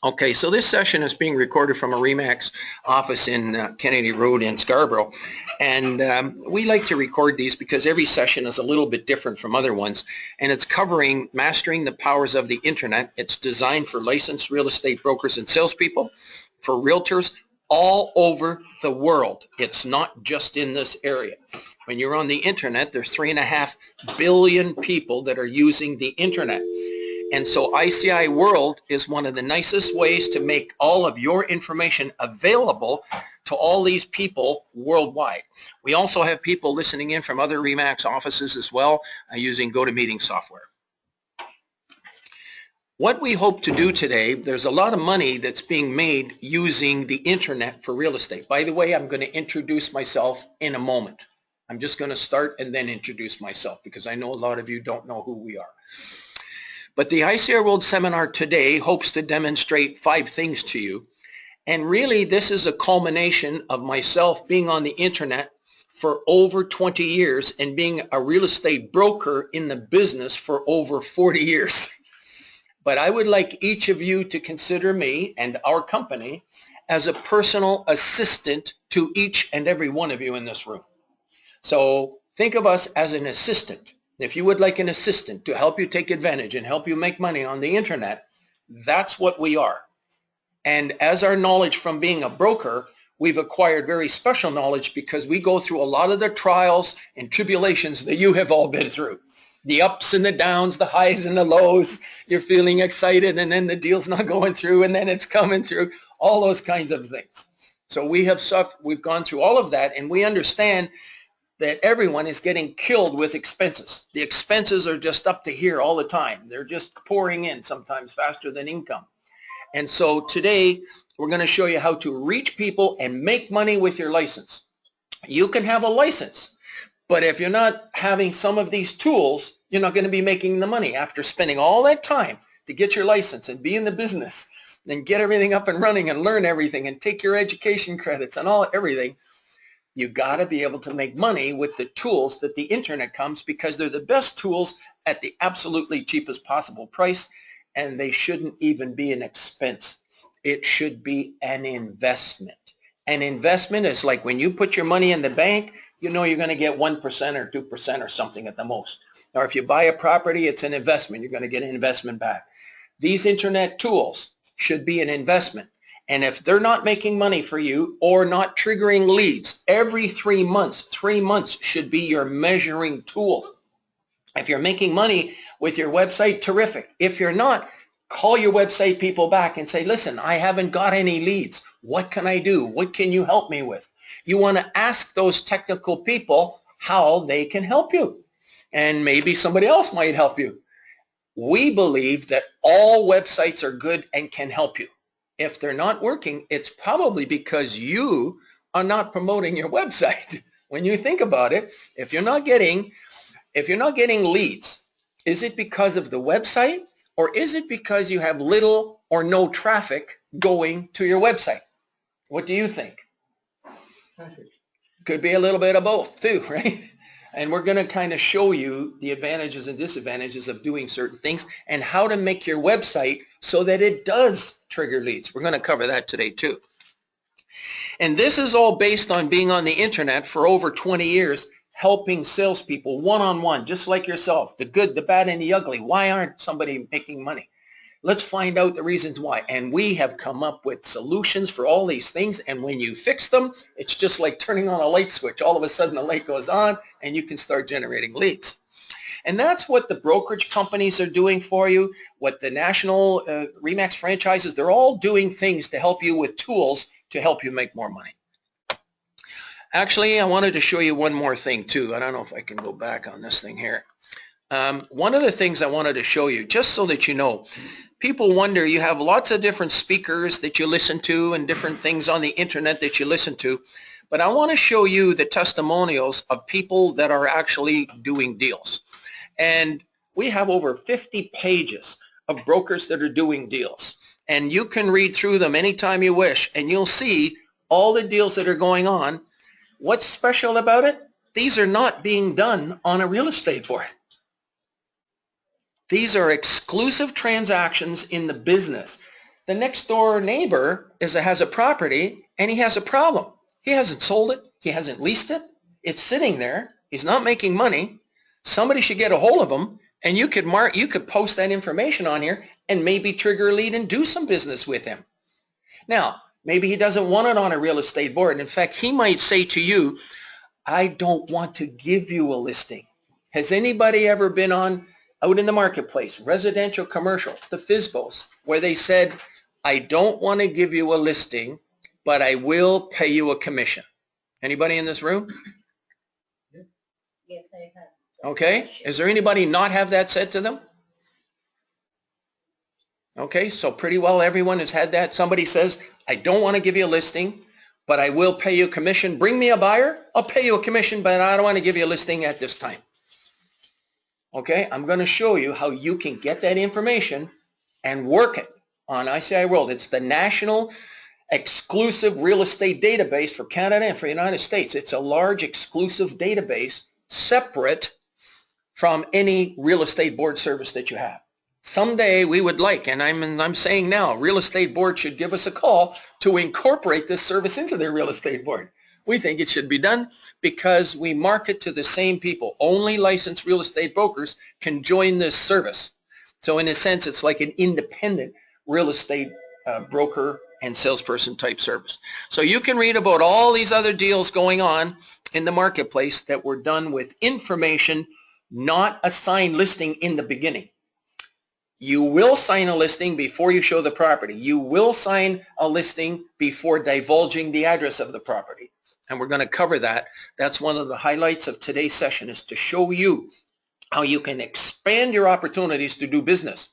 Okay, so this session is being recorded from a RE/MAX office in Kennedy Road in Scarborough. And we like to record these because every session is a little bit different from other ones. And it's covering mastering the powers of the internet. It's designed for licensed real estate brokers and salespeople, for realtors all over the world. It's not just in this area. When you're on the internet, there's 3.5 billion people that are using the internet. And so ICIWorld is one of the nicest ways to make all of your information available to all these people worldwide. We also have people listening in from other RE/MAX offices as well using GoToMeeting software. What we hope to do today, there's a lot of money that's being made using the internet for real estate. By the way, I'm going to introduce myself in a moment. I'm just going to start and then introduce myself because I know a lot of you don't know who we are. But the ICIWorld seminar today hopes to demonstrate 5 things to you. And really, this is a culmination of myself being on the internet for over 20 years and being a real estate broker in the business for over 40 years. But I would like each of you to consider me and our company as a personal assistant to each and every one of you in this room. So think of us as an assistant. If you would like an assistant to help you take advantage and help you make money on the internet, that's what we are. And as our knowledge from being a broker, we've acquired very special knowledge because we go through a lot of the trials and tribulations that you have all been through. The ups and the downs, the highs and the lows. You're feeling excited and then the deal's not going through and then it's coming through. All those kinds of things. So we've gone through all of that, and we understand that everyone is getting killed with expenses. The expenses are just up to here all the time. They're just pouring in, sometimes faster than income. And so today we're going to show you how to reach people and make money with your license. You can have a license, but if you're not having some of these tools, you're not going to be making the money. After spending all that time to get your license and be in the business and get everything up and running and learn everything and take your education credits and everything, you got to be able to make money with the tools that the internet comes, because they're the best tools at the absolutely cheapest possible price, and they shouldn't even be an expense. It should be an investment. An investment is like when you put your money in the bank, you know you're going to get 1% or 2% or something at the most. Or if you buy a property, it's an investment. You're going to get an investment back. These internet tools should be an investment. And if they're not making money for you or not triggering leads, every 3 months should be your measuring tool. If you're making money with your website, terrific. If you're not, call your website people back and say, listen, I haven't got any leads. What can I do? What can you help me with? You want to ask those technical people how they can help you. And maybe somebody else might help you. We believe that all websites are good and can help you. If they're not working, it's probably because you are not promoting your website. When you think about it, if you're not getting leads, is it because of the website, or is it because you have little or no traffic going to your website? What do you think? Traffic. Could be a little bit of both too, right? And we're going to kind of show you the advantages and disadvantages of doing certain things and how to make your website so that it does trigger leads. We're going to cover that today too. And this is all based on being on the internet for over 20 years, helping salespeople one-on-one, just like yourself, the good, the bad, and the ugly. Why aren't somebody making money? Let's find out the reasons why. And we have come up with solutions for all these things. And when you fix them, it's just like turning on a light switch. All of a sudden the light goes on and you can start generating leads. And that's what the brokerage companies are doing for you, what the national RE/MAX franchises, they're all doing things to help you with tools to help you make more money. Actually, I wanted to show you one more thing too. I don't know if I can go back on this thing here. One of the things I wanted to show you, just so that you know, people wonder, you have lots of different speakers that you listen to and different things on the internet that you listen to, but I want to show you the testimonials of people that are actually doing deals. And we have over 50 pages of brokers that are doing deals. And you can read through them anytime you wish, and you'll see all the deals that are going on. What's special about it? These are not being done on a real estate board. These are exclusive transactions in the business. The next door neighbor has a property and he has a problem. He hasn't sold it. He hasn't leased it. It's sitting there. He's not making money. Somebody should get a hold of him, and you could post that information on here and maybe trigger a lead and do some business with him. Now, maybe he doesn't want it on a real estate board. In fact, he might say to you, I don't want to give you a listing. Has anybody ever been out in the marketplace, residential, commercial, the FSBOs, where they said, I don't want to give you a listing, but I will pay you a commission? Anybody in this room? Yes, I have. Okay. Is there anybody not have that said to them? Okay, so pretty well everyone has had that. Somebody says, I don't want to give you a listing, but I will pay you a commission. Bring me a buyer, I'll pay you a commission, but I don't want to give you a listing at this time. Okay, I'm going to show you how you can get that information and work it on ICIWorld. It's the national exclusive real estate database for Canada and for the United States. It's a large exclusive database separate from any real estate board service that you have. Someday we would like, and I'm saying now, real estate board should give us a call to incorporate this service into their real estate board. We think it should be done because we market to the same people. Only licensed real estate brokers can join this service. So in a sense, it's like an independent real estate broker and salesperson type service. So you can read about all these other deals going on in the marketplace that were done with information, not a signed listing in the beginning. You will sign a listing before you show the property. You will sign a listing before divulging the address of the property. And we're going to cover that. That's one of the highlights of today's session, is to show you how you can expand your opportunities to do business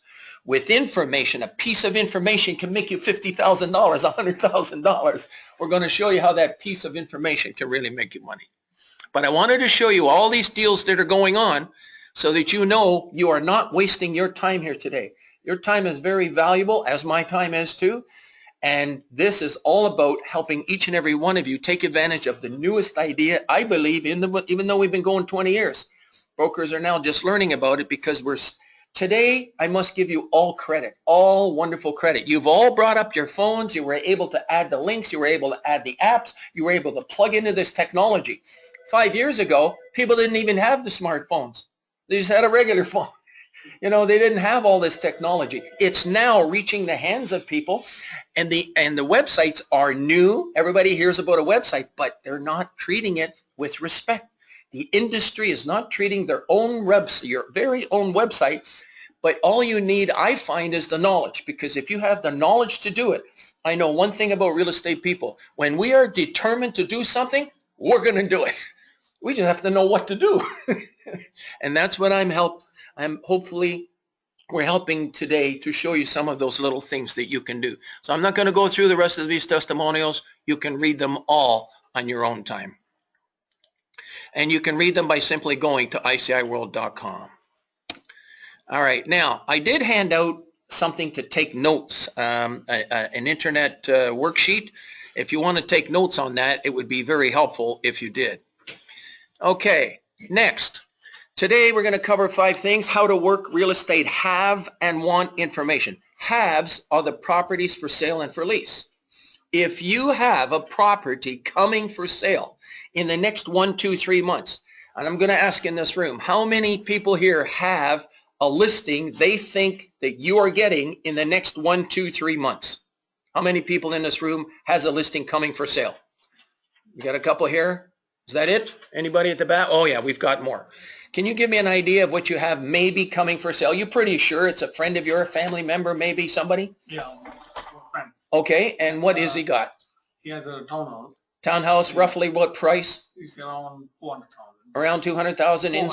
with information. A piece of information can make you $50,000, $100,000. We're going to show you how that piece of information can really make you money. But I wanted to show you all these deals that are going on so that you know you are not wasting your time here today. Your time is very valuable, as my time is too. And this is all about helping each and every one of you take advantage of the newest idea, I believe, even though we've been going 20 years. Brokers are now just learning about it because today, I must give you all credit, all wonderful credit. You've all brought up your phones. You were able to add the links. You were able to add the apps. You were able to plug into this technology. 5 years ago, people didn't even have the smartphones. They just had a regular phone. You know, they didn't have all this technology. It's now reaching the hands of people, and the websites are new. Everybody hears about a website, but they're not treating it with respect. The industry is not treating their own your very own website, but all you need, I find, is the knowledge, because if you have the knowledge to do it, I know one thing about real estate people. When we are determined to do something, we're going to do it. We just have to know what to do. And that's what hopefully we're helping today to show you some of those little things that you can do. So I'm not going to go through the rest of these testimonials. You can read them all on your own time. And you can read them by simply going to ICIWorld.com. All right, now I did hand out something to take notes, an internet worksheet. If you want to take notes on that, it would be very helpful if you did. Okay, next. Today we're going to cover 5 things: how to work real estate have and want information. Haves are the properties for sale and for lease. If you have a property coming for sale in the next 1, 2, 3 months, and I'm going to ask in this room, how many people here have a listing they think that you are getting in the next 1, 2, 3 months? How many people in this room has a listing coming for sale? You got a couple here? Is that it? Anybody at the back? Oh yeah, we've got more. Can you give me an idea of what you have maybe coming for sale? You're pretty sure it's a friend of yours, a family member, maybe somebody? Yeah, a friend. Okay, and what has he got? He has a townhouse. Townhouse, roughly what price? It's around 400,000. Around 200,000 in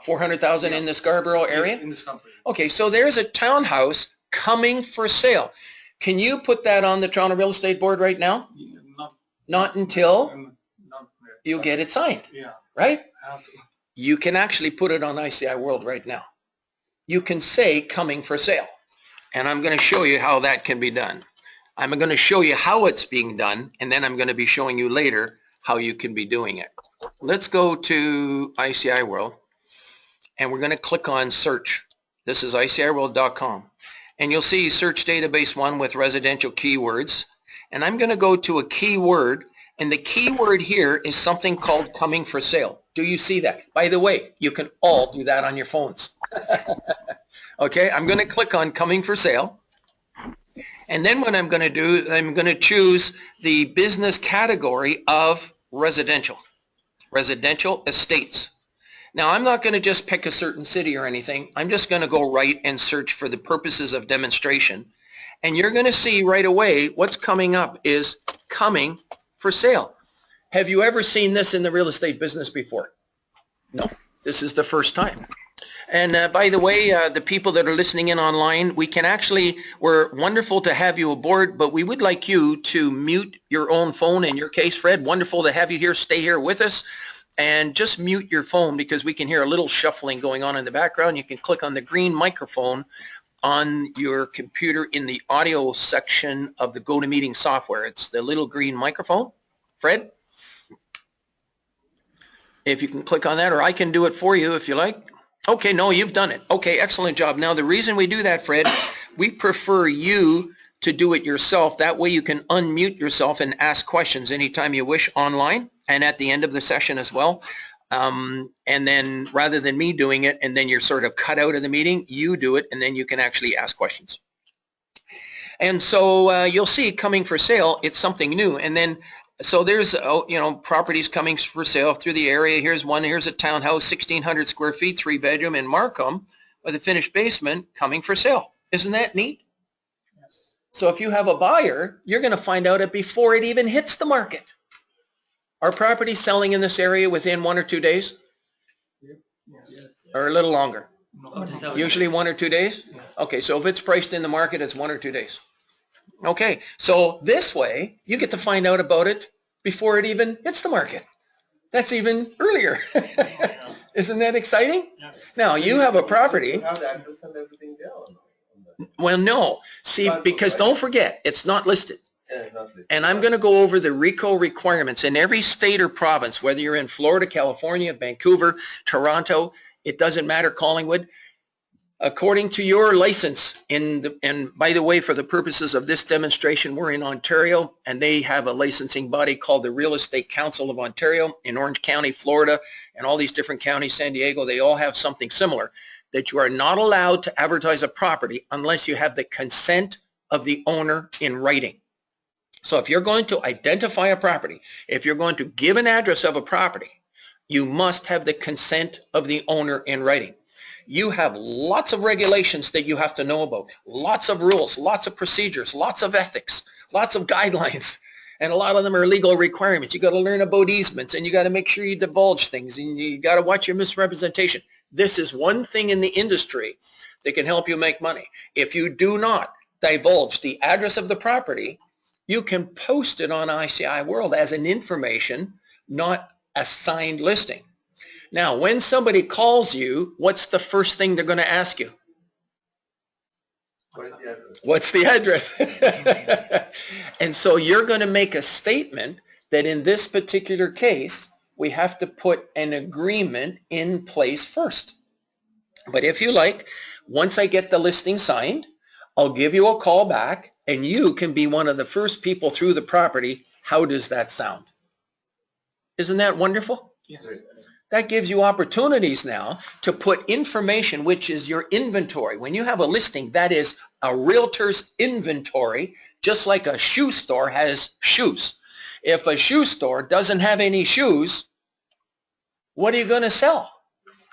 400,000 in the Scarborough area? In this country. Okay, so there's a townhouse coming for sale. Can you put that on the Toronto Real Estate Board right now? Not until you get it signed. Yeah. Right? I have to. You can actually put it on ICIWorld right now. You can say coming for sale. And I'm going to show you how that can be done. I'm going to show you how it's being done, and then I'm going to be showing you later how you can be doing it. Let's go to ICIWorld, and we're going to click on search. This is ICIWorld.com. and you'll see search database 1 with residential keywords. And I'm going to go to a keyword, and the keyword here is something called coming for sale. Do you see that? By the way, you can all do that on your phones. Okay, I'm going to click on coming for sale. And then what I'm going to do, I'm going to choose the business category of residential estates. Now, I'm not going to just pick a certain city or anything. I'm just going to go right and search for the purposes of demonstration. And you're going to see right away what's coming up is coming for sale. Have you ever seen this in the real estate business before? No, this is the first time. And by the way, the people that are listening in online, we're wonderful to have you aboard, but we would like you to mute your own phone. In your case, Fred, wonderful to have you here. Stay here with us. And just mute your phone because we can hear a little shuffling going on in the background. You can click on the green microphone on your computer in the audio section of the GoToMeeting software. It's the little green microphone. Fred? If you can click on that, or I can do it for you if you like. Okay, no, you've done it. Okay, excellent job. Now, the reason we do that, Fred, we prefer you to do it yourself. That way you can unmute yourself and ask questions anytime you wish online and at the end of the session as well. And then rather than me doing it and then you're sort of cut out of the meeting, you do it and then you can actually ask questions. And so you'll see coming for sale, it's something new. And then so there's properties coming for sale through the area. Here's one. Here's a townhouse, 1,600 square feet, 3-bedroom in Markham with a finished basement coming for sale. Isn't that neat? Yes. So if you have a buyer, you're going to find out it before it even hits the market. Are properties selling in this area within 1 or 2 days? Yes. Or a little longer? Usually 1 or 2 days? Yeah. Okay, so if it's priced in the market, it's 1 or 2 days. Okay, so this way, you get to find out about it before it even hits the market. That's even earlier. Isn't that exciting? Yes. Now, you have a property. You have the address and everything there? Well, no. See, because don't forget, it's not listed. And I'm going to go over the RICO requirements in every state or province, whether you're in Florida, California, Vancouver, Toronto, it doesn't matter, Collingwood. According to your license, and by the way, for the purposes of this demonstration, we're in Ontario, and they have a licensing body called the Real Estate Council of Ontario in Orange County, Florida, and all these different counties, San Diego, they all have something similar, that you are not allowed to advertise a property unless you have the consent of the owner in writing. So if you're going to identify a property, if you're going to give an address of a property, you must have the consent of the owner in writing. You have lots of regulations that you have to know about, lots of rules, lots of procedures, lots of ethics, lots of guidelines, and a lot of them are legal requirements. You got to learn about easements, and you got to make sure you divulge things, and you got to watch your misrepresentation. This is one thing in the industry that can help you make money. If you do not divulge the address of the property, you can post it on ICIWorld as an information, not a signed listing. Now, when somebody calls you, what's the first thing they're going to ask you? What's the address? And so you're going to make a statement that in this particular case, we have to put an agreement in place first. But if you like, once I get the listing signed, I'll give you a call back and you can be one of the first people through the property. How does that sound? Isn't that wonderful? Yes. That gives you opportunities now to put information, which is your inventory. When you have a listing, that is a realtor's inventory, just like a shoe store has shoes. If a shoe store doesn't have any shoes, what are you going to sell?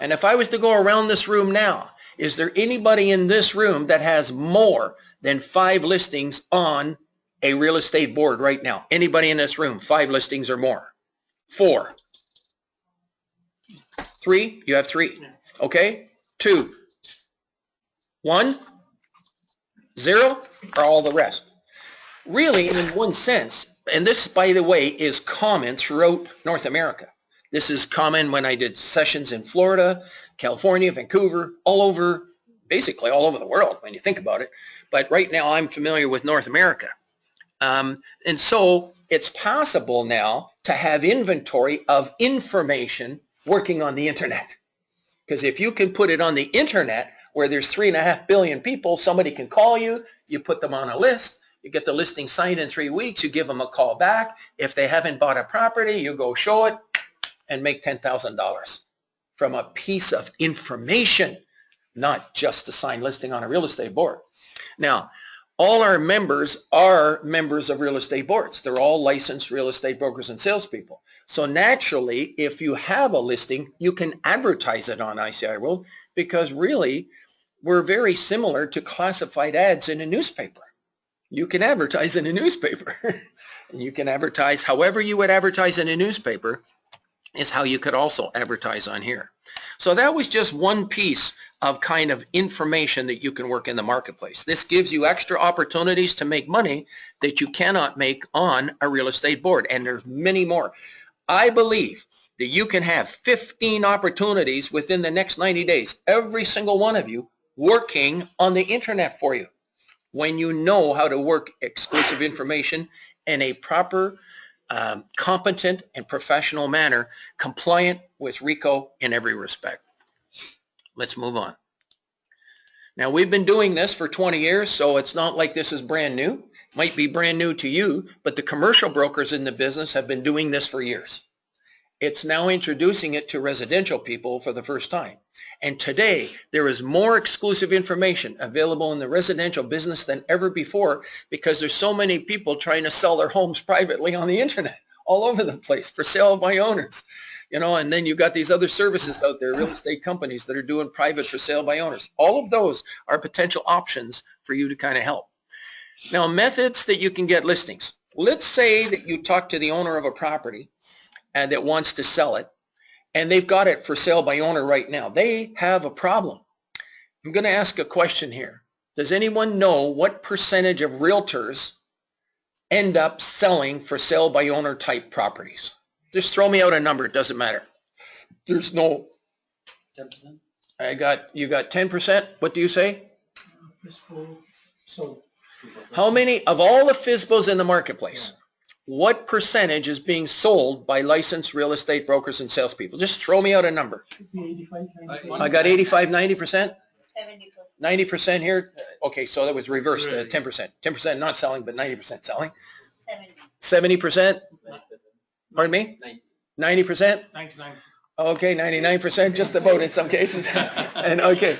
And if I was to go around this room now, is there anybody in this room that has more than 5 listings on a real estate board right now? Anybody in this room, 5 listings or more? 4. 3? You have 3. Okay. 2. 1. 0? Or all the rest? Really, in one sense, and this, by the way, is common throughout North America. This is common when I did sessions in Florida, California, Vancouver, all over, basically all over the world when you think about it. But right now I'm familiar with North America. And so it's possible now to have inventory of information working on the internet. Because if you can put it on the internet, where there's 3.5 billion people. Somebody can call you, you put them on a list, you get the listing signed in 3 weeks, you give them a call back. If they haven't bought a property, you go show it and make $10,000 from a piece of information, not just a signed listing on a real estate board. Now, all our members are members of real estate boards. They're all licensed real estate brokers and salespeople. So naturally, if you have a listing, you can advertise it on ICIWorld, because really, we're very similar to classified ads in a newspaper. You can advertise in a newspaper. And you can advertise however you would advertise in a newspaper is how you could also advertise on here. So that was just one piece of kind of information that you can work in the marketplace. This gives you extra opportunities to make money that you cannot make on a real estate board, and there's many more. I believe that you can have 15 opportunities within the next 90 days, every single one of you working on the internet for you, when you know how to work exclusive information in a proper, competent and professional manner, compliant with RICO in every respect. Let's move on. Now, we've been doing this for 20 years, so it's not like this is brand new. Might be brand new to you, but the commercial brokers in the business have been doing this for years. It's now introducing it to residential people for the first time. And today, there is more exclusive information available in the residential business than ever before, because there's so many people trying to sell their homes privately on the internet all over the place for sale by owners. You know, and then you've got these other services out there, real estate companies that are doing private for sale by owners. All of those are potential options for you to kind of help. Now, methods that you can get listings. Let's say that you talk to the owner of a property and that wants to sell it, and they've got it for sale by owner right now. They have a problem. I'm going to ask a question here. Does anyone know what percentage of realtors end up selling for sale by owner type properties? Just throw me out a number. It doesn't matter. There's no... 10%? You got 10%? What do you say? So, how many of all the FSBOs in the marketplace, what percentage is being sold by licensed real estate brokers and salespeople? Just throw me out a number. 85, 90%. I got 85, 90%? 70%. 90% here? Okay, so that was reversed, 10%. 10% not selling, but 90% selling. 70%? Pardon me? 90%? 99. Okay, 99%, just about in some cases. And okay,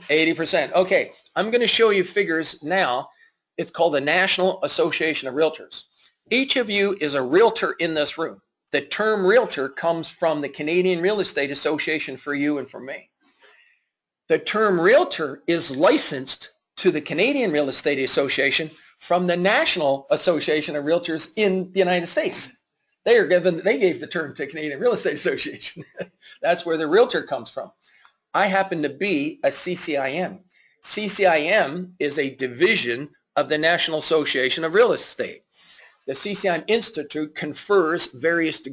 80%. Okay, I'm going to show you figures now. It's called the National Association of Realtors. Each of you is a realtor in this room. The term realtor comes from the Canadian Real Estate Association for you and for me. The term realtor is licensed to the Canadian Real Estate Association from the National Association of Realtors in the United States. They gave the term to Canadian Real Estate Association. That's where the realtor comes from. I happen to be a CCIM. CCIM is a division of the National Association of Real Estate. The CCIM Institute confers various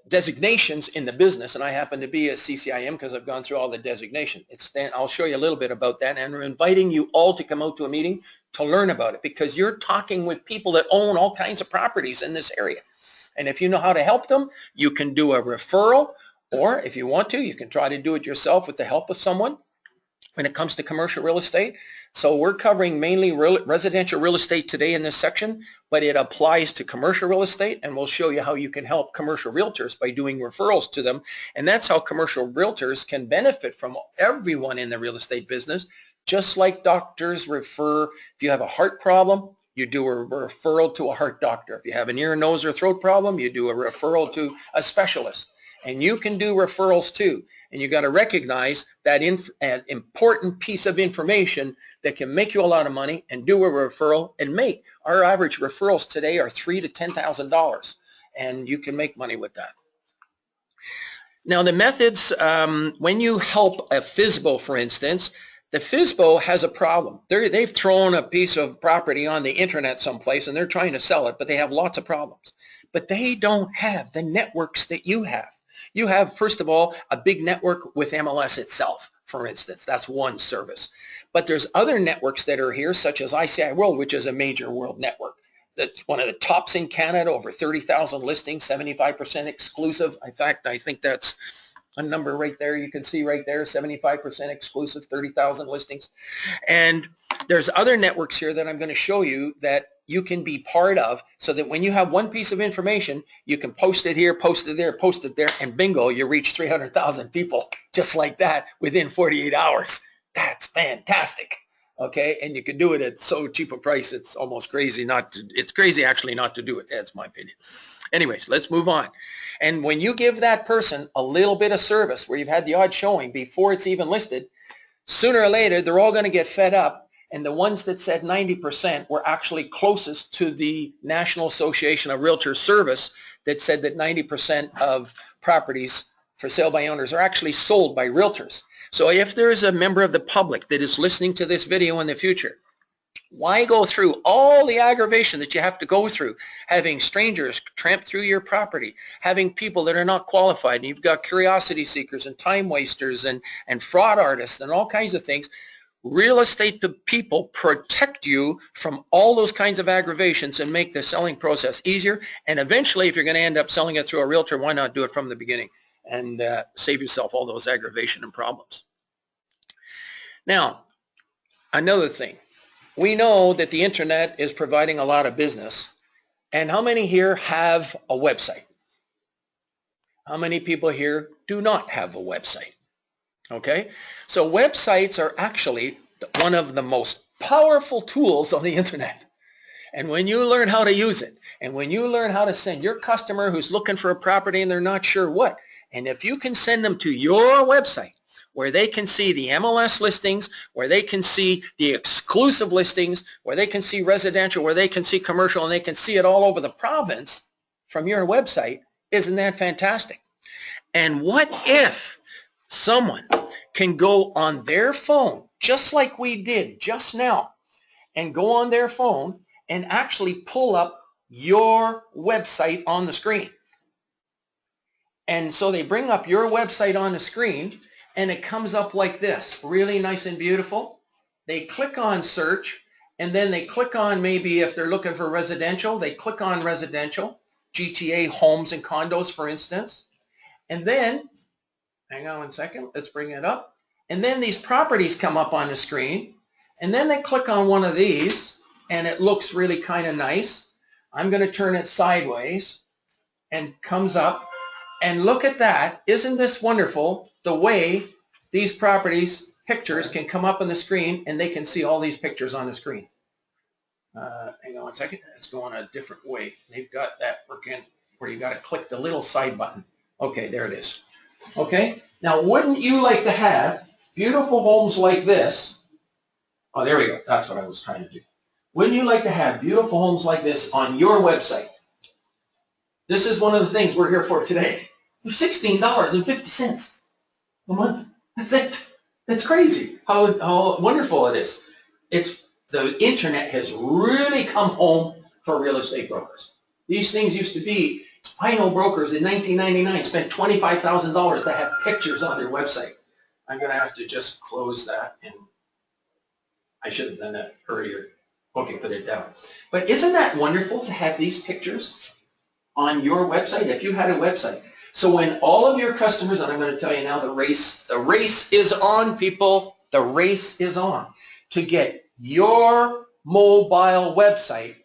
designations in the business, and I happen to be a CCIM because I've gone through all the designation. I'll show you a little bit about that, and we're inviting you all to come out to a meeting to learn about it, because you're talking with people that own all kinds of properties in this area. And if you know how to help them, you can do a referral, or if you want to, you can try to do it yourself with the help of someone when it comes to commercial real estate. So we're covering mainly residential real estate today in this section, but it applies to commercial real estate, and we'll show you how you can help commercial realtors by doing referrals to them. And that's how commercial realtors can benefit from everyone in the real estate business. Just like doctors refer, if you have a heart problem, you do a referral to a heart doctor. If you have an ear, nose, or throat problem, you do a referral to a specialist. And you can do referrals too. And you got to recognize that an important piece of information that can make you a lot of money, and do a referral and make. Our average referrals today are $3,000 to $10,000, and you can make money with that. Now the methods, when you help a FSBO, for instance, the FSBO has a problem. They've thrown a piece of property on the internet someplace and they're trying to sell it, but they have lots of problems. But they don't have the networks that you have. You have, first of all, a big network with MLS itself, for instance. That's one service. But there's other networks that are here, such as ICIWorld, which is a major world network. That's one of the tops in Canada, over 30,000 listings, 75% exclusive. In fact, I think that's a number right there. You can see right there, 75% exclusive, 30,000 listings. And there's other networks here that I'm going to show you that you can be part of, so that when you have one piece of information, you can post it here, post it there, post it there, and bingo, you reach 300,000 people just like that within 48 hours. That's fantastic. Okay, and you can do it at so cheap a price, it's almost crazy not to, it's crazy actually not to do it. That's my opinion. Anyways, let's move on. And when you give that person a little bit of service where you've had the odd showing before it's even listed, sooner or later, they're all going to get fed up. And the ones that said 90% were actually closest to the National Association of Realtors service that said that 90% of properties for sale by owners are actually sold by realtors. So if there is a member of the public that is listening to this video in the future, why go through all the aggravation that you have to go through, having strangers tramp through your property, having people that are not qualified, and you've got curiosity seekers and time wasters and fraud artists and all kinds of things. Real estate people protect you from all those kinds of aggravations and make the selling process easier. And eventually, if you're going to end up selling it through a realtor, why not do it from the beginning and save yourself all those aggravation and problems? Now, another thing. We know that the internet is providing a lot of business. And how many here have a website? How many people here do not have a website? Okay, so websites are actually one of the most powerful tools on the internet. And when you learn how to use it, and when you learn how to send your customer who's looking for a property and they're not sure what, and if you can send them to your website where they can see the MLS listings, where they can see the exclusive listings, where they can see residential, where they can see commercial, and they can see it all over the province from your website, isn't that fantastic? And what if someone can go on their phone, just like we did just now, and go on their phone and actually pull up your website on the screen? And so they bring up your website on the screen, and it comes up like this, really nice and beautiful. They click on search, and then they click on, maybe if they're looking for residential, they click on residential, GTA homes and condos, for instance. And then, hang on one second, let's bring it up. And then these properties come up on the screen, and then they click on one of these, and it looks really kind of nice. I'm going to turn it sideways, and comes up, and look at that. Isn't this wonderful, the way these properties, pictures can come up on the screen, and they can see all these pictures on the screen. Hang on one second, it's going a different way. They've got that working where you got to click the little side button. Okay, there it is. Okay, now wouldn't you like to have beautiful homes like this? Oh, there we go. That's what I was trying to do. Wouldn't you like to have beautiful homes like this on your website? This is one of the things we're here for today. $16.50 a month. That's it. It's crazy how wonderful it is. The internet has really come home for real estate brokers. These things used to be, I know brokers in 1999 spent $25,000 to have pictures on their website. I'm going to have to just close that, and I should have done that earlier. Okay, put it down. But isn't that wonderful to have these pictures on your website, if you had a website? So when all of your customers, and I'm going to tell you now, the race is on, people. The race is on to get your mobile website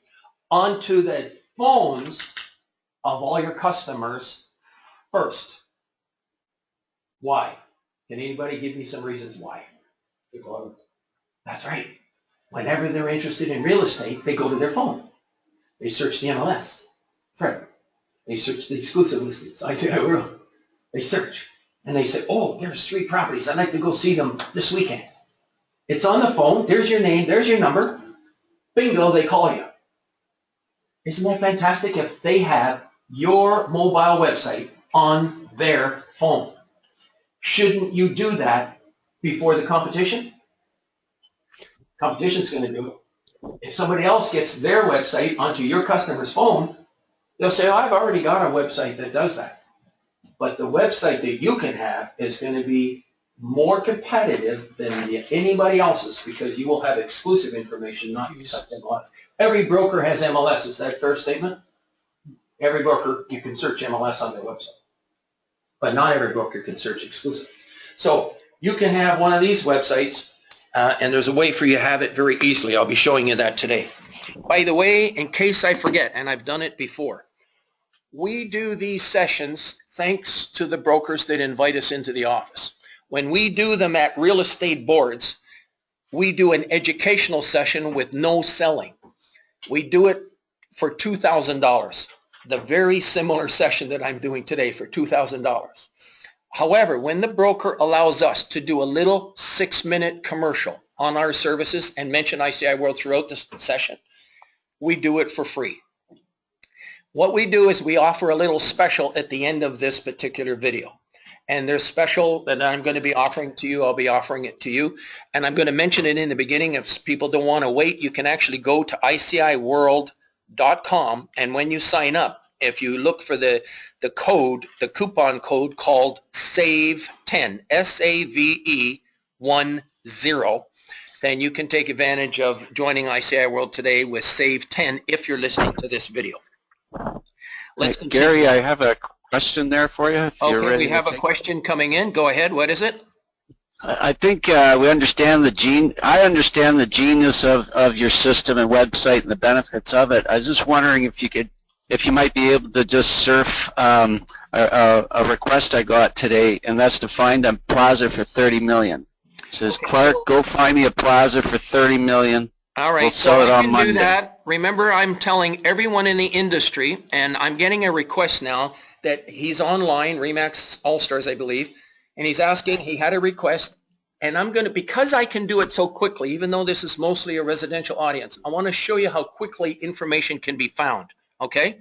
onto the phones of all your customers first. Why? Can anybody give me some reasons why? That's right. Whenever they're interested in real estate, they go to their phone. They search the MLS. Right. They search the exclusive listings. ICIWorld. They search. And they say, oh, there's 3 properties. I'd like to go see them this weekend. It's on the phone. There's your name. There's your number. Bingo, they call you. Isn't that fantastic if they have your mobile website on their phone? Shouldn't you do that before the competition? Competition's going to do it. If somebody else gets their website onto your customer's phone, they'll say, oh, I've already got a website that does that. But the website that you can have is going to be more competitive than anybody else's, because you will have exclusive information, not just MLS. Every broker has MLS. Is that a fair statement? Every broker, you can search MLS on their website. but not every broker can search exclusive. So you can have one of these websites, and there's a way for you to have it very easily. I'll be showing you that today. By the way, in case I forget, and I've done it before, we do these sessions thanks to the brokers that invite us into the office. When we do them at real estate boards, we do an educational session with no selling. We do it for $2,000, the very similar session that I'm doing today for $2,000. However, when the broker allows us to do a little 6-minute commercial on our services and mention ICIWorld throughout the session, we do it for free. What we do is we offer a little special at the end of this particular video. And there's special that I'm going to be offering to you. I'll be offering it to you. And I'm going to mention it in the beginning. If people don't want to wait, you can actually go to ICIWorld.com. And when you sign up, if you look for the code, the coupon code called SAVE10, SAVE10, then you can take advantage of joining ICIWorld today with SAVE10 if you're listening to this video. Let's continue. Gary, I have a question there for you. Okay, we have a question coming in. Go ahead. What is it? I think we understand I understand the genius of your system and website and the benefits of it. I was just wondering if you might be able to just surf a request I got today, and that's to find a plaza for $30 million. It says, okay, Clark, go find me a plaza for $30 million. All right, we'll sell it on Monday. Do that. Remember, I'm telling everyone in the industry, and I'm getting a request now that he's online, Remax All-Stars, I believe, and he's asking, he had a request, and I'm going to, because I can do it so quickly, even though this is mostly a residential audience, I want to show you how quickly information can be found, okay?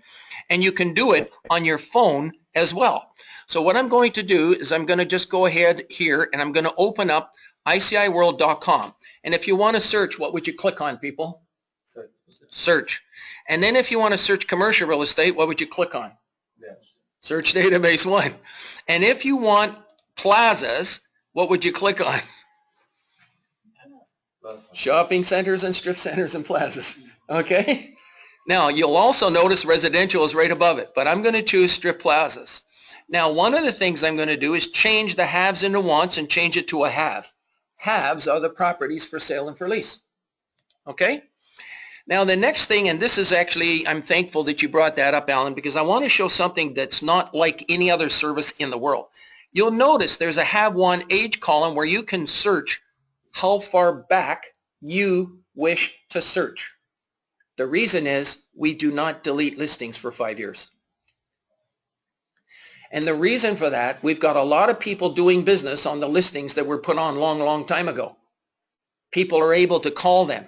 And you can do it on your phone as well. So what I'm going to do is I'm going to just go ahead here, and I'm going to open up ICIWorld.com. And if you want to search, what would you click on, people? Search. And then if you want to search commercial real estate, what would you click on? Search database 1. And if you want plazas, what would you click on? Shopping centers and strip centers and plazas. Okay? Now, you'll also notice residential is right above it, but I'm going to choose strip plazas. Now, one of the things I'm going to do is change the haves into wants and change it to a have. Haves are the properties for sale and for lease. Okay? Now the next thing, and this is actually, I'm thankful that you brought that up, Alan, because I want to show something that's not like any other service in the world. You'll notice there's a have one age column where you can search how far back you wish to search. The reason is we do not delete listings for 5 years. And the reason for that, we've got a lot of people doing business on the listings that were put on long time ago. People are able to call them.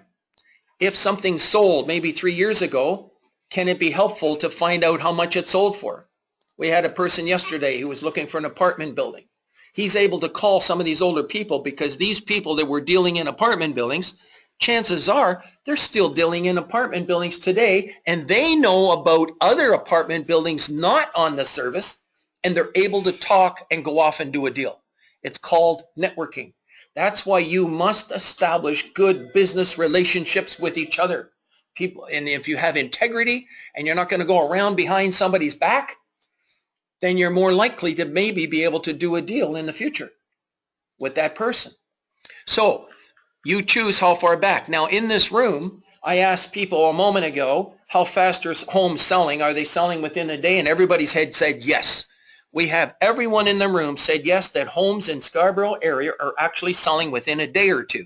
If something sold maybe 3 years ago, can it be helpful to find out how much it sold for? We had a person yesterday who was looking for an apartment building. He's able to call some of these older people because these people that were dealing in apartment buildings, chances are they're still dealing in apartment buildings today, and they know about other apartment buildings not on the service, and they're able to talk and go off and do a deal. It's called networking. That's why you must establish good business relationships with each other. People, and if you have integrity and you're not going to go around behind somebody's back, then you're more likely to maybe be able to do a deal in the future with that person. So you choose how far back. Now in this room, I asked people a moment ago, how fast are homes selling? Are they selling within a day? And everybody's head said yes. We have everyone in the room said yes, that homes in Scarborough area are actually selling within a day or two.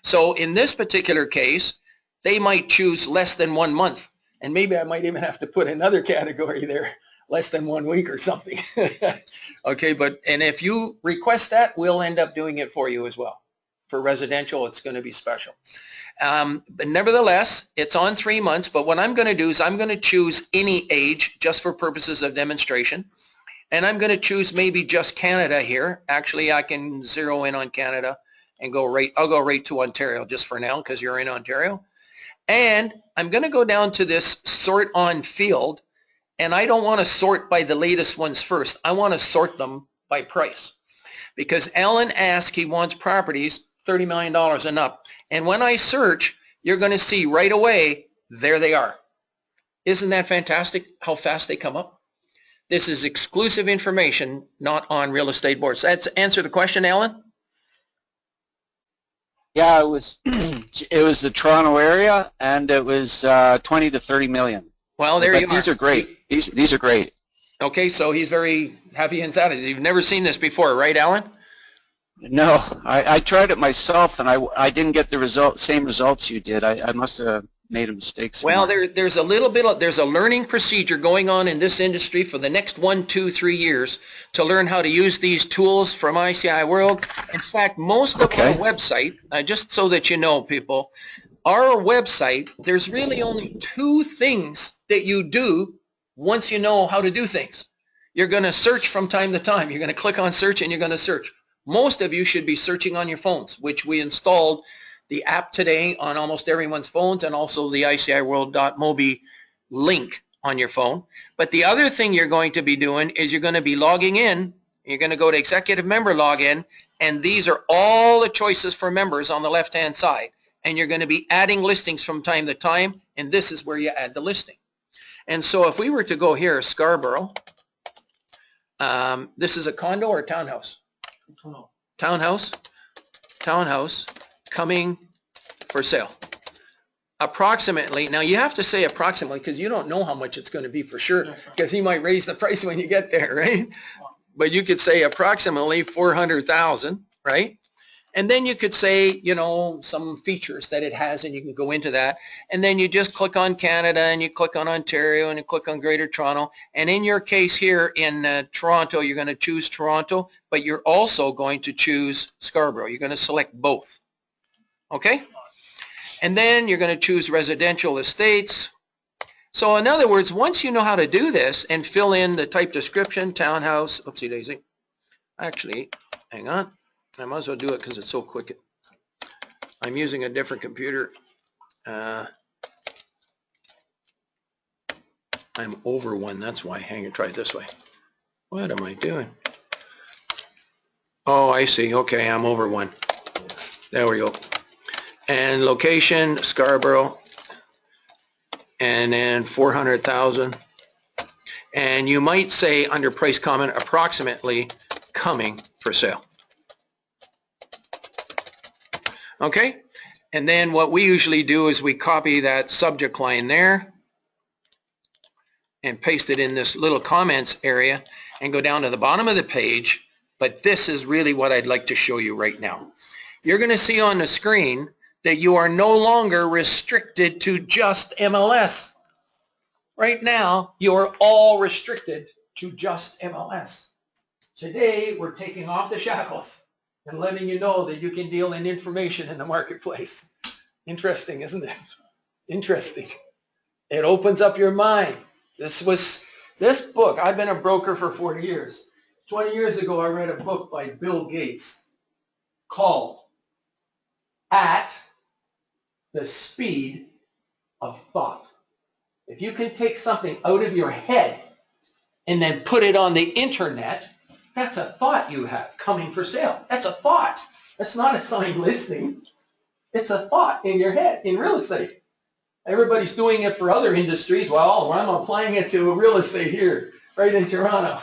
So in this particular case, they might choose less than 1 month. And maybe I might even have to put another category there, less than 1 week or something. Okay, and if you request that, we'll end up doing it for you as well. For residential, it's going to be special. But nevertheless, it's on 3 months. But what I'm going to do is I'm going to choose any age just for purposes of demonstration. And I'm going to choose maybe just Canada here. Actually, I can zero in on Canada and go right, I'll go right to Ontario just for now because you're in Ontario. And I'm going to go down to this sort on field, and I don't want to sort by the latest ones first. I want to sort them by price because Alan asked, he wants properties $30 million and up. And when I search, you're going to see right away, there they are. Isn't that fantastic how fast they come up? This is exclusive information, not on real estate boards. That's answer the question, Alan? Yeah, it was it was the Toronto area, and it was 20 to 30 million. Well, there But you are. these are great. These are great. Okay, so he's very happy and satisfied. You've never seen this before, right, Alan? No, I tried it myself, and I didn't get the same results you did. I must have made a mistake somewhere. Well, there's a little bit of, there's a learning procedure going on in this industry for the next 1, 2, 3 years to learn how to use these tools from ICIWorld. In fact, most of our website, just so that you know, people, our website, there's really only 2 things that you do once you know how to do things. You're going to search from time to time. You're going to click on search and you're going to search. Most of you should be searching on your phones, which we installed the app today on almost everyone's phones, and also the ICIWorld.mobi link on your phone. But the other thing you're going to be doing is you're going to be logging in. You're going to go to executive member login, and these are all the choices for members on the left-hand side. And you're going to be adding listings from time to time, and this is where you add the listing. And so if we were to go here, Scarborough, this is a condo or townhouse? Townhouse coming for sale. Approximately, now you have to say approximately because you don't know how much it's going to be for sure, because he might raise the price when you get there, right? But you could say approximately 400,000, right? And then you could say, you know, some features that it has, and you can go into that. And then you just click on Canada, and you click on Ontario, and you click on Greater Toronto. And in your case here in Toronto, you're going to choose Toronto, but you're also going to choose Scarborough. You're going to select both. Okay? And then you're going to choose residential estates. So in other words, once you know how to do this and fill in the type description, townhouse, oopsie daisy. Actually, hang on. I might as well do it because it's so quick. I'm using a different computer. I'm over one, that's why. Hang on, try it this way. What am I doing? Oh, I see. Okay, I'm over one. There we go. And location, Scarborough. And then 400,000. And you might say under price comment, approximately coming for sale. Okay, and then what we usually do is we copy that subject line there and paste it in this little comments area and go down to the bottom of the page. But this is really what I'd like to show you right now. You're going to see on the screen that you are no longer restricted to just MLS. Right now, you are all restricted to just MLS. Today, we're taking off the shackles and letting you know that you can deal in information in the marketplace. Interesting, isn't it? Interesting. It opens up your mind. This book, I've been a broker for 40 years. 20 years ago, I read a book by Bill Gates called At the Speed of Thought. If you can take something out of your head and then put it on the internet, that's a thought you have coming for sale. That's a thought. That's not a signed listing. It's a thought in your head in real estate. Everybody's doing it for other industries. Well, I'm applying it to real estate here, right in Toronto.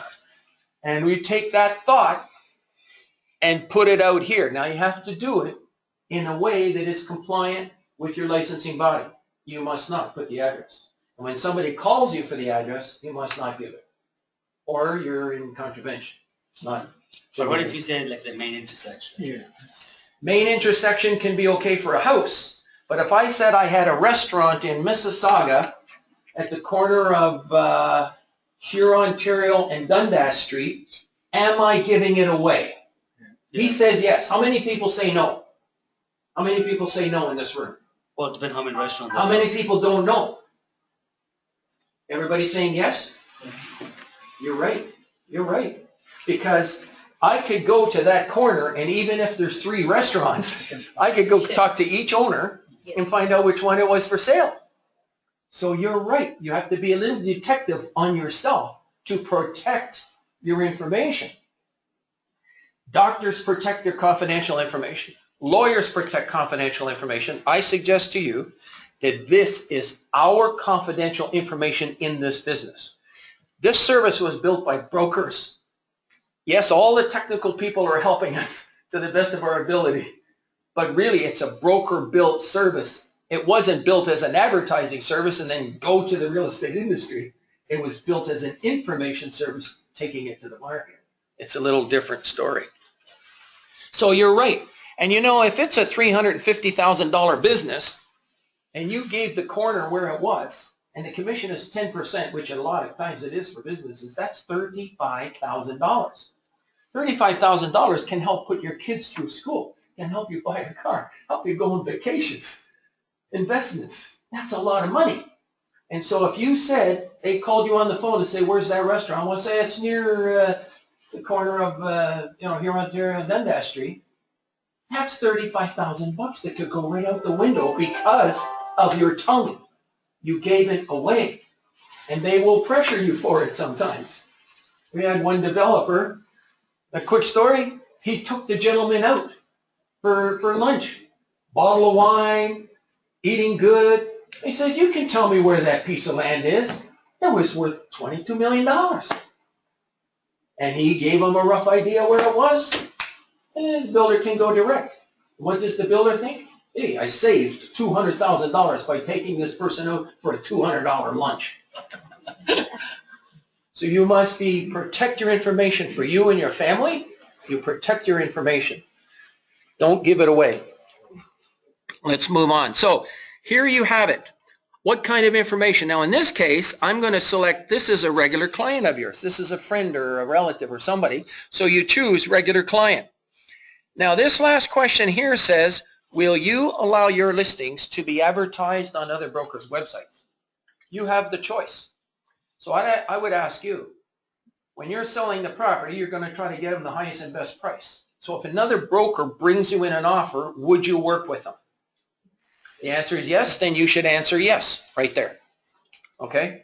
And we take that thought and put it out here. Now you have to do it in a way that is compliant with your licensing body. You must not put the address. And when somebody calls you for the address, you must not give it. Or you're in contravention. Not. But what if you say like the main intersection? Yeah. Main intersection can be okay for a house, but if I said I had a restaurant in Mississauga at the corner of Huron, Ontario and Dundas Street, am I giving it away? Yeah. He says yes. How many people say no? How many people say no in this room? Well, it depends how many restaurants. How many people don't know? Everybody saying yes? You're right. You're right. Because I could go to that corner, and even if there's 3 restaurants, I could go talk to each owner and find out which one it was for sale. So you're right. You have to be a little detective on yourself to protect your information. Doctors protect their confidential information. Lawyers protect confidential information. I suggest to you that this is our confidential information in this business. This service was built by brokers. Yes, all the technical people are helping us to the best of our ability, but really it's a broker-built service. It wasn't built as an advertising service and then go to the real estate industry. It was built as an information service, taking it to the market. It's a little different story. So you're right. And you know, if it's a $350,000 business and you gave the corner where it was, and the commission is 10%, which a lot of times it is for businesses, that's $35,000. $35,000 can help put your kids through school, can help you buy a car, help you go on vacations, investments. That's a lot of money. And so if you said, they called you on the phone to say, where's that restaurant? Well, say it's near the corner of, here on Dundas Street. That's $35,000 that could go right out the window because of your tongue. You gave it away. And they will pressure you for it sometimes. We had one developer, a quick story, he took the gentleman out for lunch. Bottle of wine, eating good. He says, you can tell me where that piece of land is. It was worth $22 million. And he gave him a rough idea where it was. And the builder can go direct. What does the builder think? Hey, I saved $200,000 by taking this person out for a $200 lunch. So you must protect your information for you and your family. You protect your information. Don't give it away. Let's move on. So here you have it. What kind of information? Now in this case, I'm going to select, this is a regular client of yours. This is a friend or a relative or somebody. So you choose regular client. Now this last question here says, will you allow your listings to be advertised on other brokers' websites? You have the choice. So I would ask you, when you're selling the property, you're going to try to get them the highest and best price. So if another broker brings you in an offer, would you work with them? The answer is yes, then you should answer yes right there. Okay?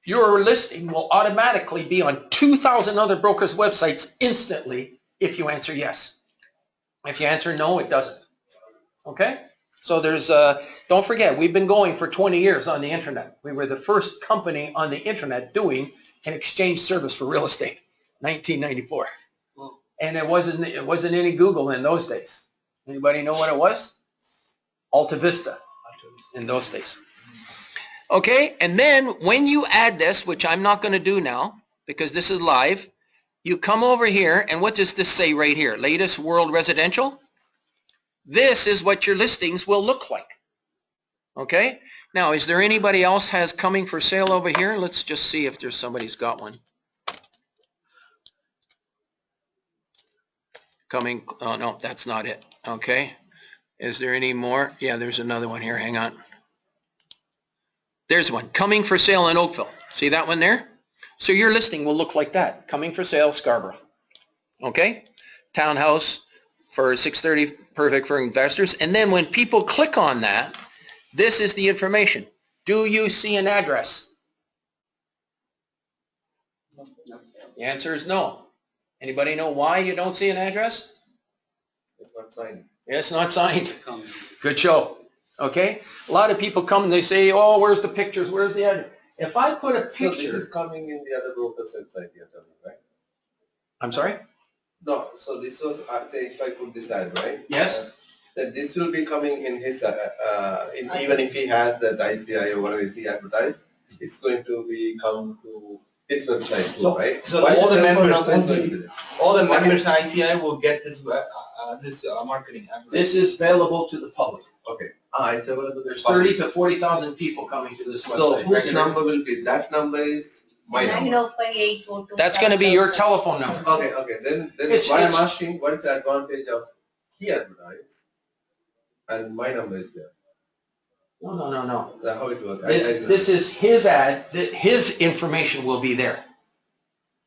Your listing will automatically be on 2,000 other brokers' websites instantly if you answer yes. If you answer no, it doesn't. Okay? So there's, don't forget, we've been going for 20 years on the internet. We were the first company on the internet doing an exchange service for real estate, 1994. And it wasn't any Google in those days. Anybody know what it was? Alta Vista in those days. Okay, and then when you add this, which I'm not going to do now because this is live, you come over here and what does this say right here? Latest World Residential? This is what your listings will look like. Okay, now is there anybody else has coming for sale over here? Let's just see if there's somebody's got one. Coming, oh no, that's not it. Okay. Is there any more? Yeah, there's another one here. Hang on. There's one. Coming for sale in Oakville. See that one there? So your listing will look like that. Coming for sale, Scarborough. Okay? Townhouse for 630, perfect for investors. And then when people click on that, this is the information. Do you see an address? The answer is no. Anybody know why you don't see an address? It's not signed. It's not signed. Good show. Okay? A lot of people come and they say, oh, where's the pictures? Where's the address? If I put a So this picture... is coming in the other broker's website you're telling me, right? I'm sorry? No, so this was, say if I put this ad, right? Yes. Then this will be coming in his, even if he has that ICI or whatever he advertised, it's going to be come to his website too, right? So Why all is the that members for us going to be only, there? all the members in ICI will get this marketing. This is available to the public. Okay. It's available. There's 30 to 40,000 people coming to this So website. whose regularly. number will be, that number is my number. That's going to be your telephone number. Okay, then It's- why I'm it's- asking, what is the advantage of he advertised and my number is there? No. That's how it works. This is his ad, his information will be there.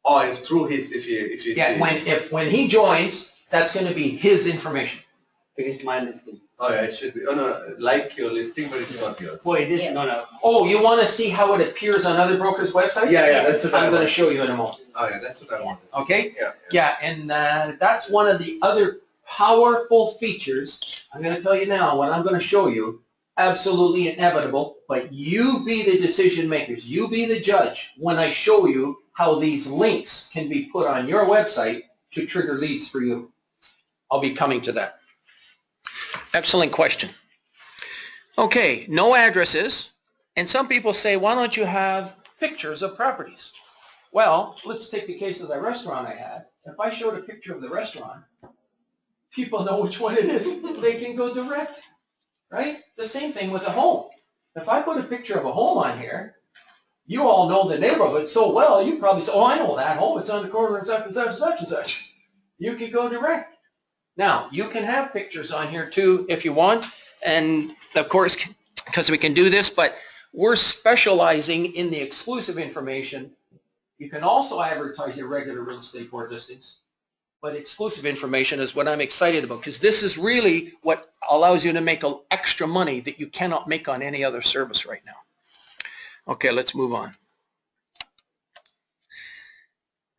Or if through his, if you Yeah, see. when he joins, that's going to be his information. It is my listing. Oh yeah, it should be, oh no, like your listing, but it's not yours. Well, it is, no. Oh, you want to see how it appears on other brokers' websites? Yeah, that's what I I'm going to want. show you in a moment. Oh yeah, that's what I wanted. Okay? Yeah. Yeah, and that's one of the other powerful features. I'm going to tell you now, what I'm going to show you absolutely inevitable, but you be the decision makers. You be the judge when I show you how these links can be put on your website to trigger leads for you. I'll be coming to that. Excellent question. Okay, no addresses. And some people say, why don't you have pictures of properties? Well, let's take the case of the restaurant I had. If I showed a picture of the restaurant, people know which one it is. They can go direct, right? The same thing with a home. If I put a picture of a home on here, you all know the neighborhood so well, you probably say, oh, I know that home. It's on the corner and such and such and such and such. You can go direct. Now, you can have pictures on here too if you want. And of course, because we can do this, but we're specializing in the exclusive information. You can also advertise your regular real estate board listings, but exclusive information is what I'm excited about, because this is really what allows you to make extra money that you cannot make on any other service right now. Okay, let's move on.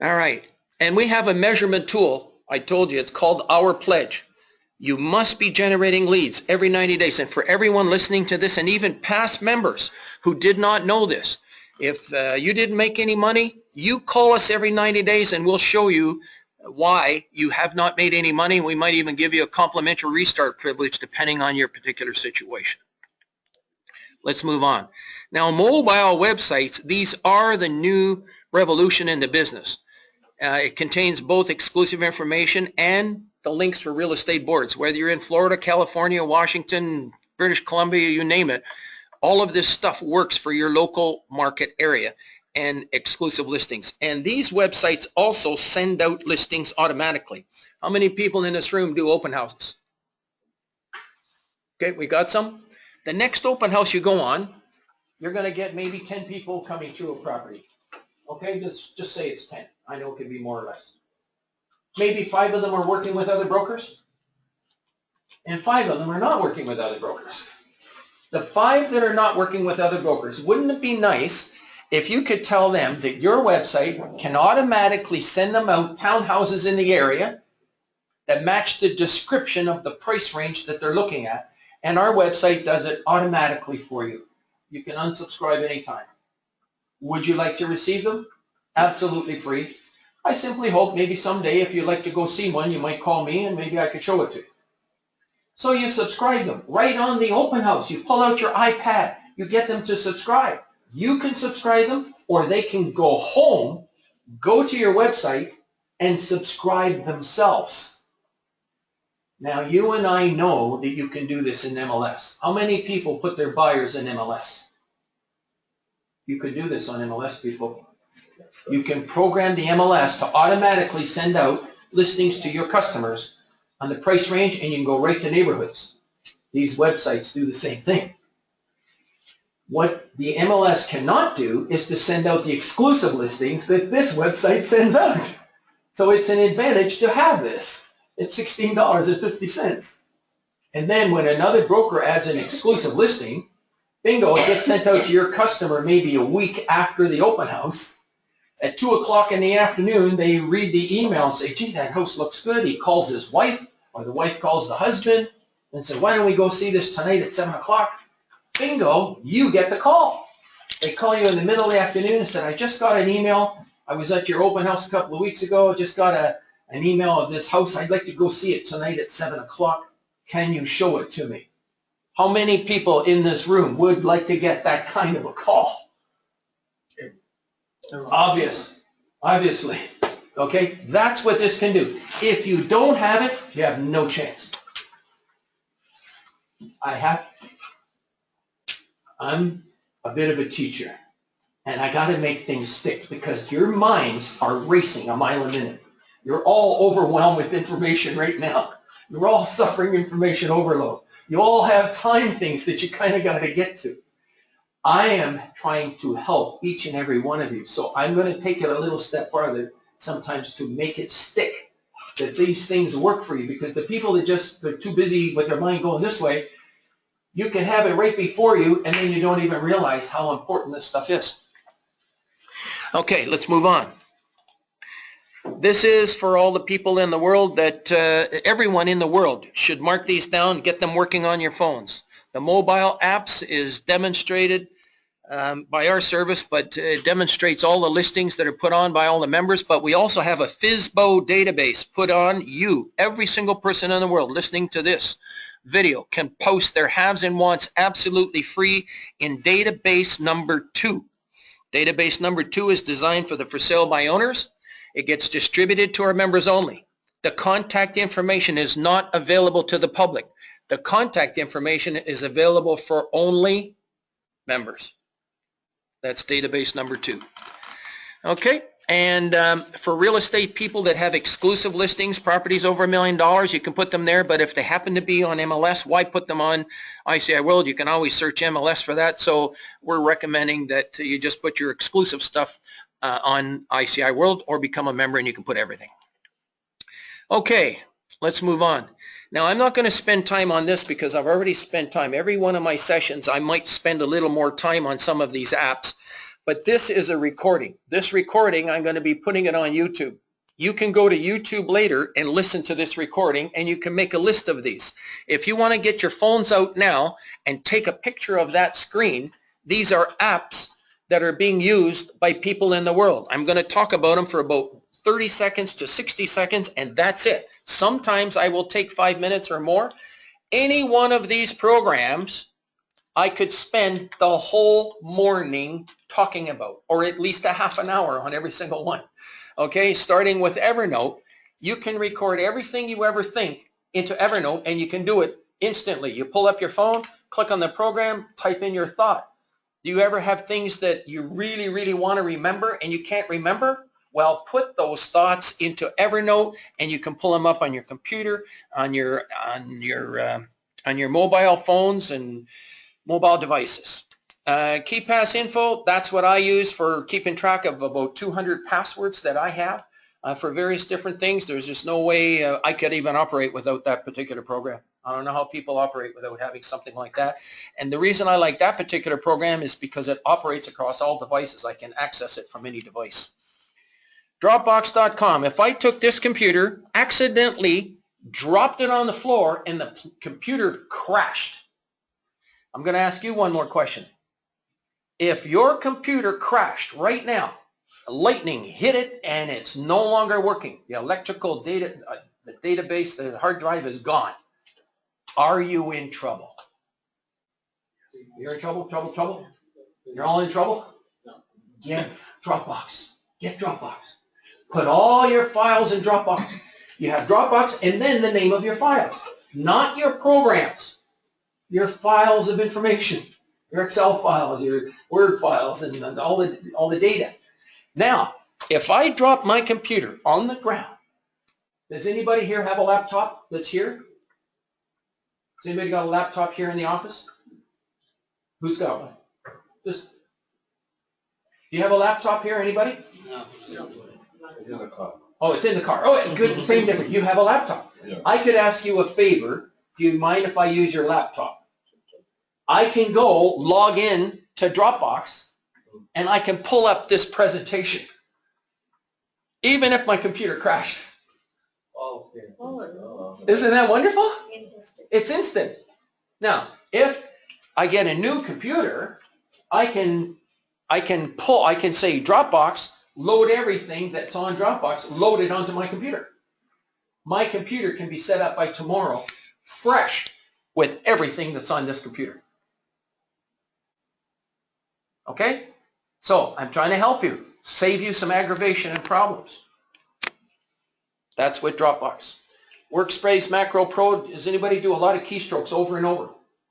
All right, and we have a measurement tool. I told you it's called Our Pledge. You must be generating leads every 90 days. And for everyone listening to this, and even past members who did not know this, if you didn't make any money, you call us every 90 days and we'll show you why you have not made any money. We might even give you a complimentary restart privilege depending on your particular situation. Let's move on. Now, mobile websites, these are the new revolution in the business. It contains both exclusive information and the links for real estate boards. Whether you're in Florida, California, Washington, British Columbia, you name it, all of this stuff works for your local market area and exclusive listings. And these websites also send out listings automatically. How many people in this room do open houses? Okay, we got some. The next open house you go on, you're going to get maybe 10 people coming through a property. Okay, just say it's 10. I know it can be more or less. Maybe 5 of them are working with other brokers, and 5 of them are not working with other brokers. The 5 that are not working with other brokers, wouldn't it be nice if you could tell them that your website can automatically send them out townhouses in the area that match the description of the price range that they're looking at, and our website does it automatically for you. You can unsubscribe anytime. Would you like to receive them? Absolutely free. I simply hope maybe someday if you'd like to go see one, you might call me and maybe I could show it to you. So you subscribe them right on the open house. You pull out your iPad, you get them to subscribe. You can subscribe them, or they can go home, go to your website, and subscribe themselves. Now, you and I know that you can do this in MLS. How many people put their buyers in MLS? You could do this on MLS, people. You can program the MLS to automatically send out listings to your customers on the price range, and you can go right to neighborhoods. These websites do the same thing. What the MLS cannot do is to send out the exclusive listings that this website sends out. So it's an advantage to have this. It's $16.50. And then when another broker adds an exclusive listing, bingo, it gets sent out to your customer maybe a week after the open house. At 2 o'clock in the afternoon, they read the email and say, gee, that house looks good. He calls his wife, or the wife calls the husband and says, why don't we go see this tonight at 7 o'clock? Bingo, you get the call. They call you in the middle of the afternoon and said, I just got an email. I was at your open house a couple of weeks ago. I just got an email of this house. I'd like to go see it tonight at 7 o'clock. Can you show it to me? How many people in this room would like to get that kind of a call? Obviously. Okay, that's what this can do. If you don't have it, you have no chance. I'm a bit of a teacher, and I got to make things stick because your minds are racing a mile a minute. You're all overwhelmed with information right now. You're all suffering information overload. You all have time things that you kind of got to get to. I am trying to help each and every one of you, so I'm going to take it a little step farther sometimes to make it stick, that these things work for you, because the people that they're too busy with their mind going this way, you can have it right before you, and then you don't even realize how important this stuff is. Okay, let's move on. This is for all the people in the world that everyone in the world should mark these down, get them working on your phones. The mobile apps is demonstrated by our service, but it demonstrates all the listings that are put on by all the members. But we also have a FISBO database put on you. Every single person in the world listening to this video can post their haves and wants absolutely free in database number 2. Database number 2 is designed for the for sale by owners. It gets distributed to our members only. The contact information is not available to the public. The contact information is available for only members. That's database number 2. Okay, and for real estate people that have exclusive listings, properties over $1 million, you can put them there, but if they happen to be on MLS, why put them on ICIWorld? You can always search MLS for that, so we're recommending that you just put your exclusive stuff on ICIWorld or become a member and you can put everything. Okay, let's move on. Now, I'm not going to spend time on this because I've already spent time. Every one of my sessions, I might spend a little more time on some of these apps, but this is a recording. This recording, I'm going to be putting it on YouTube. You can go to YouTube later and listen to this recording, and you can make a list of these. If you want to get your phones out now and take a picture of that screen, these are apps that are being used by people in the world. I'm going to talk about them for about 30 seconds to 60 seconds, and that's it. Sometimes I will take 5 minutes or more. Any one of these programs I could spend the whole morning talking about, or at least a half an hour on every single one. Okay, starting with Evernote, you can record everything you ever think into Evernote, and you can do it instantly. You pull up your phone, click on the program, type in your thought. Do you ever have things that you really, really want to remember and you can't remember? Well, put those thoughts into Evernote, and you can pull them up on your computer, on your mobile phones and mobile devices. KeyPass info, that's what I use for keeping track of about 200 passwords that I have for various different things. There's just no way I could even operate without that particular program. I don't know how people operate without having something like that. And the reason I like that particular program is because it operates across all devices. I can access it from any device. Dropbox.com. If I took this computer, accidentally dropped it on the floor, and the computer crashed, I'm going to ask you one more question. If your computer crashed right now, lightning hit it and it's no longer working, the electrical data, the database, the hard drive is gone, are you in trouble? You're in trouble? Trouble? You're all in trouble? Get Dropbox. Get Dropbox. Put all your files in Dropbox. You have Dropbox and then the name of your files, not your programs. Your files of information, your Excel files, your Word files, and all the data. Now, if I drop my computer on the ground, does anybody here have a laptop that's here? Has anybody got a laptop here in the office? Who's got one? Just, do you have a laptop here, anybody? No. It's in the car. Oh, it's in the car. Oh, good, same difference. You have a laptop. Yeah. I could ask you a favor. Do you mind if I use your laptop? I can go log in to Dropbox and I can pull up this presentation, even if my computer crashed. Oh, okay. Isn't that wonderful? It's instant. Now, if I get a new computer, I can say Dropbox, load everything that's on Dropbox, load it onto my computer. My computer can be set up by tomorrow, fresh, with everything that's on this computer. Okay? So I'm trying to help you, save you some aggravation and problems. That's with Dropbox. Workspace Macro Pro, does anybody do a lot of keystrokes over and over?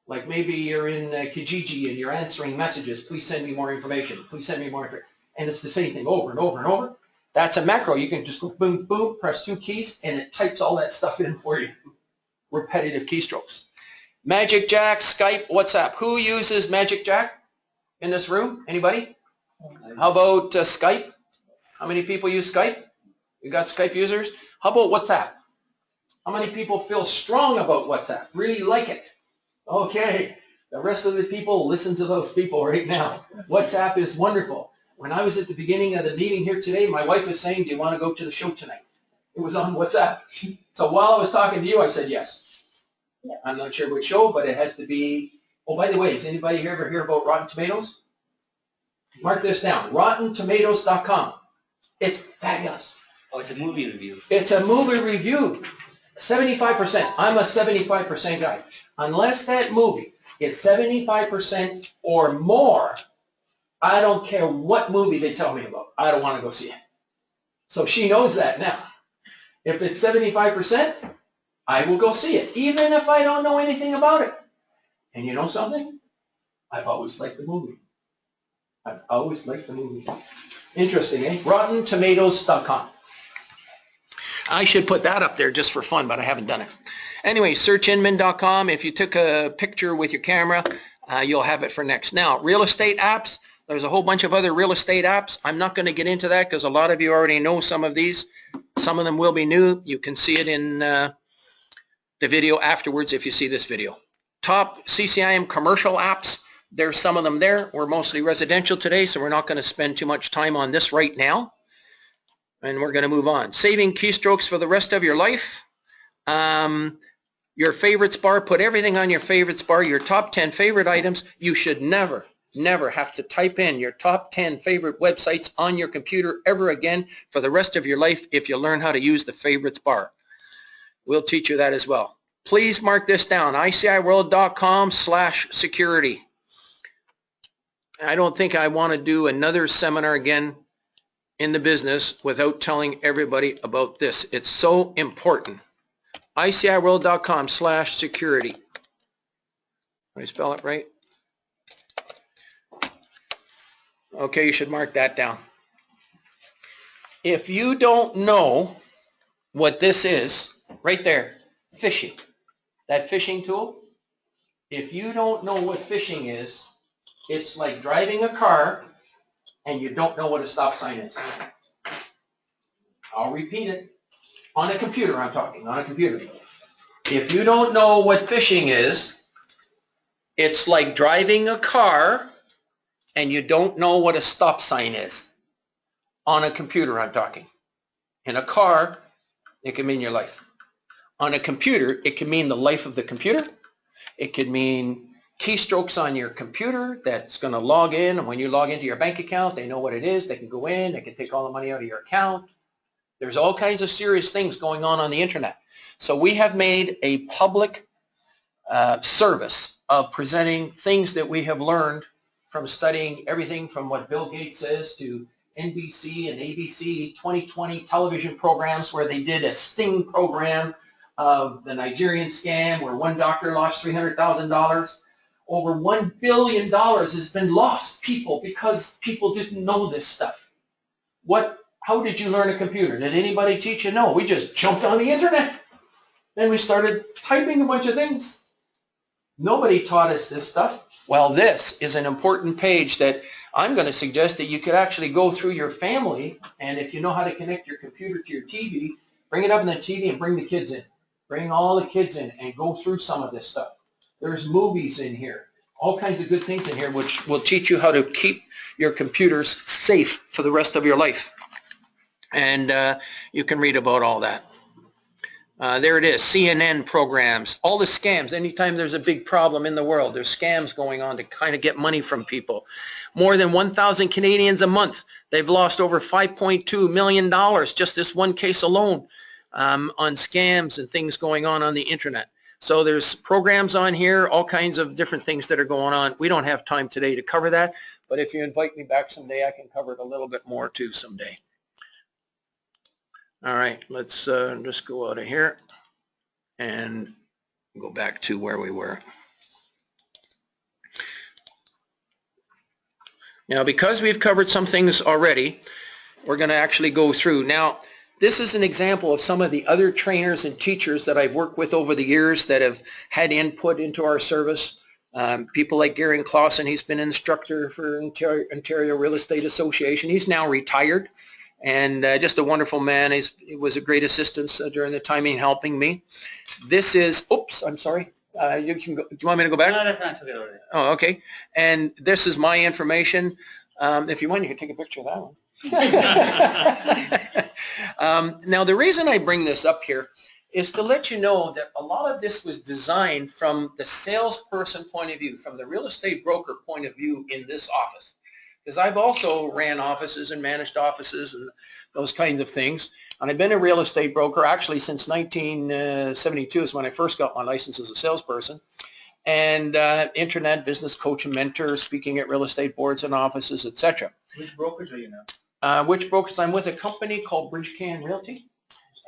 Like maybe you're in Kijiji and you're answering messages, please send me more information, please send me more information. And it's the same thing over and over and over. That's a macro. You can just go boom, boom, press 2 keys, and it types all that stuff in for you. Repetitive keystrokes. Magic Jack, Skype, WhatsApp. Who uses Magic Jack in this room? Anybody? How about Skype? How many people use Skype? You got Skype users? How about WhatsApp? How many people feel strong about WhatsApp? Really like it? Okay. The rest of the people, listen to those people right now. WhatsApp is wonderful. When I was at the beginning of the meeting here today, my wife was saying, do you want to go to the show tonight? It was on WhatsApp. So while I was talking to you, I said yes. I'm not sure which show, but it has to be Oh, by the way, has anybody here ever hear about Rotten Tomatoes? Mark this down, RottenTomatoes.com. It's fabulous. Oh, it's a movie review. It's a movie review. 75%. I'm a 75% guy. Unless that movie is 75% or more, I don't care what movie they tell me about. I don't want to go see it. So she knows that now. If it's 75%, I will go see it, even if I don't know anything about it. And you know something? I've always liked the movie. I've always liked the movie. Interesting, eh? RottenTomatoes.com. I should put that up there just for fun, but I haven't done it. Anyway, searchinman.com. If you took a picture with your camera, you'll have it for next. Now, real estate apps. There's a whole bunch of other real estate apps. I'm not going to get into that because a lot of you already know some of these. Some of them will be new. You can see it in the video afterwards if you see this video. Top CCIM commercial apps. There's some of them there. We're mostly residential today, so we're not going to spend too much time on this right now. And we're going to move on. Saving keystrokes for the rest of your life. Your favorites bar. Put everything on your favorites bar. Your top 10 favorite items. You should never have to type in your top 10 favorite websites on your computer ever again for the rest of your life if you learn how to use the favorites bar. We'll teach you that as well. Please mark this down, ICIWorld.com/security. I don't think I want to do another seminar again in the business without telling everybody about this. It's so important. ICIWorld.com/security. Did I spell it right? Okay, you should mark that down. If you don't know what this is, right there, phishing, that phishing tool, if you don't know what phishing is, it's like driving a car and you don't know what a stop sign is. I'll repeat it. On a computer, I'm talking, on a computer. If you don't know what phishing is, it's like driving a car and you don't know what a stop sign is. On a computer, I'm talking. In a car, it can mean your life. On a computer, it can mean the life of the computer. It could mean keystrokes on your computer that's going to log in, and when you log into your bank account, they know what it is. They can go in. They can take all the money out of your account. There's all kinds of serious things going on the internet. So we have made a public service of presenting things that we have learned from studying everything from what Bill Gates says to NBC and ABC 2020 television programs where they did a sting program of the Nigerian scam where one doctor lost $300,000. Over $1 billion has been lost because people didn't know this stuff. How did you learn a computer? Did anybody teach you? No, we just jumped on the internet. Then we started typing a bunch of things. Nobody taught us this stuff. Well, this is an important page that I'm going to suggest that you could actually go through your family, and if you know how to connect your computer to your TV, bring it up on the TV and bring the kids in. Bring all the kids in and go through some of this stuff. There's movies in here, all kinds of good things in here which will teach you how to keep your computers safe for the rest of your life. And you can read about all that. There it is, CNN programs, all the scams. Anytime there's a big problem in the world, there's scams going on to kind of get money from people. More than 1,000 Canadians a month. They've lost over $5.2 million, just this one case alone, on scams and things going on the internet. So there's programs on here, all kinds of different things that are going on. We don't have time today to cover that, but if you invite me back someday, I can cover it a little bit more too someday. All right, let's just go out of here and go back to where we were. Now, because we've covered some things already, we're going to actually go through. Now, this is an example of some of the other trainers and teachers that I've worked with over the years that have had input into our service. People like Gary Clausen, he's been an instructor for Ontario Real Estate Association. He's now retired. And just a wonderful man. He was a great assistance during the time in helping me. This is, oops, I'm sorry. You can go, do you want me to go back? No, that's fine. It's okay already. Oh, okay. And this is my information. If you want, you can take a picture of that one. Now, the reason I bring this up here is to let you know that a lot of this was designed from the salesperson point of view, from the real estate broker point of view in this office. Because I've also ran offices and managed offices and those kinds of things. And I've been a real estate broker actually since 1972 is when I first got my license as a salesperson. And internet business coach and mentor, speaking at real estate boards and offices, etc. Which brokerage are you now? Which brokers? I'm with a company called Bridgecan Realty,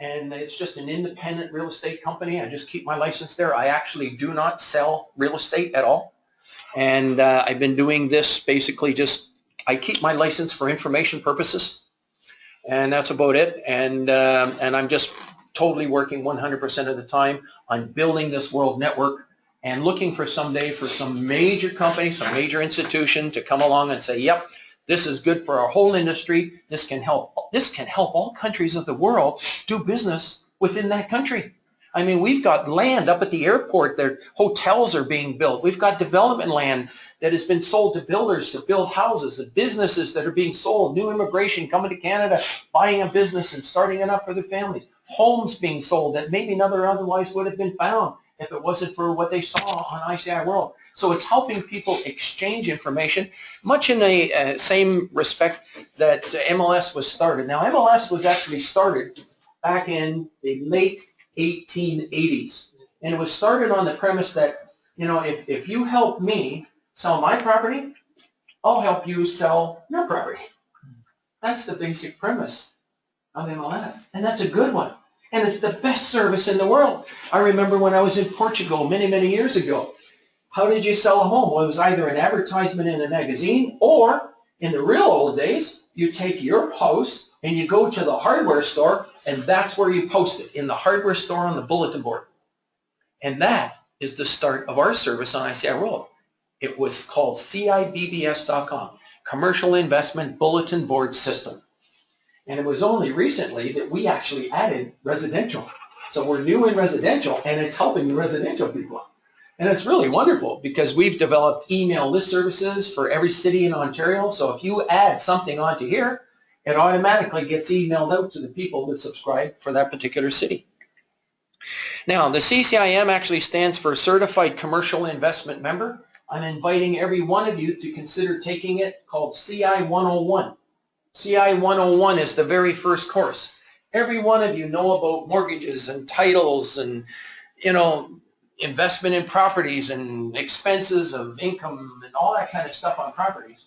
and it's just an independent real estate company. I just keep my license there. I actually do not sell real estate at all, and I've been doing this basically I keep my license for information purposes, and that's about it. And I'm just totally working 100% of the time on building this world network and looking for someday for some major company, some major institution to come along and say, yep, this is good for our whole industry. This can help all countries of the world do business within that country. I mean, we've got land up at the airport. There, hotels are being built. We've got development land that has been sold to builders to build houses, and businesses that are being sold, new immigration coming to Canada, buying a business and starting it up for their families, homes being sold that maybe never otherwise would have been found if it wasn't for what they saw on ICIWorld. So it's helping people exchange information, much in the same respect that MLS was started. Now, MLS was actually started back in the late 1880s, and it was started on the premise that, you know, if you help me sell my property, I'll help you sell your property. That's the basic premise of MLS, and that's a good one. And it's the best service in the world. I remember when I was in Portugal many, many years ago. How did you sell a home? Well, it was either an advertisement in a magazine, or in the real old days, you take your post and you go to the hardware store, and that's where you post it, in the hardware store on the bulletin board. And that is the start of our service on ICIWorld. It was called CIBBS.com, Commercial Investment Bulletin Board System. And it was only recently that we actually added residential. So we're new in residential, and it's helping the residential people. And it's really wonderful because we've developed email list services for every city in Ontario. So if you add something onto here, it automatically gets emailed out to the people that subscribe for that particular city. Now, the CCIM actually stands for Certified Commercial Investment Member. I'm inviting every one of you to consider taking it, called CI 101. CI 101 is the very first course. Every one of you know about mortgages and titles and, you know, investment in properties and expenses of income and all that kind of stuff on properties.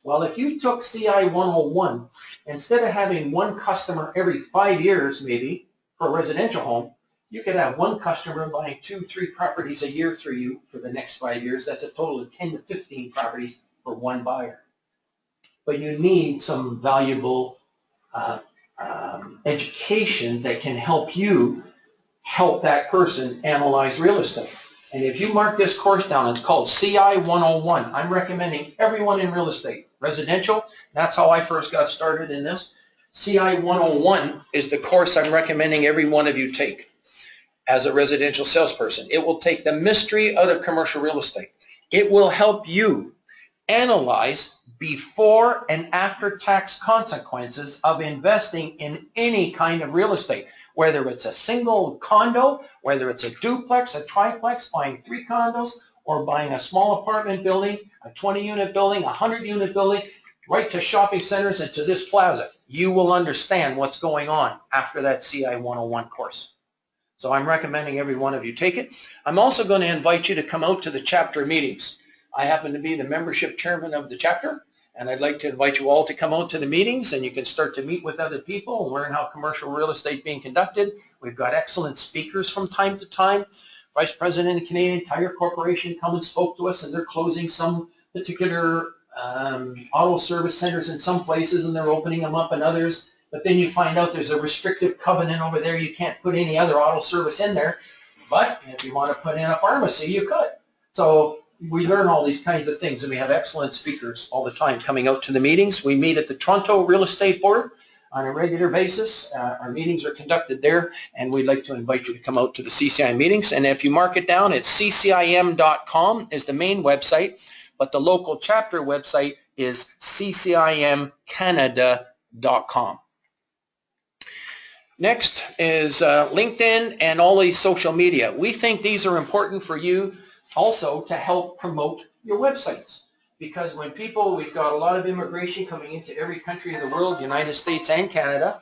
Well, if you took CI 101, instead of having one customer every 5 years maybe for a residential home, you could have one customer buying 2-3 properties a year through you for the next 5 years. That's a total of 10 to 15 properties for one buyer. But you need some valuable education that can help you help that person analyze real estate. And if you mark this course down, it's called CI 101. I'm recommending everyone in real estate, residential. That's how I first got started in this. CI 101 is the course I'm recommending every one of you take as a residential salesperson. It will take the mystery out of commercial real estate. It will help you analyze before and after tax consequences of investing in any kind of real estate, whether it's a single condo, whether it's a duplex, a triplex, buying 3 condos, or buying a small apartment building, a 20-unit building, a 100-unit building, right to shopping centers and to this plaza. You will understand what's going on after that CI 101 course. So I'm recommending every one of you take it. I'm also going to invite you to come out to the chapter meetings. I happen to be the membership chairman of the chapter, and I'd like to invite you all to come out to the meetings, and you can start to meet with other people and learn how commercial real estate is being conducted. We've got excellent speakers from time to time. Vice President of Canadian Tire Corporation come and spoke to us, and they're closing some particular auto service centers in some places, and they're opening them up in others. But then you find out there's a restrictive covenant over there. You can't put any other auto service in there. But if you want to put in a pharmacy, you could. So we learn all these kinds of things, and we have excellent speakers all the time coming out to the meetings. We meet at the Toronto Real Estate Board on a regular basis. Our meetings are conducted there, and we'd like to invite you to come out to the CCI meetings. And if you mark it down, it's ccim.com is the main website, but the local chapter website is ccimcanada.com. Next is LinkedIn and all these social media. We think these are important for you also to help promote your websites. Because when people, we've got a lot of immigration coming into every country in the world, United States and Canada,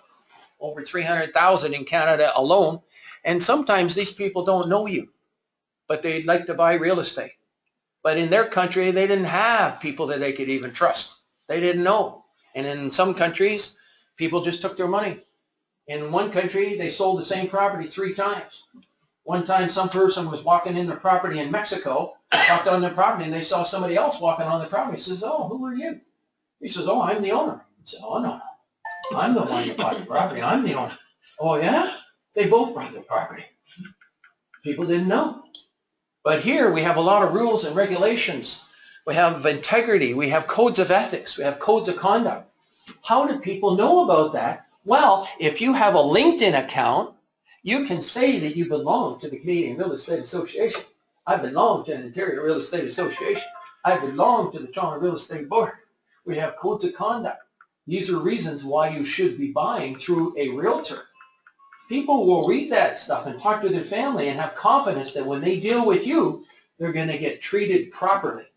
over 300,000 in Canada alone, and sometimes these people don't know you, but they'd like to buy real estate. But in their country, they didn't have people that they could even trust. They didn't know. And in some countries, people just took their money. In one country, they sold the same property 3 times. One time, some person was walking in the property in Mexico, walked on the property, and they saw somebody else walking on the property. He says, "Oh, who are you?" He says, "Oh, I'm the owner." He said, "Oh, no, I'm the one that bought the property. I'm the owner." "Oh, yeah?" They both bought the property. People didn't know. But here we have a lot of rules and regulations. We have integrity. We have codes of ethics. We have codes of conduct. How do people know about that? Well, if you have a LinkedIn account, you can say that you belong to the Canadian Real Estate Association. I belong to an Ontario Real Estate Association. I belong to the Toronto Real Estate Board. We have codes of conduct. These are reasons why you should be buying through a realtor. People will read that stuff and talk to their family and have confidence that when they deal with you, they're going to get treated properly.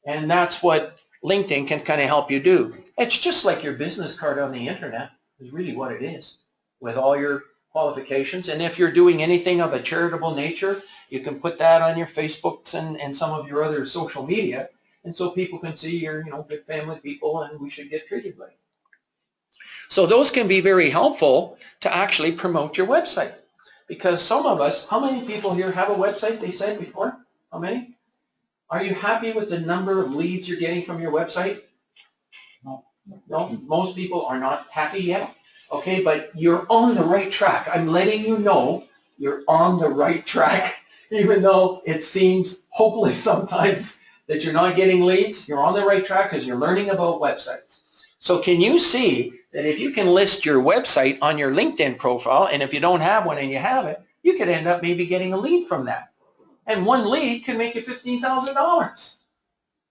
And that's what LinkedIn can kind of help you do. It's just like your business card on the internet is really what it is, with all your qualifications. And if you're doing anything of a charitable nature, you can put that on your Facebooks and some of your other social media. And so people can see you're, good family people and we should get treated right. So those can be very helpful to actually promote your website. Because some of us, how many people here have a website, they said before? How many? Are you happy with the number of leads you're getting from your website? No, most people are not happy yet. Okay, but you're on the right track. I'm letting you know you're on the right track, even though it seems hopeless sometimes that you're not getting leads. You're on the right track because you're learning about websites. So can you see that if you can list your website on your LinkedIn profile, and if you don't have one and you have it, you could end up maybe getting a lead from that. And one lead can make you $15,000.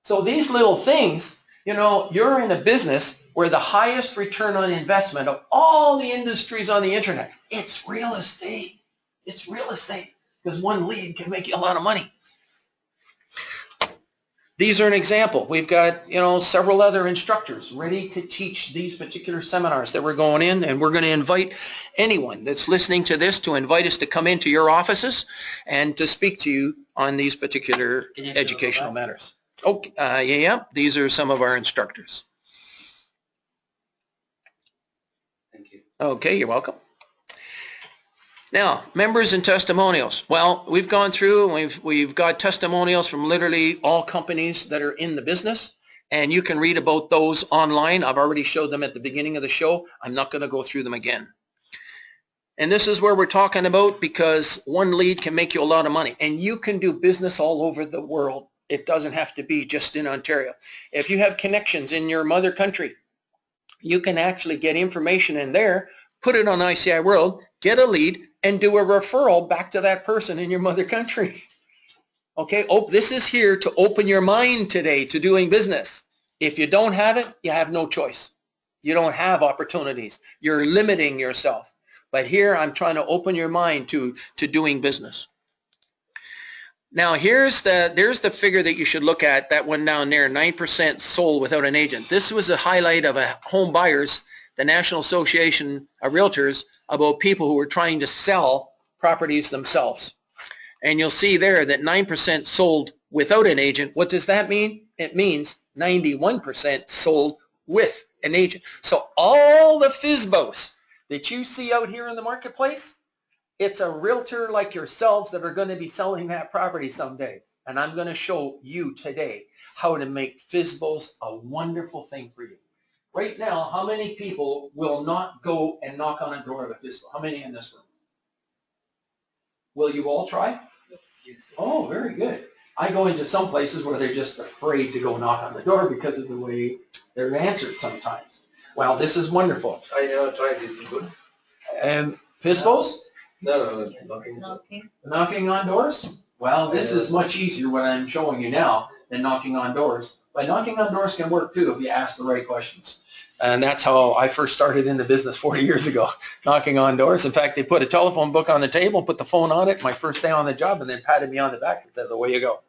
So these little things, you're in a business where the highest return on investment of all the industries on the internet, it's real estate. It's real estate because one lead can make you a lot of money. These are an example. We've got, several other instructors ready to teach these particular seminars that we're going in, and we're going to invite anyone that's listening to this to invite us to come into your offices and to speak to you on these particular educational matters. Okay, yeah, these are some of our instructors. Thank you. Okay, you're welcome. Now, members and testimonials. Well, we've gone through and we've got testimonials from literally all companies that are in the business, and you can read about those online. I've already showed them at the beginning of the show. I'm not going to go through them again. And this is where we're talking about, because one lead can make you a lot of money, and you can do business all over the world. It doesn't have to be just in Ontario. If you have connections in your mother country, you can actually get information in there, put it on ICIWorld, get a lead, and do a referral back to that person in your mother country. Okay, this is here to open your mind today to doing business. If you don't have it, you have no choice. You don't have opportunities. You're limiting yourself. But here I'm trying to open your mind to doing business. Now there's the figure that you should look at, that one down there, 9% sold without an agent. This was a highlight of a home buyers, the National Association of Realtors, about people who were trying to sell properties themselves. And you'll see there that 9% sold without an agent. What does that mean? It means 91% sold with an agent. So all the FSBOs that you see out here in the marketplace, it's a realtor like yourselves that are going to be selling that property someday. And I'm going to show you today how to make FSBOs a wonderful thing for you. Right now, how many people will not go and knock on a door of a FSBO? How many in this room? Will you all try? Yes. Oh, very good. I go into some places where they're just afraid to go knock on the door because of the way they're answered sometimes. Well, this is wonderful. I never tried this. Is good. And FSBOs? No, Knocking on doors? Well, this is much easier what I'm showing you now than knocking on doors. But knocking on doors can work too if you ask the right questions. And that's how I first started in the business 40 years ago, knocking on doors. In fact, they put a telephone book on the table, put the phone on it my first day on the job, and then patted me on the back and said, away you go.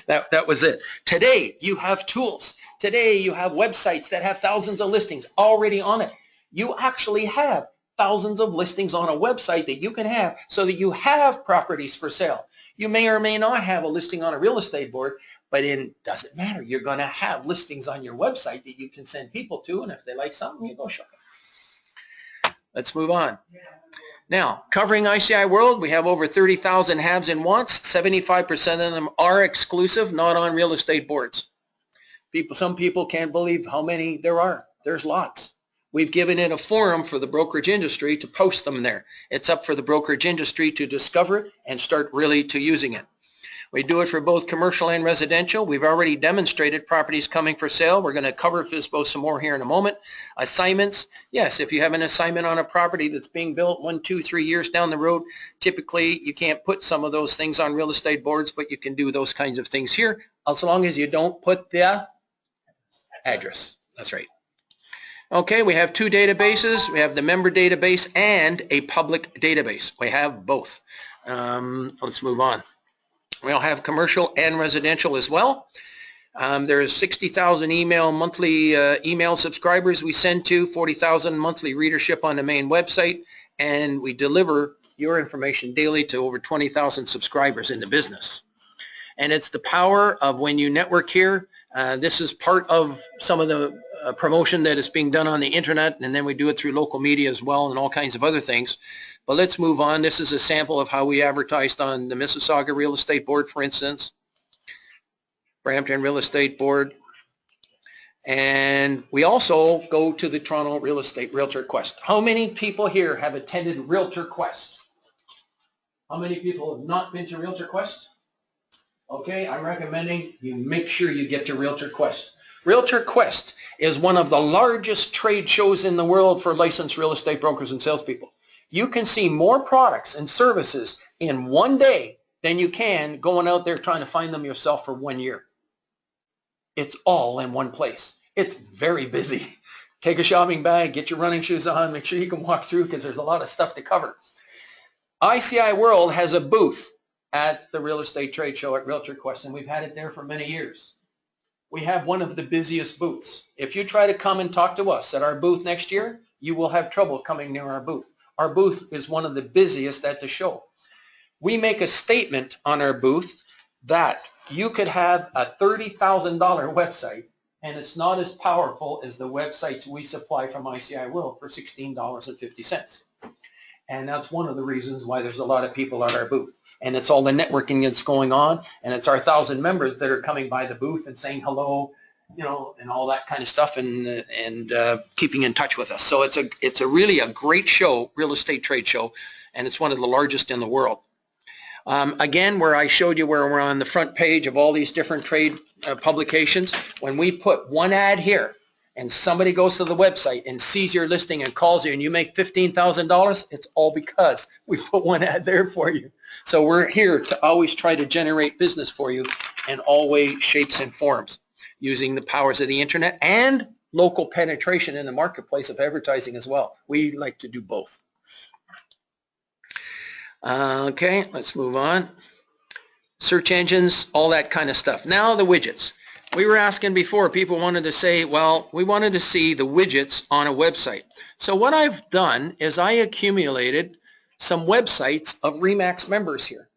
That was it. Today, you have tools. Today, you have websites that have thousands of listings already on it. You actually have thousands of listings on a website that you can have so that you have properties for sale. You may or may not have a listing on a real estate board, but it doesn't matter. You're going to have listings on your website that you can send people to, and if they like something, you go shopping. Let's move on. Now, covering ICI World, we have over 30,000 haves and wants. 75% of them are exclusive, not on real estate boards. Some people can't believe how many there are. There's lots. We've given it a forum for the brokerage industry to post them there. It's up for the brokerage industry to discover it and start really to using it. We do it for both commercial and residential. We've already demonstrated properties coming for sale. We're going to cover FISBO some more here in a moment. Assignments, yes, if you have an assignment on a property that's being built 1, 2, 3 years down the road, typically you can't put some of those things on real estate boards, but you can do those kinds of things here as long as you don't put the address. That's right. Okay, we have 2 databases. We have the member database and a public database. We have both. Let's move on. We'll have commercial and residential as well. There's 60,000 monthly email subscribers we send to, 40,000 monthly readership on the main website, and we deliver your information daily to over 20,000 subscribers in the business. And it's the power of when you network here. This is part of some of the promotion that is being done on the internet, and then we do it through local media as well and all kinds of other things. But let's move on. This is a sample of how we advertised on the Mississauga Real Estate Board, for instance, Brampton Real Estate Board. And we also go to the Toronto Real Estate Realtor Quest. How many people here have attended Realtor Quest? How many people have not been to Realtor Quest? Okay, I'm recommending you make sure you get to Realtor Quest. Realtor Quest is one of the largest trade shows in the world for licensed real estate brokers and salespeople. You can see more products and services in one day than you can going out there trying to find them yourself for 1 year. It's all in one place. It's very busy. Take a shopping bag, get your running shoes on, make sure you can walk through because there's a lot of stuff to cover. ICI World has a booth at the real estate trade show at Realtor Quest, and we've had it there for many years. We have one of the busiest booths. If you try to come and talk to us at our booth next year, you will have trouble coming near our booth. Our booth is one of the busiest at the show. We make a statement on our booth that you could have a $30,000 website and it's not as powerful as the websites we supply from ICI World for $16.50. And that's one of the reasons why there's a lot of people at our booth. And it's all the networking that's going on, and it's our 1,000 members that are coming by the booth and saying hello, you know, and all that kind of stuff, and keeping in touch with us. So it's really a great show, real estate trade show, and it's one of the largest in the world. Again, where I showed you where we're on the front page of all these different trade publications, when we put one ad here and somebody goes to the website and sees your listing and calls you and you make $15,000, it's all because we put one ad there for you. So we're here to always try to generate business for you in all ways, shapes, and forms, using the powers of the internet and local penetration in the marketplace of advertising as well. We like to do both. Okay, let's move on. Search engines, all that kind of stuff. Now the widgets. We were asking before, people wanted to say, well, we wanted to see the widgets on a website. So what I've done is I accumulated some websites of RE/MAX members here.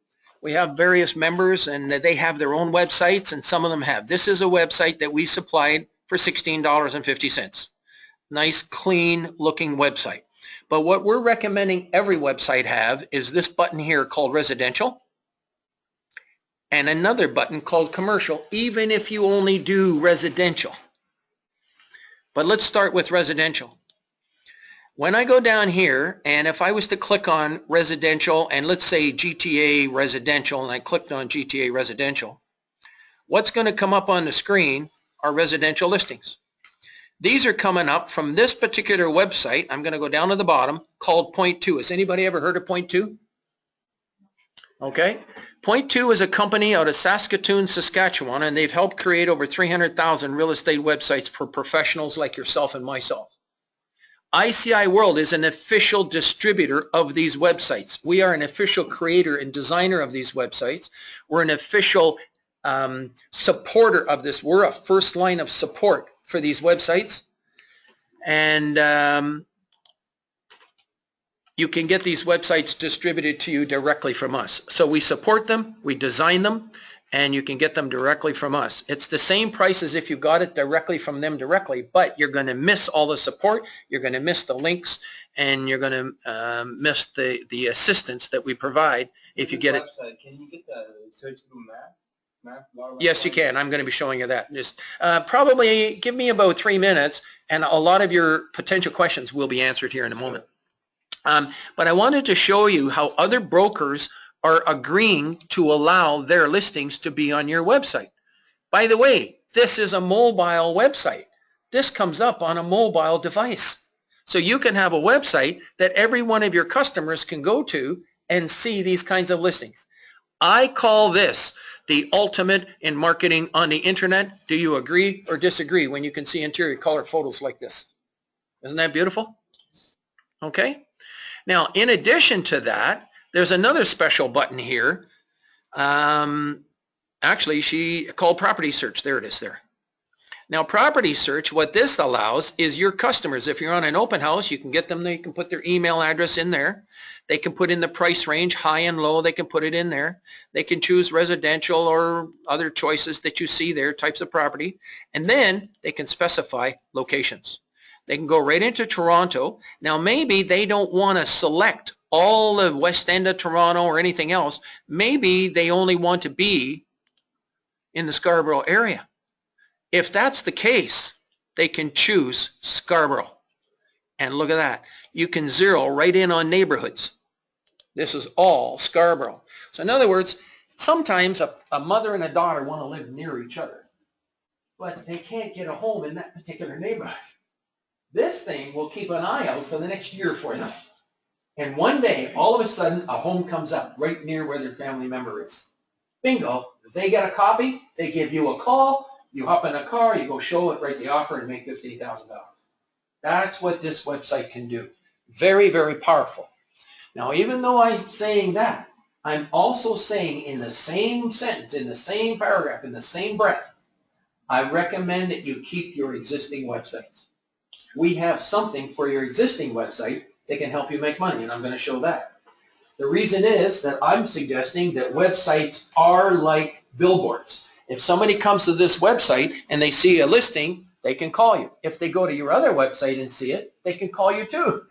We have various members and they have their own websites, and some of them have. This is a website that we supplied for $16.50. Nice, clean looking website. But what we're recommending every website have is this button here called residential, and another button called commercial, even if you only do residential. But let's start with residential. When I go down here, and if I was to click on residential, and let's say GTA residential, and I clicked on GTA residential, what's going to come up on the screen are residential listings. These are coming up from this particular website. I'm going to go down to the bottom, called Point 2. Has anybody ever heard of Point 2? Okay? Point Two is a company out of Saskatoon, Saskatchewan, and they've helped create over 300,000 real estate websites for professionals like yourself and myself. ICIWorld is an official distributor of these websites. We are an official creator and designer of these websites. We're an official supporter of this. We're a first line of support for these websites. And you can get these websites distributed to you directly from us. So we support them, we design them, and you can get them directly from us. It's the same price as if you got it directly from them directly, but you're going to miss all the support, you're going to miss the links, and you're going to miss the assistance that we provide if you get it. Website, can you get the searchable map? Yes, you can. I'm going to be showing you that. Just probably give me about 3 minutes, and a lot of your potential questions will be answered here in a moment. But I wanted to show you how other brokers are agreeing to allow their listings to be on your website. By the way, this is a mobile website. This comes up on a mobile device. So you can have a website that every one of your customers can go to and see these kinds of listings. I call this the ultimate in marketing on the internet. Do you agree or disagree when you can see interior color photos like this? Isn't that beautiful? Okay. Now, in addition to that, there's another special button here. Actually, she called property search. There it is there. Now, property search, what this allows is your customers, if you're on an open house, you can get them, they can put their email address in there. They can put in the price range, high and low, they can put it in there. They can choose residential or other choices that you see there, types of property. And then they can specify locations. They can go right into Toronto. Now, maybe they don't want to select all the West End of Toronto or anything else. Maybe they only want to be in the Scarborough area. If that's the case, they can choose Scarborough. And look at that. You can zero right in on neighborhoods. This is all Scarborough. So in other words, sometimes a mother and a daughter want to live near each other, but they can't get a home in that particular neighborhood. This thing will keep an eye out for the next year for them. And one day, all of a sudden, a home comes up right near where their family member is. Bingo. If they get a copy, they give you a call, you hop in a car, you go show it, write the offer, and make $50,000. That's what this website can do. Very, very powerful. Now, even though I'm saying that, I'm also saying in the same sentence, in the same paragraph, in the same breath, I recommend that you keep your existing websites. We have something for your existing website that can help you make money, and I'm going to show that. The reason is that I'm suggesting that websites are like billboards. If somebody comes to this website and they see a listing, they can call you. If they go to your other website and see it, they can call you too.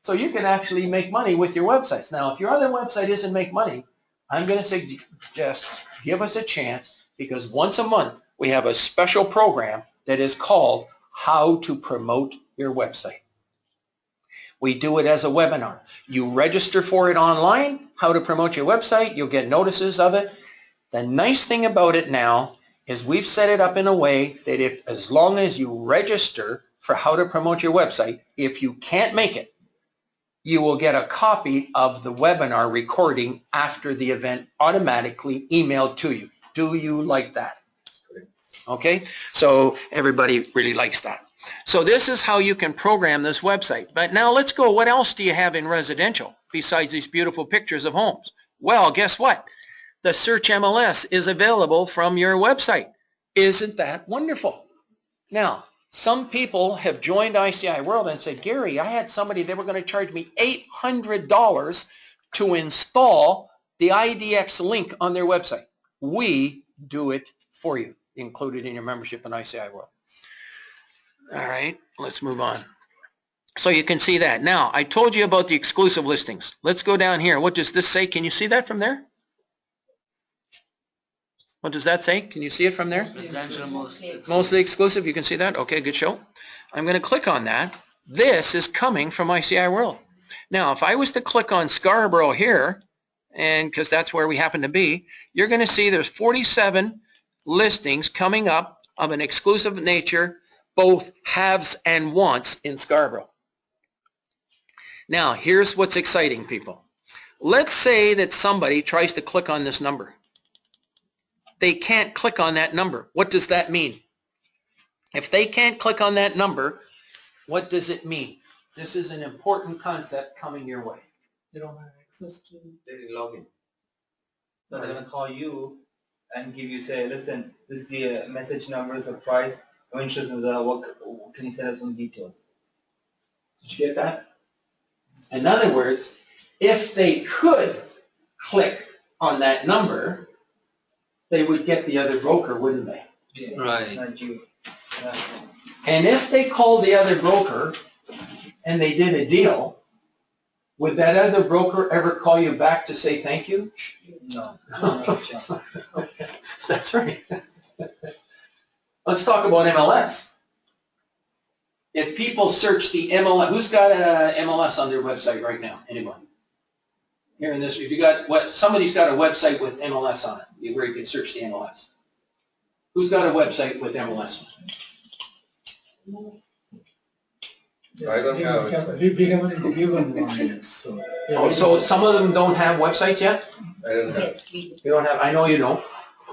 So you can actually make money with your websites. Now, if your other website isn't make money, I'm going to suggest give us a chance, because once a month we have a special program that is called How to Promote Your Website. We do it as a webinar. You register for it online, How to Promote Your Website. You'll get notices of it. The nice thing about it now is we've set it up in a way that as long as you register for How to Promote Your Website, if you can't make it, you will get a copy of the webinar recording after the event automatically emailed to you. Do you like that? Okay, so everybody really likes that. So this is how you can program this website. But now let's go, what else do you have in residential besides these beautiful pictures of homes? Well, guess what? The Search MLS is available from your website. Isn't that wonderful? Now, some people have joined ICIWorld and said, Gary, I had somebody, they were going to charge me $800 to install the IDX link on their website. We do it for you, included in your membership in ICIWorld. All right, let's move on. So you can see that. Now, I told you about the exclusive listings. Let's go down here. What does this say? Can you see that from there? What does that say? Can you see it from there? Mostly exclusive. You can see that? Okay, good show. I'm going to click on that. This is coming from ICIWorld. Now, if I was to click on Scarborough here, and because that's where we happen to be, you're going to see there's 47 listings coming up of an exclusive nature, both haves and wants in Scarborough. Now, here's what's exciting, people. Let's say that somebody tries to click on this number. They can't click on that number. What does that mean? If they can't click on that number, what does it mean? This is an important concept coming your way. They don't have access to. They didn't log in. So they're gonna call you and give you, say, listen, this is the message numbers of price. I'm interested in the, what, can you send us some details? Did you get that? In other words, if they could click on that number, they would get the other broker, wouldn't they? Yeah. Right. Not you. Yeah. And if they called the other broker and they did a deal, would that other broker ever call you back to say thank you? No. That's right. Let's talk about MLS. If people search the MLS, who's got a MLS on their website right now? Anybody? Here in this, if you got what? Somebody's got a website with MLS on it, where you can search the MLS. Who's got a website with MLS? I don't have it. We haven't given one yet, so. Oh, so some of them don't have websites yet? I don't have. Yes, we do. You don't have, I know you don't.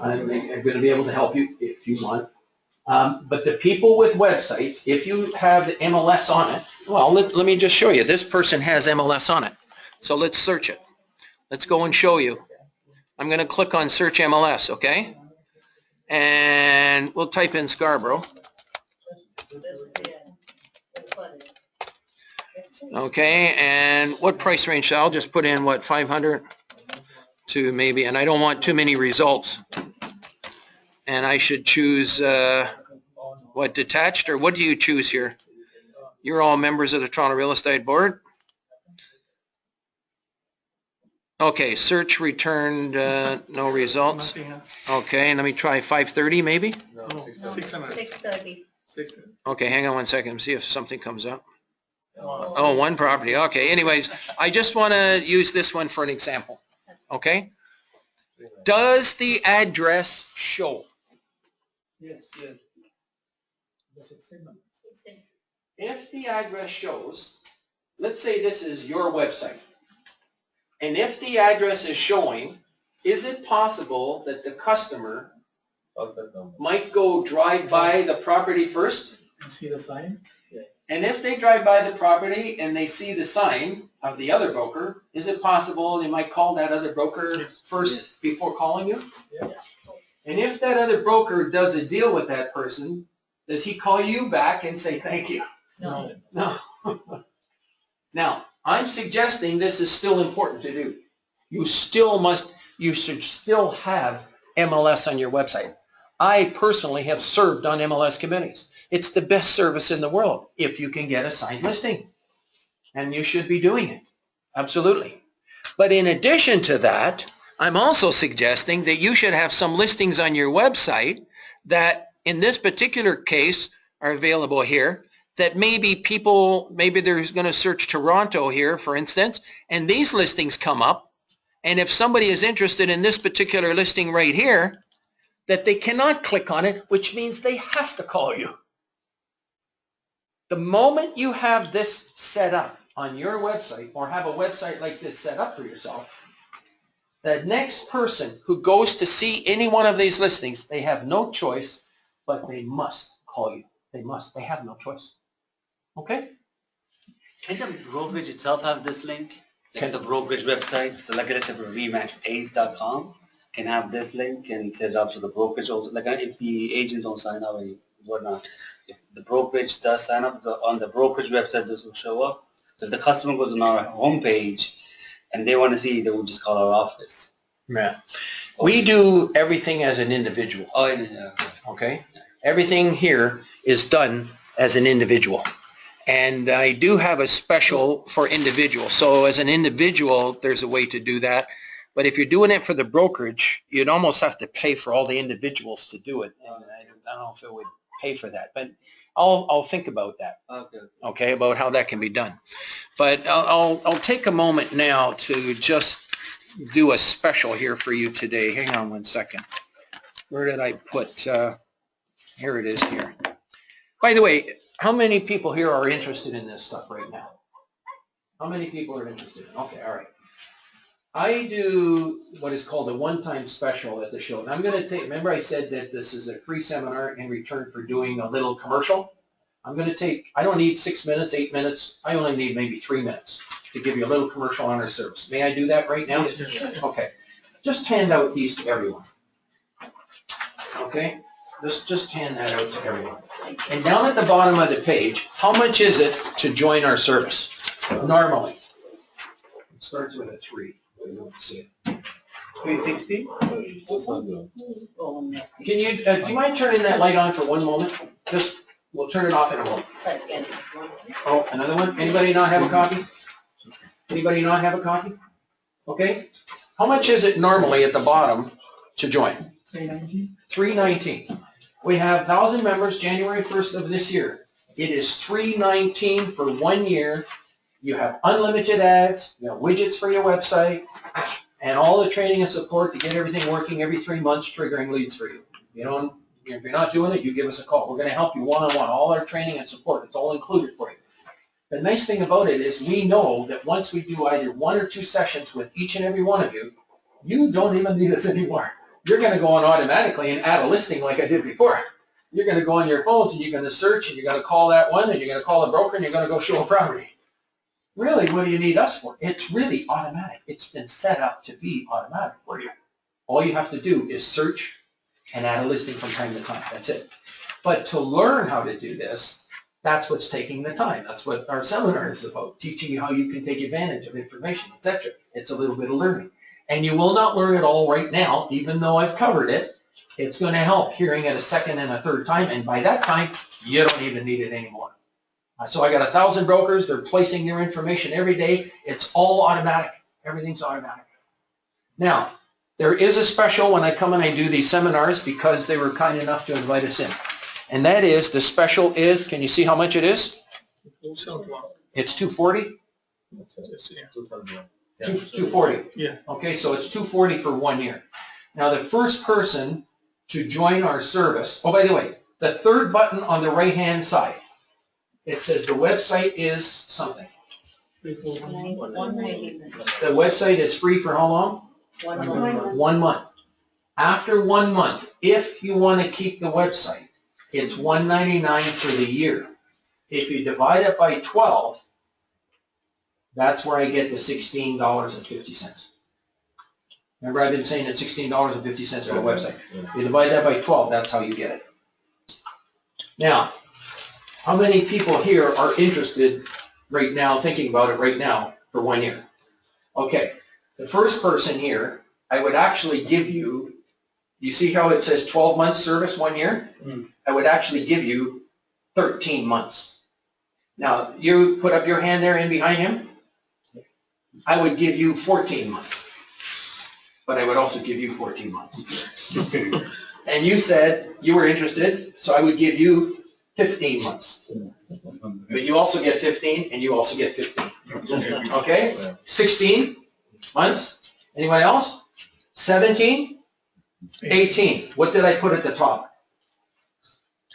I'm going to be able to help you if you want. But the people with websites, if you have the MLS on it, well, let me just show you. This person has MLS on it. So let's search it. Let's go and show you. I'm going to click on search MLS, okay? And we'll type in Scarborough. Okay, and what price range? I'll just put in, what, 500 to maybe, and I don't want too many results. And I should choose, what, detached, or what do you choose here? You're all members of the Toronto Real Estate Board. Okay, search returned, no results. Okay, let me try 530 maybe. No, No, 600. 6:30. 600. Okay, hang on one second, see if something comes up. Oh, one property, okay. Anyways, I just want to use this one for an example, okay? Does the address show? Yes, yes. The 600. If the address shows, let's say this is your website, and if the address is showing, is it possible that the customer Also come. might go drive by the property first? You see the sign? And if they drive by the property and they see the sign of the other broker, is it possible they might call that other broker first before calling you? Yeah. And if that other broker does a deal with that person, does he call you back and say thank you? No. No. Now, I'm suggesting this is still important to do. You should still have MLS on your website. I personally have served on MLS committees. It's the best service in the world if you can get a signed listing. And you should be doing it. Absolutely. But in addition to that, I'm also suggesting that you should have some listings on your website that in this particular case are available here, that maybe they're going to search Toronto here, for instance, and these listings come up. And if somebody is interested in this particular listing right here, that they cannot click on it, which means they have to call you. The moment you have this set up on your website, or have a website like this set up for yourself, the next person who goes to see any one of these listings, they have no choice, but they must call you. They must. They have no choice. Okay? Can the brokerage itself have this link? Can- Like the brokerage website, so like let's say remaxace.com can have this link and set it up so the brokerage also, like if the agents don't sign up or whatnot, if the brokerage does sign up on the brokerage website, this will show up. So if the customer goes on our homepage and they want to see, they will just call our office. Yeah. We do everything as an individual. Oh, yeah. Okay? Everything here is done as an individual. And I do have a special for individuals. So as an individual, there's a way to do that. But if you're doing it for the brokerage, you'd almost have to pay for all the individuals to do it. And I don't know if it would pay for that. But I'll think about that, Okay. okay, about how that can be done. But I'll take a moment now to just do a special here for you today. Hang on one second. Where did I put, here it is here. By the way, how many people here are interested in this stuff right now? How many people are interested? Okay, all right. I do what is called a one-time special at the show. And I'm going to take, remember I said that this is a free seminar in return for doing a little commercial? I'm going to take, I don't need 6 minutes, 8 minutes. I only need maybe 3 minutes to give you a little commercial on our service. May I do that right now? Okay. Just hand out these to everyone. Okay? Just hand that out to everyone. And down at the bottom of the page, how much is it to join our service? Normally. It starts with a 3. You don't see it. 360? Can you, do you mind turning that light on for one moment? Just, we'll turn it off in a moment. Oh, another one? Anybody not have a copy? Anybody not have a copy? Okay. How much is it normally at the bottom to join? $319. We have 1,000 members January 1st of this year. It is $319 for 1 year. You have unlimited ads, you have widgets for your website, and all the training and support to get everything working every 3 months, triggering leads for you. You know, if you're not doing it, you give us a call. We're going to help you one-on-one. All our training and support, it's all included for you. The nice thing about it is we know that once we do either 1 or 2 sessions with each and every one of you, you don't even need us anymore. You're going to go on automatically and add a listing like I did before. You're going to go on your phones and you're going to search and you're going to call that one and you're going to call the broker and you're going to go show a property. Really, what do you need us for? It's really automatic. It's been set up to be automatic for you. All you have to do is search and add a listing from time to time. That's it. But to learn how to do this, that's what's taking the time. That's what our seminar is about, teaching you how you can take advantage of information, etc. It's a little bit of learning. And you will not learn it all right now, even though I've covered it. It's going to help hearing it a second and a third time, and by that time, you don't even need it anymore. So I got 1,000 brokers. They're placing their information every day. It's all automatic. Everything's automatic. Now, there is a special when I come and I do these seminars because they were kind enough to invite us in. And that is, the special is, can you see how much it is? It's $240? Yeah. $240. Yeah. Okay, so it's $240 for 1 year. Now, the first person to join our service, oh, by the way, the third button on the right-hand side, it says the website is something. The website is free for how long? 1 month. 1 month. After 1 month, if you want to keep the website, it's $199 for the year. If you divide it by 12, that's where I get the $16.50. Remember, I've been saying it's $16.50 for the website. You divide that by 12, that's how you get it. Now, how many people here are interested right now, thinking about it right now, for 1 year? Okay, the first person here, I would actually give you, you see how it says 12 months service 1 year? I would actually give you 13 months. Now, you put up your hand there in behind him. I would give you 14 months. But I would also give you 14 months. And you said you were interested, so I would give you 15 months. But you also get 15, and you also get 15. Okay? 16 months. Anyone else? 17? 18. What did I put at the top?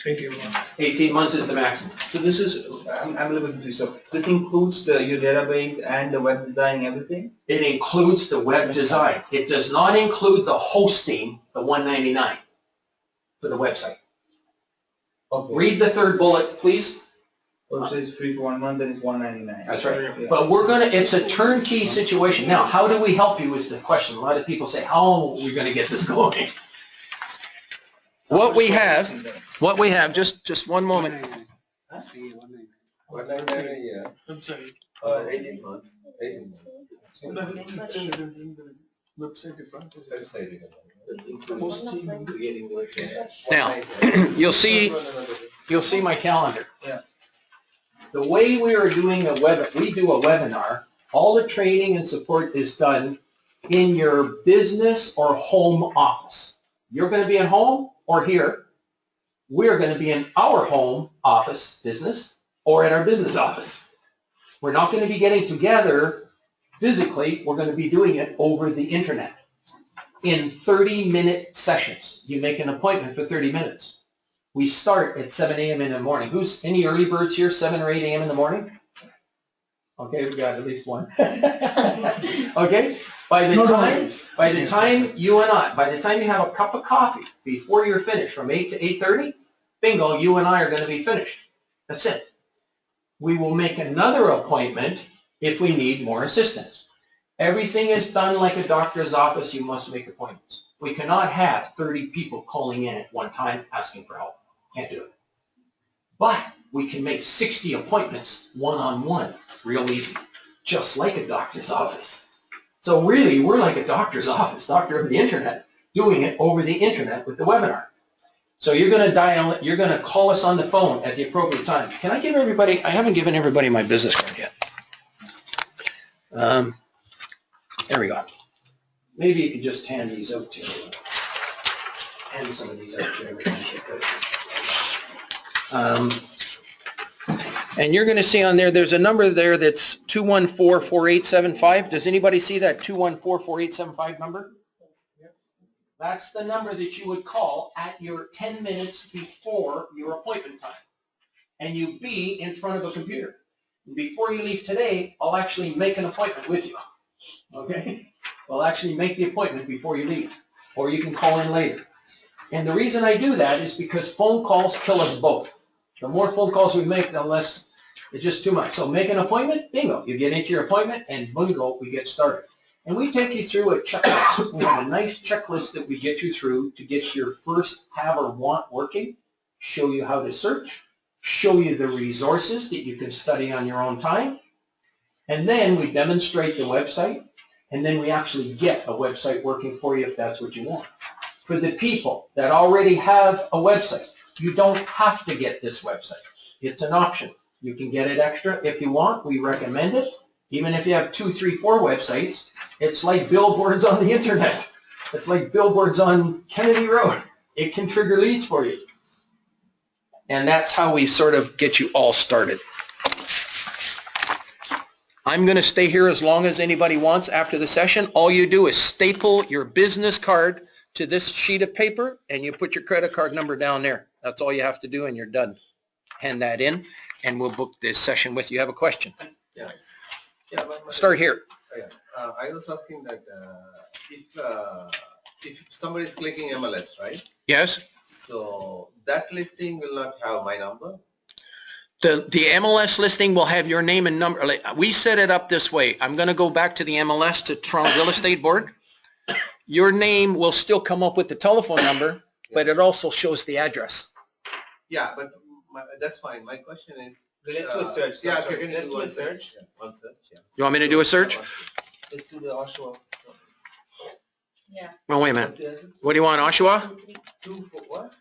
18 months. 18 months is the maximum. So this is, I'm a little bit confused. So this includes your database and the web design, everything? It includes the web design. It does not include the hosting, the $199 for the website. Okay. Read the third bullet, please. Website is free for 1 month, then it's $199. That's right. Yeah. But we're going to, it's a turnkey situation. Now, how do we help you is the question. A lot of people say, how are we going to get this going? What we have, just one moment. 199 a year, I'm sorry. 18 months. 18 months. Website different. Website. Hosting. Now, you'll see my calendar. Yeah. The way we are doing we do a webinar, all the training and support is done in your business or home office. You're going to be at home or here. We're going to be in our home office business or in our business office. We're not going to be getting together physically. We're going to be doing it over the internet in 30-minute sessions. You make an appointment for 30 minutes. We start at 7 a.m. in the morning. Any early birds here, 7 or 8 a.m. in the morning? Okay, we got at least one. Okay, By the Not time, always. by the time you and I, by the time you have a cup of coffee before you're finished from 8 to 8:30, bingo, you and I are going to be finished. That's it. We will make another appointment if we need more assistance. Everything is done like a doctor's office. You must make appointments. We cannot have 30 people calling in at one time asking for help. Can't do it. But we can make 60 appointments one-on-one real easy, just like a doctor's office. So really, we're like a doctor's office, doctor of the internet, doing it over the internet with the webinar. So you're going to dial it, you're going to call us on the phone at the appropriate time. Can I give everybody, I haven't given everybody my business card yet. There we go. Maybe you could just hand these out to everyone. Hand some of these out to everyone if you could. And you're going to see on there, there's a number there that's 214-4875. Does anybody see that 214-4875 number? That's the number that you would call at your 10 minutes before your appointment time. And you be in front of a computer. Before you leave today, I'll actually make an appointment with you. Okay? I'll actually make the appointment before you leave. Or you can call in later. And the reason I do that is because phone calls kill us both. The more phone calls we make, the less, it's just too much. So make an appointment, bingo. You get into your appointment, and bingo, we get started. And we take you through a checklist. We have a nice checklist that we get you through to get your first have or want working, show you how to search, show you the resources that you can study on your own time, and then we demonstrate the website, and then we actually get a website working for you if that's what you want. For the people that already have a website, you don't have to get this website. It's an option. You can get it extra if you want. We recommend it. Even if you have 2, 3, 4 websites, it's like billboards on the internet. It's like billboards on Kennedy Road. It can trigger leads for you. And that's how we sort of get you all started. I'm going to stay here as long as anybody wants after the session. All you do is staple your business card to this sheet of paper, and you put your credit card number down there. That's all you have to do, and you're done. Hand that in, and we'll book this session with you. Have a question? Yeah. Start here. I was asking that if somebody is clicking MLS, right? Yes? So that listing will not have my number? The MLS listing will have your name and number. We set it up this way. I'm going to go back to the MLS, to Toronto Real Estate Board. Your name will still come up with the telephone number, but it also shows the address. Yeah, but that's fine. My question is... Let's do a search. Yeah, Sorry. can you Let's do do a one search. Yeah, one search, yeah. You want me to do a search? Let's do the Oshawa. Oh, wait a minute. What do you want, Oshawa? 2, 4, what?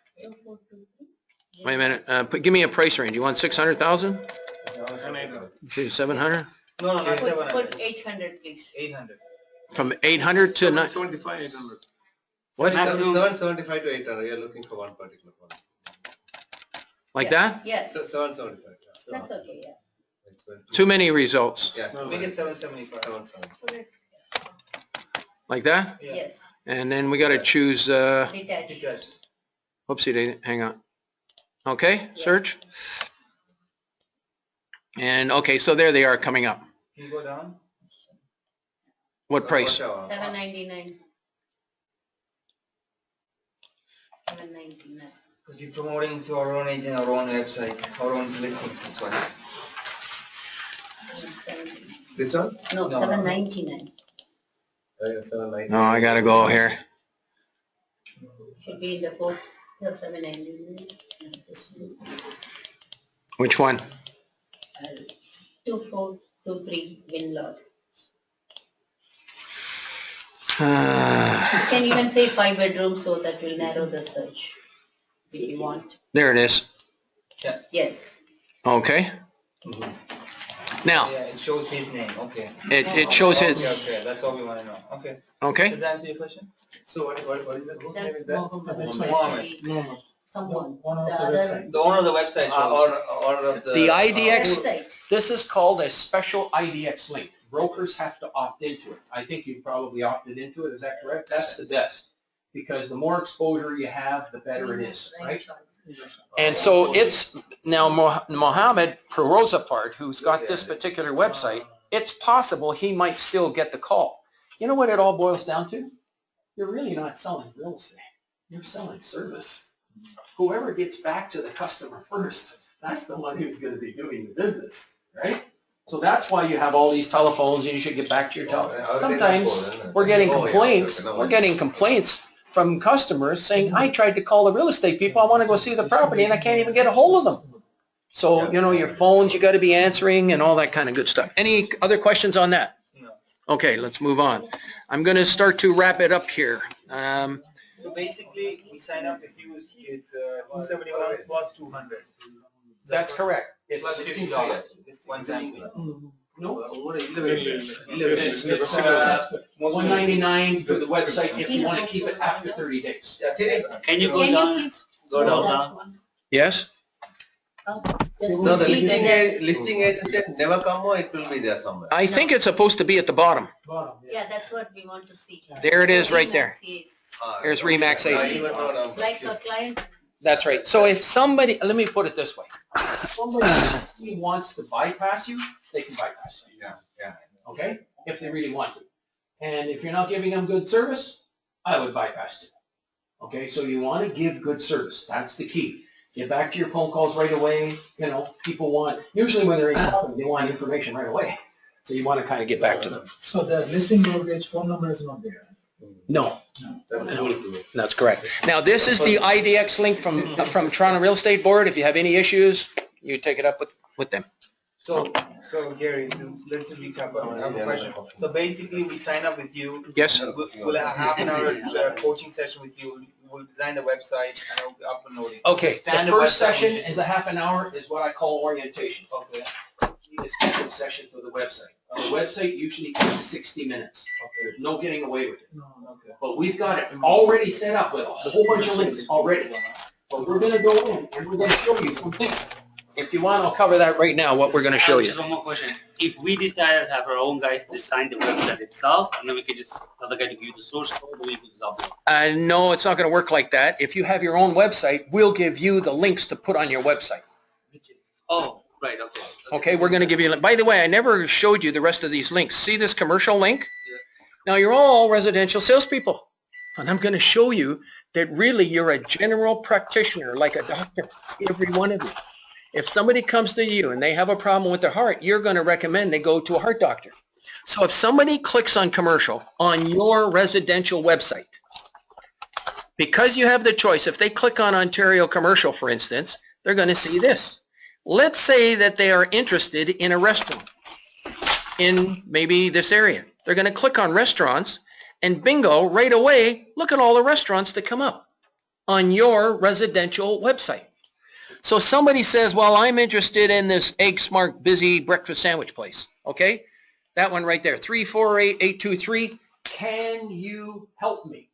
Wait a minute. Give me a price range. You want 600,000? 700? No, not Put 700. 800, please. 800. From 800 to 9? 75, 800. What? 775 to 800. You're looking for one particular one. Like Yes. that? Yes, So 775. that's okay, yeah. Too many results. Yeah. Make it 775. 775. Put it, Like that? Yeah. yes, And then we got to choose, detached. Detached. whoopsie, hang on. Okay, search. And okay, so there they are coming up. Can you go down? What price? Oshawa. 799. 799. Because we're promoting to our own agent, our own website, our own listings, that's why. 779. This one? No, No. 799. 790. No, I got to go here. Should be in the fourth, no, 799. This one. Which one? 2423 Winlord. Uh, You can even say 5 bedrooms so that will narrow the search if you want. there it is. Yes. Okay. Now, Yeah, it shows his name, okay. it shows his, Okay, that's all we want to know, okay. okay? Does that answer your question? So what is that? Whose name That's is that? Mohammed. Mohammed. Someone. One of The the other website. The owner of the website shows. Owner of the... The IDX, website. this is called a special IDX link. Brokers have to opt into it. I think you probably opted into it, is that correct? That's the best, because the more exposure you have, the better it is, right? And so it's, now Mohammed Pirozafard, who's got this particular website, it's possible he might still get the call. You know what it all boils down to? You're really not selling real estate. You're selling service. Whoever gets back to the customer first, that's the one who's going to be doing the business, right? So that's why you have all these telephones, and you should get back to your telephone. Sometimes we're getting complaints from customers saying, I tried to call the real estate people, I want to go see the property, and I can't even get a hold of them. So, you know, your phones, you got to be answering and all that kind of good stuff. Any other questions on that? No. Okay, let's move on. I'm going to start to wrap it up here. So basically, we sign up with you, it's 271 plus 200. That's correct. It's Plus $50. It's one time. No, it's 199 for the website if you want to keep it after 30 days. Can you go Can you down? please? Go show down, that down. one? Yes? Just No, the see that- listing agent never come or it will be there somewhere. I think it's supposed to be at the bottom. Yeah, that's what we want to see. There it is right there. Yes. There's Remax AC. Like a client. That's right. So if somebody, let me put it this way. If somebody really wants to bypass you, they can bypass you. Yeah. Okay? If they really want to. And if you're not giving them good service, I would bypass you. Okay? So you want to give good service. That's the key. Get back to your phone calls right away. You know, people want, usually when they're in problem, they want information right away. So you want to kind of get back to them. So the listing brokerage phone number is not there. No. That's good. That's correct. Now, this is the IDX link from Toronto Real Estate Board. If you have any issues, you take it up with them. So Gary, let's just recap. I have a question. So basically, we sign up with you. Yes? We'll have half an hour coaching session with you. We'll design the website and it'll be up and loading. Okay, the Standard first website session which- is a half an hour, is what I call orientation. Okay. The second session for the website. The website usually takes 60 minutes. There's no getting away with it. Okay. But we've got it already set up with a whole bunch of links already. But we're going to go in and we're going to show you some things. If you want, I'll cover that right now, what we're going to show you. Just one more question. If we decide to have our own guys design the website itself, and then we can just, other guy to give you the source code, we can just upload. No, it's not going to work like that. If you have your own website, we'll give you the links to put on your website. Oh, right, okay. Okay, we're going to give you, by the way, I never showed you the rest of these links. See this commercial link? Yeah. Now, you're all residential salespeople. And I'm going to show you that really you're a general practitioner, like a doctor, every one of you. If somebody comes to you and they have a problem with their heart, you're going to recommend they go to a heart doctor. So if somebody clicks on commercial on your residential website, because you have the choice, if they click on Ontario Commercial, for instance, they're going to see this. Let's say that they are interested in a restaurant in maybe this area. They're going to click on restaurants and bingo, right away, look at all the restaurants that come up on your residential website. So somebody says, well, I'm interested in this Egg Smart Busy breakfast sandwich place. Okay? That one right there, 348-823. Can you help me?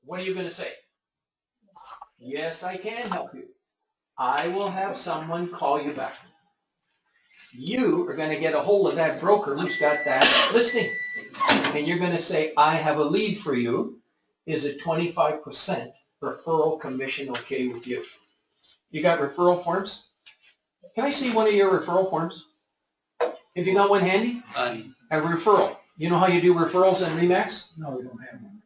What are you going to say? Yes, I can help you. I will have someone call you back. You are going to get a hold of that broker who's got that listing. And you're going to say, I have a lead for you. Is it 25% referral commission okay with you? You got referral forms? Can I see one of your referral forms? Have you got one handy? A referral. You know how you do referrals in Remax? No, we don't have one.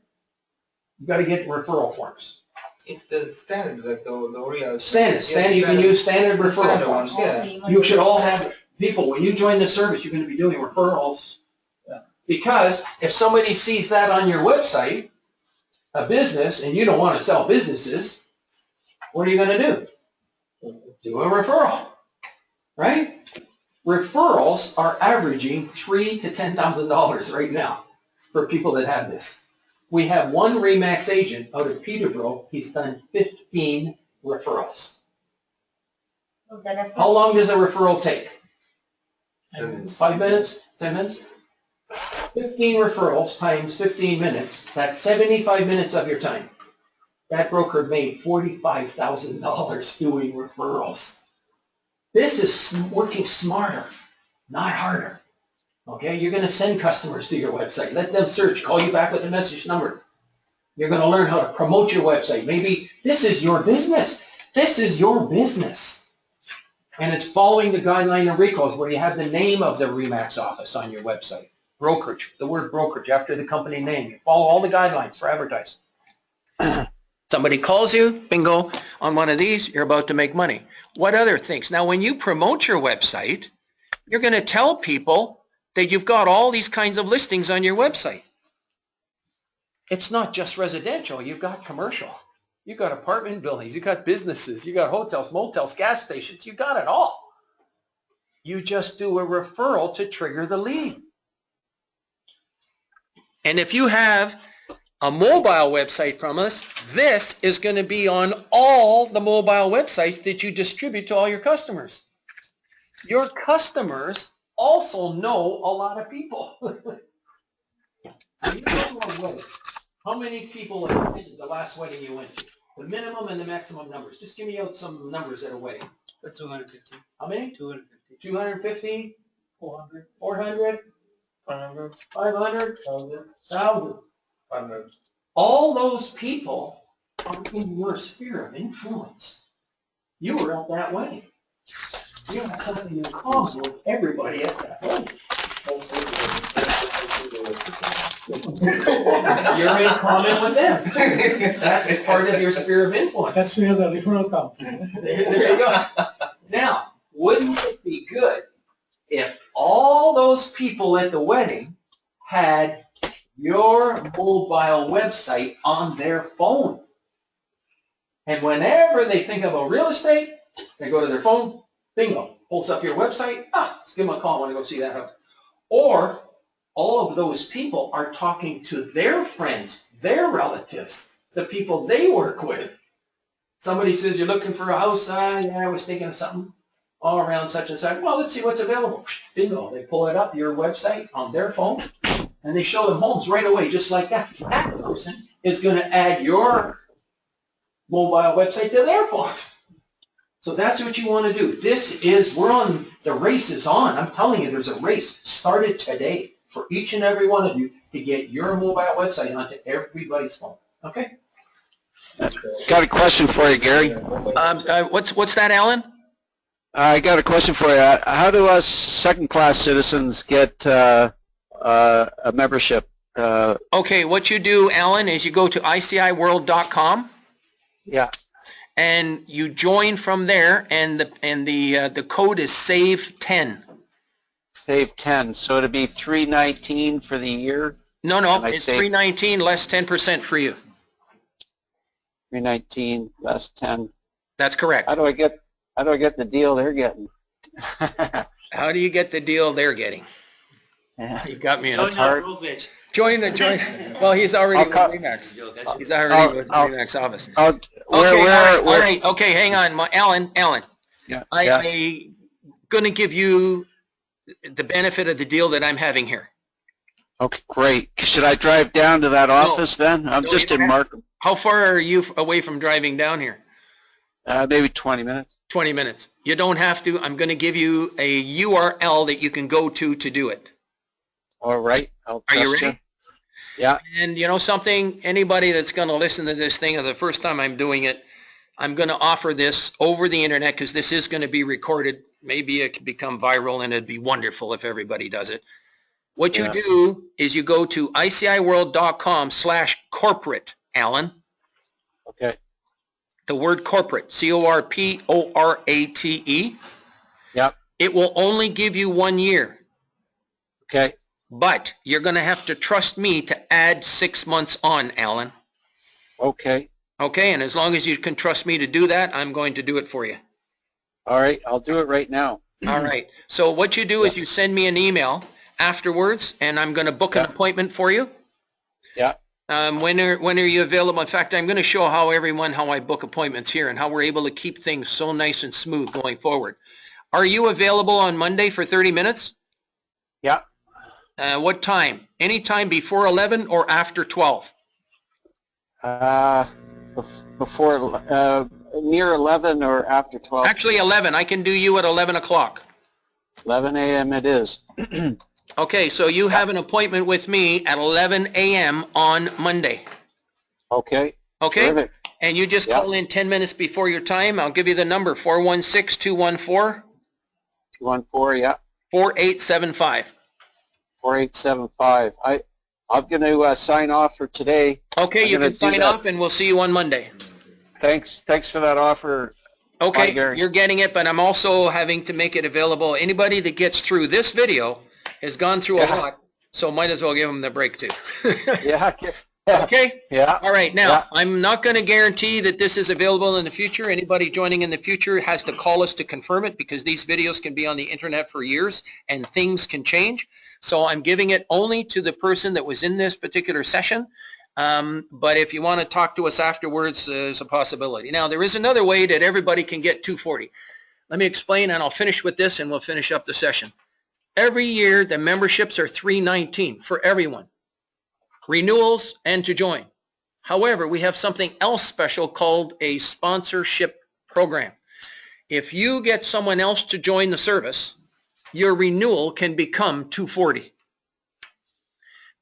You got to get referral forms. It's the standard, like the L'Oreal. Standard. You can use standard referral Standard forms. ones, yeah. You should all have, people, when you join the service, you're going to be doing referrals. Because if somebody sees that on your website, a business, and you don't want to sell businesses, what are you going to do? Do a referral, right? Referrals are averaging $3,000 to $10,000 right now for people that have this. We have one Remax agent out of Peterborough. He's done 15 referrals. How long does a referral take? 5 minutes? 10 minutes? 15 referrals times 15 minutes. That's 75 minutes of your time. That broker made $45,000 doing referrals. This is working smarter, not harder. Okay, you're going to send customers to your website. Let them search. Call you back with a message number. You're going to learn how to promote your website. Maybe this is your business. This is your business. And it's following the guideline of recalls where you have the name of the Remax office on your website. Brokerage, the word brokerage after the company name. You follow all the guidelines for advertising. Somebody calls you, bingo, on one of these, you're about to make money. What other things? Now, when you promote your website, you're going to tell people that you've got all these kinds of listings on your website. It's not just residential. You've got commercial. You've got apartment buildings. You've got businesses. You've got hotels, motels, gas stations. You've got it all. You just do a referral to trigger the lead. And if you have a mobile website from us, this is going to be on all the mobile websites that you distribute to all your customers. Your customers also know a lot of people. When you go to a wedding, how many people attended the last wedding you went to? The minimum and the maximum numbers. Just give me out some numbers at a wedding. 250. How many? 250. 250? 400. 400? 500. 500? 1,000? 100. All those people are in your sphere of influence. You were at that wedding. You have something in common with everybody at that wedding. You're in common with them. That's part of your sphere of influence. That's where the referral comes in. There you go. Now, wouldn't it be good if all those people at the wedding had your mobile website on their phone? And whenever they think about real estate, they go to their phone, bingo, pulls up your website, let's give them a call, I want to go see that house. Or all of those people are talking to their friends, their relatives, the people they work with. Somebody says, you're looking for a house? Yeah, I was thinking of something all around such and such. Well, let's see what's available. Bingo, they pull it up, your website on their phone, and they show them homes right away, just like that. That person is going to add your mobile website to their phone. So that's what you want to do. The race is on. I'm telling you, there's a race started today for each and every one of you to get your mobile website onto everybody's phone. Okay? Got a question for you, Gary. What's that, Alan? I got a question for you. How do us second-class citizens get a membership? Okay, what you do, Alan, is you go to ICIWorld.com. Yeah. And you join from there, and the code is SAVE10. Save 10. So it'd be $319 for the year. No, it's $319 less 10% for you. $319 less 10. That's correct. How do I get the deal they're getting? How do you get the deal they're getting? Yeah. You got me in Join a our hard. brokerage. Join. Well, he's already with Remax. He's already with the Remax office. All right. Okay, hang on, Alan. Yeah. I'm going to give you the benefit of the deal that I'm having here. Okay, great. Should I drive down to that office then? I'm just in Markham. How far are you away from driving down here? Maybe 20 minutes. 20 minutes. You don't have to. I'm going to give you a URL that you can go to do it. All right. Are you ready? Yeah. And you know something? Anybody that's going to listen to this thing, or the first time I'm doing it, I'm going to offer this over the internet because this is going to be recorded. Maybe it could become viral, and it'd be wonderful if everybody does it. What you do is you go to ICIWorld.com/corporate, Alan. Okay. The word corporate, CORPORATE. Yep. It will only give you 1 year. Okay. But you're going to have to trust me to add 6 months on, Alan. Okay. Okay, and as long as you can trust me to do that, I'm going to do it for you. All right, I'll do it right now. All right. So what you do is you send me an email afterwards, and I'm going to book an appointment for you. Yeah. When are you available? In fact, I'm going to show how I book appointments here and how we're able to keep things so nice and smooth going forward. Are you available on Monday for 30 minutes? Yeah. What time? Any time before 11 or after 12? Before, near 11 or after 12? Actually 11. I can do you at 11 o'clock. 11 a.m. it is. Okay, so you have an appointment with me at 11 a.m. on Monday. Okay. Okay? Terrific. And you just call in 10 minutes before your time. I'll give you the number, 416-214. 214, yeah. 4875. 4875. I'm going to sign off for today. Okay, I'm you gonna can do sign that. off and we'll see you on Monday. Thanks for that offer. Bye, Okay, Gary. you're getting it, but I'm also having to make it available. Anybody that gets through this video has gone through a Yeah. lot, so might as well give them the break too. Yeah. Okay? Yeah. All right, now, Yeah. I'm not going to guarantee that this is available in the future. Anybody joining in the future has to call us to confirm it because these videos can be on the internet for years and things can change. So I'm giving it only to the person that was in this particular session. But if you want to talk to us afterwards, there's a possibility. Now, there is another way that everybody can get 240. Let me explain, and I'll finish with this, and we'll finish up the session. Every year, the memberships are $319 for everyone. Renewals and to join. However, we have something else special called a sponsorship program. If you get someone else to join the service, your renewal can become $240.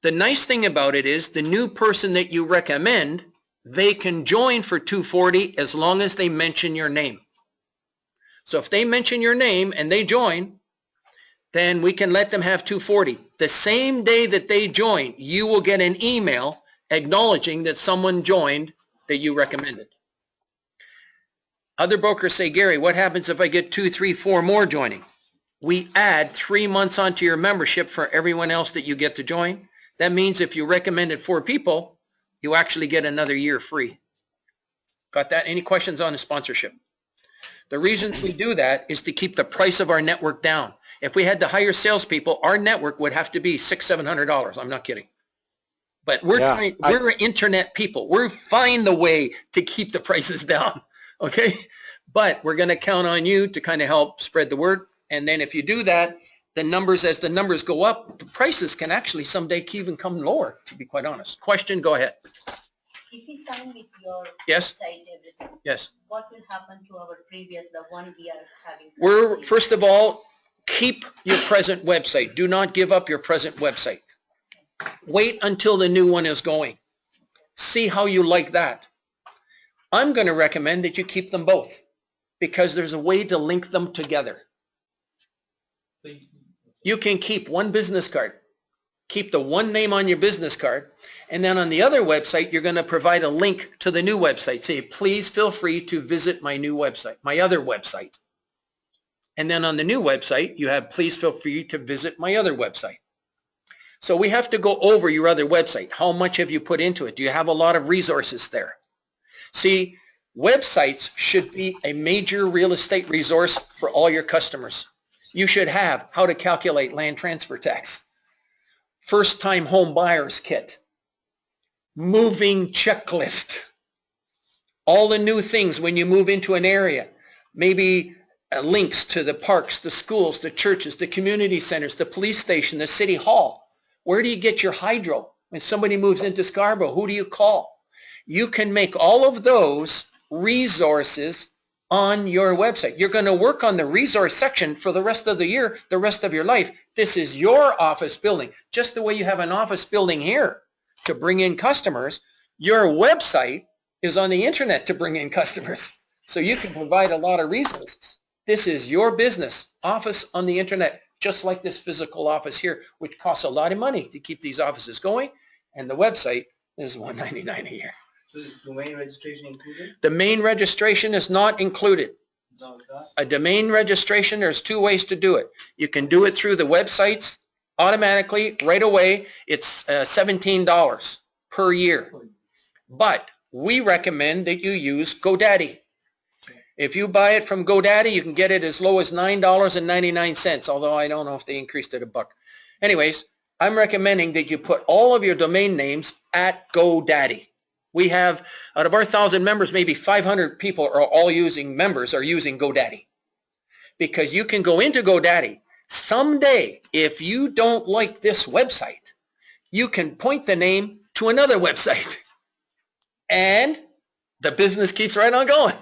The nice thing about it is the new person that you recommend, they can join for $240 as long as they mention your name. So if they mention your name and they join, then we can let them have $240. The same day that they join, you will get an email acknowledging that someone joined that you recommended. Other brokers say, Gary, what happens if I get 2, 3, 4 more joining? We add 3 months onto your membership for everyone else that you get to join. That means if you recommended 4 people, you actually get another year free. Got that? Any questions on the sponsorship? The reasons we do that is to keep the price of our network down. If we had to hire salespeople, our network would have to be $600-700. I'm not kidding. But we're internet people. We're find the way to keep the prices down. Okay? But we're going to count on you to kind of help spread the word. And then if you do that, the numbers, as the numbers go up, the prices can actually someday even come lower, to be quite honest. Question, go ahead. If we sign with your Yes. website, everything, Yes. what will happen to our previous, the one we are having? We're, first of all, keep your present website. Do not give up your present website. Wait until the new one is going. See how you like that. I'm going to recommend that you keep them both because there's a way to link them together. You can keep one business card. Keep the one name on your business card. And then on the other website, you're going to provide a link to the new website. Say, please feel free to visit my new website, my other website. And then on the new website, you have, please feel free to visit my other website. So we have to go over your other website. How much have you put into it? Do you have a lot of resources there? See, websites should be a major real estate resource for all your customers. You should have how to calculate land transfer tax, first-time home buyers kit, moving checklist, all the new things when you move into an area, maybe links to the parks, the schools, the churches, the community centers, the police station, the city hall. Where do you get your hydro? When somebody moves into Scarborough, who do you call? You can make all of those resources on your website. You're going to work on the resource section for the rest of the year, the rest of your life. This is your office building. Just the way you have an office building here to bring in customers, your website is on the internet to bring in customers. So you can provide a lot of resources. This is your business, office on the internet, just like this physical office here, which costs a lot of money to keep these offices going. And the website is $199 a year. So is domain registration included? Domain registration is not included. No, it's not. A domain registration, there's 2 ways to do it. You can do it through the websites automatically right away. It's $17 per year. But we recommend that you use GoDaddy. If you buy it from GoDaddy, you can get it as low as $9.99, although I don't know if they increased it $1. Anyways, I'm recommending that you put all of your domain names at GoDaddy. We have, out of our 1,000 members, maybe 500 people are all using GoDaddy. Because you can go into GoDaddy. Someday, if you don't like this website, you can point the name to another website. And the business keeps right on going.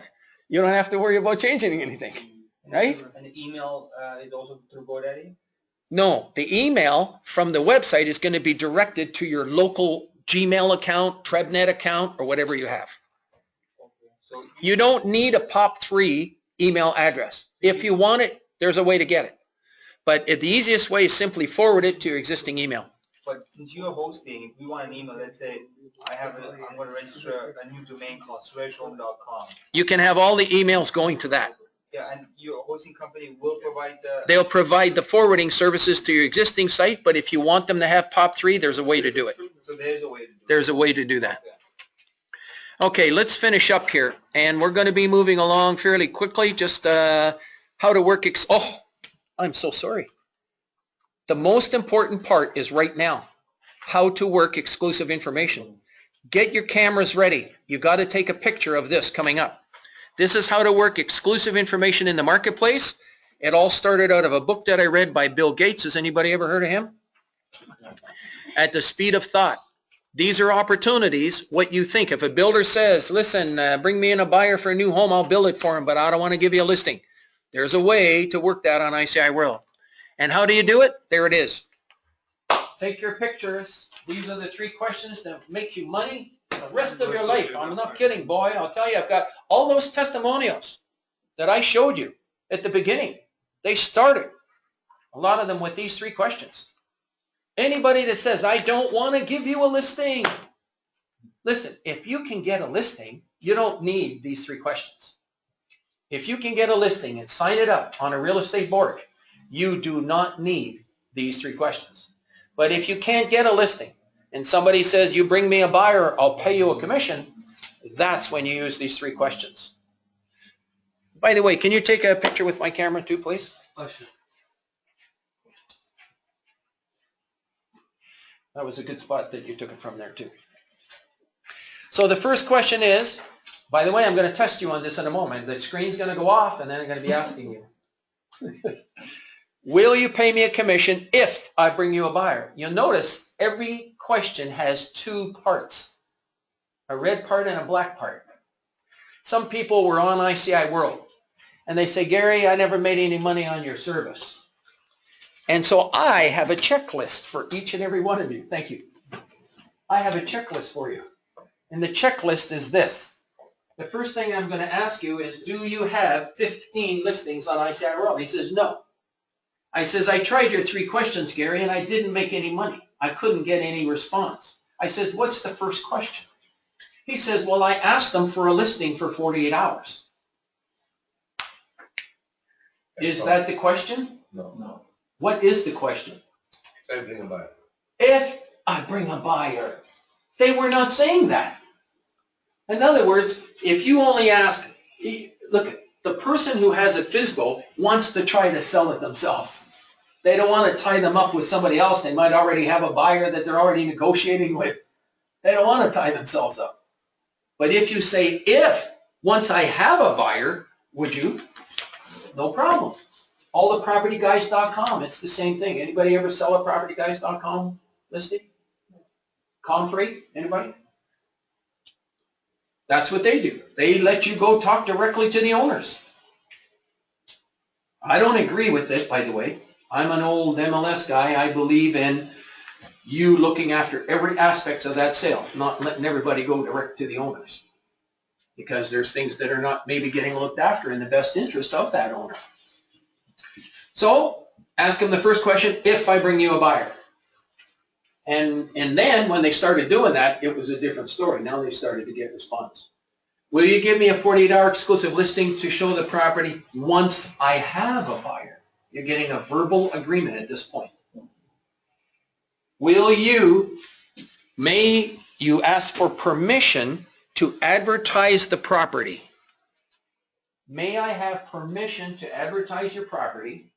You don't have to worry about changing anything, right? And the email is also through GoDaddy? No, the email from the website is going to be directed to your local Gmail account, TrebNet account, or whatever you have. Okay. So You don't need a POP3 email address. If you want it, there's a way to get it. But the easiest way is simply forward it to your existing email. But since you are hosting, if we want an email, let's say I'm going to register a new domain called surajhome.com. You can have all the emails going to that. Yeah, and your hosting company will provide the... They'll provide the forwarding services to your existing site, but if you want them to have POP3, there's a way to do it. So there's a way to do it. There's a way to do that. Okay. Okay, let's finish up here. And we're going to be moving along fairly quickly. Just how to work... Oh, I'm so sorry. The most important part is right now. How to work exclusive information. Get your cameras ready. You've got to take a picture of this coming up. This is how to work exclusive information in the marketplace. It all started out of a book that I read by Bill Gates. Has anybody ever heard of him? At the Speed of Thought. These are opportunities, what you think. If a builder says, listen, bring me in a buyer for a new home, I'll build it for him, but I don't want to give you a listing. There's a way to work that on ICIWorld. And how do you do it? There it is. Take your pictures. These are the 3 questions that make you money the rest of your life. I'm not kidding, boy. I'll tell you, I've got all those testimonials that I showed you at the beginning. They started, a lot of them, with these 3 questions. Anybody that says, I don't want to give you a listing. Listen, if you can get a listing, you don't need these 3 questions. If you can get a listing and sign it up on a real estate board, you do not need these 3 questions. But if you can't get a listing and somebody says, you bring me a buyer, I'll pay you a commission, that's when you use these 3 questions. By the way, can you take a picture with my camera too, please? Oh, sure. That was a good spot that you took it from there too. So the first question is, by the way, I'm going to test you on this in a moment. The screen's going to go off and then I'm going to be asking you. Will you pay me a commission if I bring you a buyer? You'll notice every question has 2 parts, a red part and a black part. Some people were on ICIWorld and they say, Gary, I never made any money on your service. And so I have a checklist for each and every one of you. Thank you. I have a checklist for you. And the checklist is this. The first thing I'm going to ask you is, do you have 15 listings on ICIWorld? He says, no. I says, I tried your 3 questions, Gary, and I didn't make any money. I couldn't get any response. I said, what's the first question? He says, well, I asked them for a listing for 48 hours. Is that the question? No. What is the question? If I bring a buyer. If I bring a buyer. They were not saying that. In other words, if you only ask, look, the person who has a FSBO wants to try to sell it themselves. They don't want to tie them up with somebody else. They might already have a buyer that they're already negotiating with. They don't want to tie themselves up. But if you say, if, once I have a buyer, would you? No problem. Allthepropertyguys.com, it's the same thing. Anybody ever sell a propertyguys.com listing? Comfrey? Anybody? That's what they do. They let you go talk directly to the owners. I don't agree with it, by the way. I'm an old MLS guy. I believe in you looking after every aspect of that sale, not letting everybody go direct to the owners. Because there's things that are not maybe getting looked after in the best interest of that owner. So, ask them the first question, if I bring you a buyer. And then when they started doing that, it was a different story. Now they started to get response. Will you give me a 48-hour exclusive listing to show the property once I have a buyer? You're getting a verbal agreement at this point. May you ask for permission to advertise the property? May I have permission to advertise your property,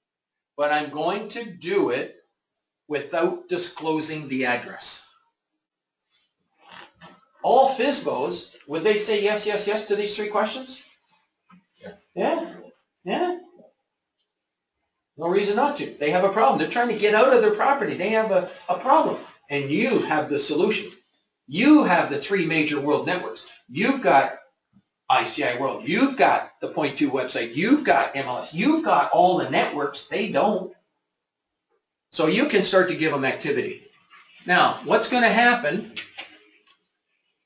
but I'm going to do it without disclosing the address. All FSBOs, would they say yes, yes, yes to these 3 questions? Yes. Yeah? Yeah? No reason not to. They have a problem. They're trying to get out of their property. They have a problem. And you have the solution. You have the 3 major world networks. You've got ICIWorld. You've got the Point 2 website. You've got MLS. You've got all the networks. They don't. So you can start to give them activity. Now, what's going to happen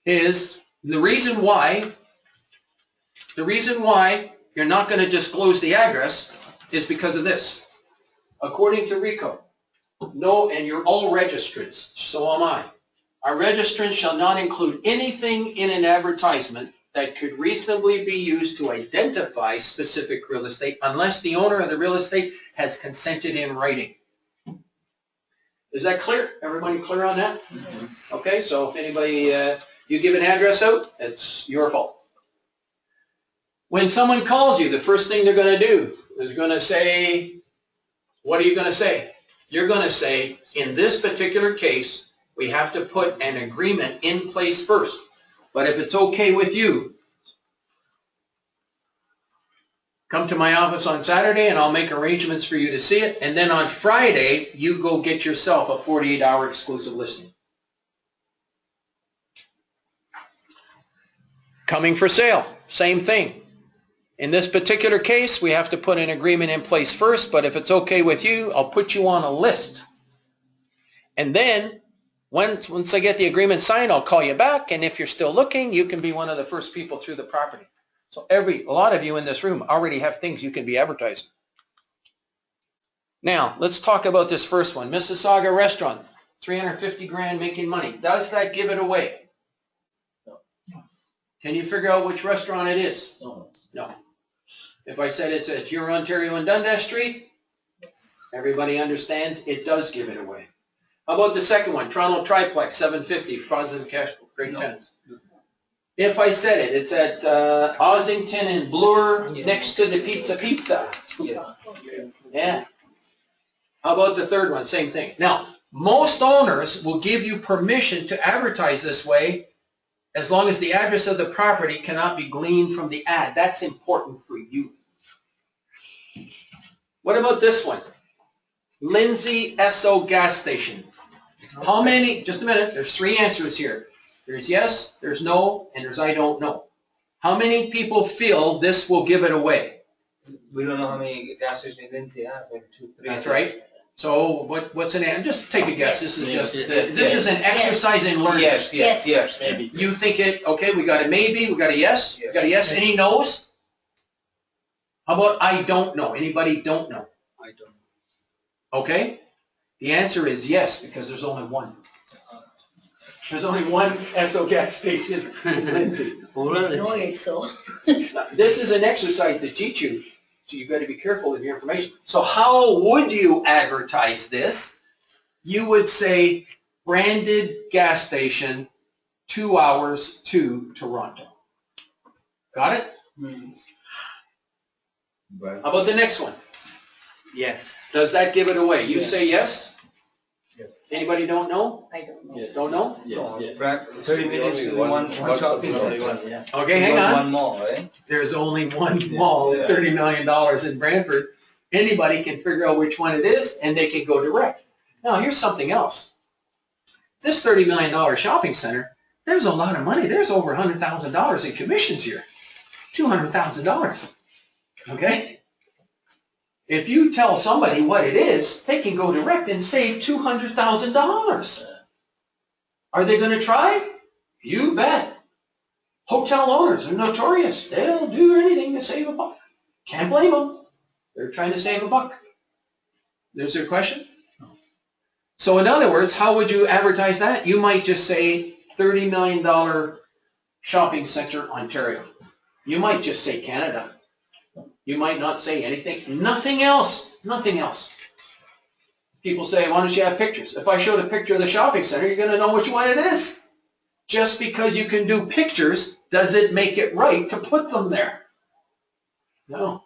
is the reason why you're not going to disclose the address is because of this. according to RICO, no, and you're all registrants, so am I. A registrant shall not include anything in an advertisement that could reasonably be used to identify specific real estate unless the owner of the real estate has consented in writing. Is that clear? Everybody clear on that? Yes. Okay, so if anybody, you give an address out, it's your fault. When someone calls you, the first thing they're going to do is going to say, what are you going to say? You're going to say, in this particular case, we have to put an agreement in place first. But if it's okay with you, come to my office on Saturday and I'll make arrangements for you to see it. And then on Friday, you go get yourself a 48-hour exclusive listing. Coming for sale, same thing. In this particular case, we have to put an agreement in place first, but if it's okay with you, I'll put you on a list. And then, once I get the agreement signed, I'll call you back, and if you're still looking, you can be one of the first people through the property. So a lot of you in this room already have things you can be advertising. Now, let's talk about this first one. Mississauga restaurant, 350 grand making money. Does that give it away? No. Can you figure out which restaurant it is? No. No. If I said it's at Huron, Ontario and Dundas Street, everybody understands it does give it away. How about the second one, Toronto Triplex, 750, positive cash flow, great tenants. If I said it, it's at Ossington and Bloor, next to the Pizza. Yeah. How about the third one, same thing. Now, most owners will give you permission to advertise this way as long as the address of the property cannot be gleaned from the ad. That's important for you. What about this one? Lindsay Esso gas station. How many, just a minute, there's three answers here. There's yes, there's no, and there's I don't know. How many people feel this will give it away? We don't know how many gas stations Lindsay has, maybe 2, 3. That's right. So what's an answer? Just take a guess. This is just, Yes. this is an exercise in learning. Yes. Maybe. You think it, okay, we got a maybe, we got a yes, we got a yes, any no's? How about I don't know? Anybody don't know? I don't know. Okay? The answer is yes, because there's only one. There's only one Esso gas station in Lindsay. No, it's so. This is an exercise to teach you, so you've got to be careful with your information. So how would you advertise this? You would say, branded gas station, 2 hours to Toronto. Got it? Right. How about the next one? Yes. Does that give it away? You Yes. say yes? Yes. Anybody don't know? I don't know. Yes. Don't know? Yes. Brad, 30 minutes to one shopping center. Yeah. Okay, hang on. One mall, right? There's only one mall, Yeah. $30 million in Brantford. Anybody can figure out which one it is, and they can go direct. Now, here's something else. This $30 million shopping center, there's a lot of money. There's over $100,000 in commissions here. $200,000. Okay? If you tell somebody what it is, they can go direct and save $200,000. Are they going to try? You bet. Hotel owners are notorious. They'll do anything to save a buck. Can't blame them. They're trying to save a buck. There's your question? So in other words, how would you advertise that? You might just say $30 million shopping center, Ontario. You might just say Canada. You might not say anything. Nothing else. Nothing else. People say, why don't you have pictures? If I showed a picture of the shopping center, you're going to know which one it is. Just because you can do pictures, does it make it right to put them there? No.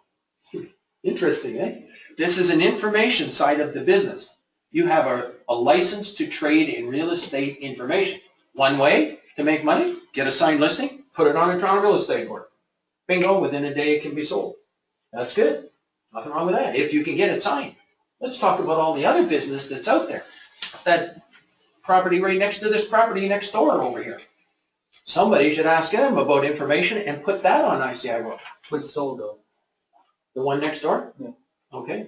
Interesting, eh? This is an information side of the business. You have a license to trade in real estate information. One way to make money, get a signed listing, put it on a Toronto real estate board. Bingo, within a day it can be sold. That's good. Nothing wrong with that, if you can get it signed. Let's talk about all the other business that's out there. That property right next to this property next door over here. Somebody should ask them about information and put that on ICIWorld. But it's sold though. The one next door? Yeah. Okay.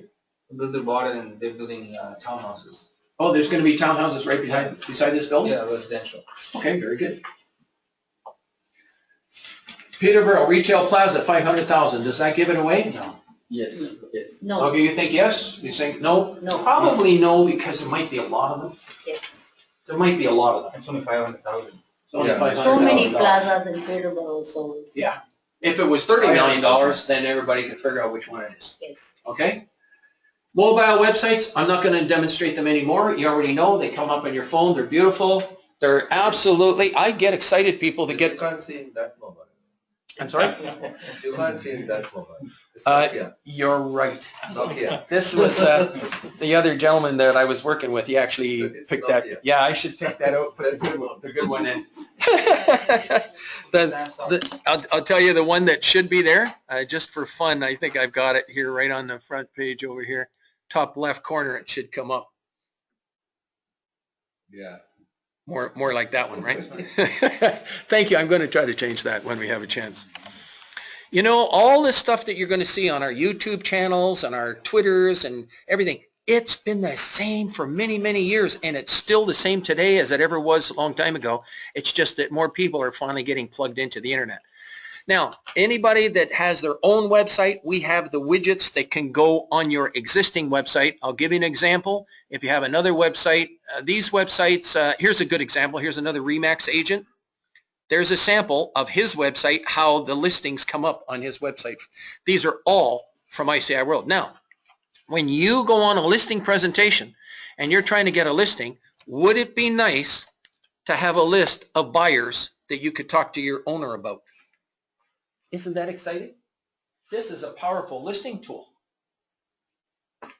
They bought it and they're building townhouses. Oh, there's going to be townhouses right beside this building? Yeah, residential. Okay, very good. Peterborough Retail Plaza, $500,000. Does that give it away? No. Yes, yes. No, Okay, you think yes? You think no? no, Probably no, because there might be a lot of them. yes. There might be a lot of them. It's only 500,000. It's only Yeah. So many $500,000. plazas in Peterborough, so, Yeah. If it was $30 million, then everybody could figure out which one it is. yes. Okay? Mobile websites, I'm not going to demonstrate them anymore. You already know. They come up on your phone. They're beautiful. They're absolutely, I get excited people to You get, can't see in that mobile. I'm sorry? You can't see in that mobile. It's Uh, Nokia. You're right. Nokia. This was the other gentleman that I was working with. He actually It's picked that. Nokia. Yeah, I should take that out. Put the good one in. I'll tell you the one that should be there, just for fun. I think I've got it here right on the front page over here. Top left corner, it should come up. Yeah. More like that one, right? Thank you. I'm going to try to change that when we have a chance. You know, all this stuff that you're going to see on our YouTube channels and our Twitters and everything, it's been the same for many, many years, and it's still the same today as it ever was a long time ago. It's just that more people are finally getting plugged into the internet. Now, anybody that has their own website, we have the widgets that can go on your existing website. I'll give you an example. If you have another website, these websites, here's a good example. Here's another RE/MAX agent. There's a sample of his website, how the listings come up on his website. These are all from ICIWorld. Now, when you go on a listing presentation and you're trying to get a listing, would it be nice to have a list of buyers that you could talk to your owner about? Isn't that exciting? This is a powerful listing tool.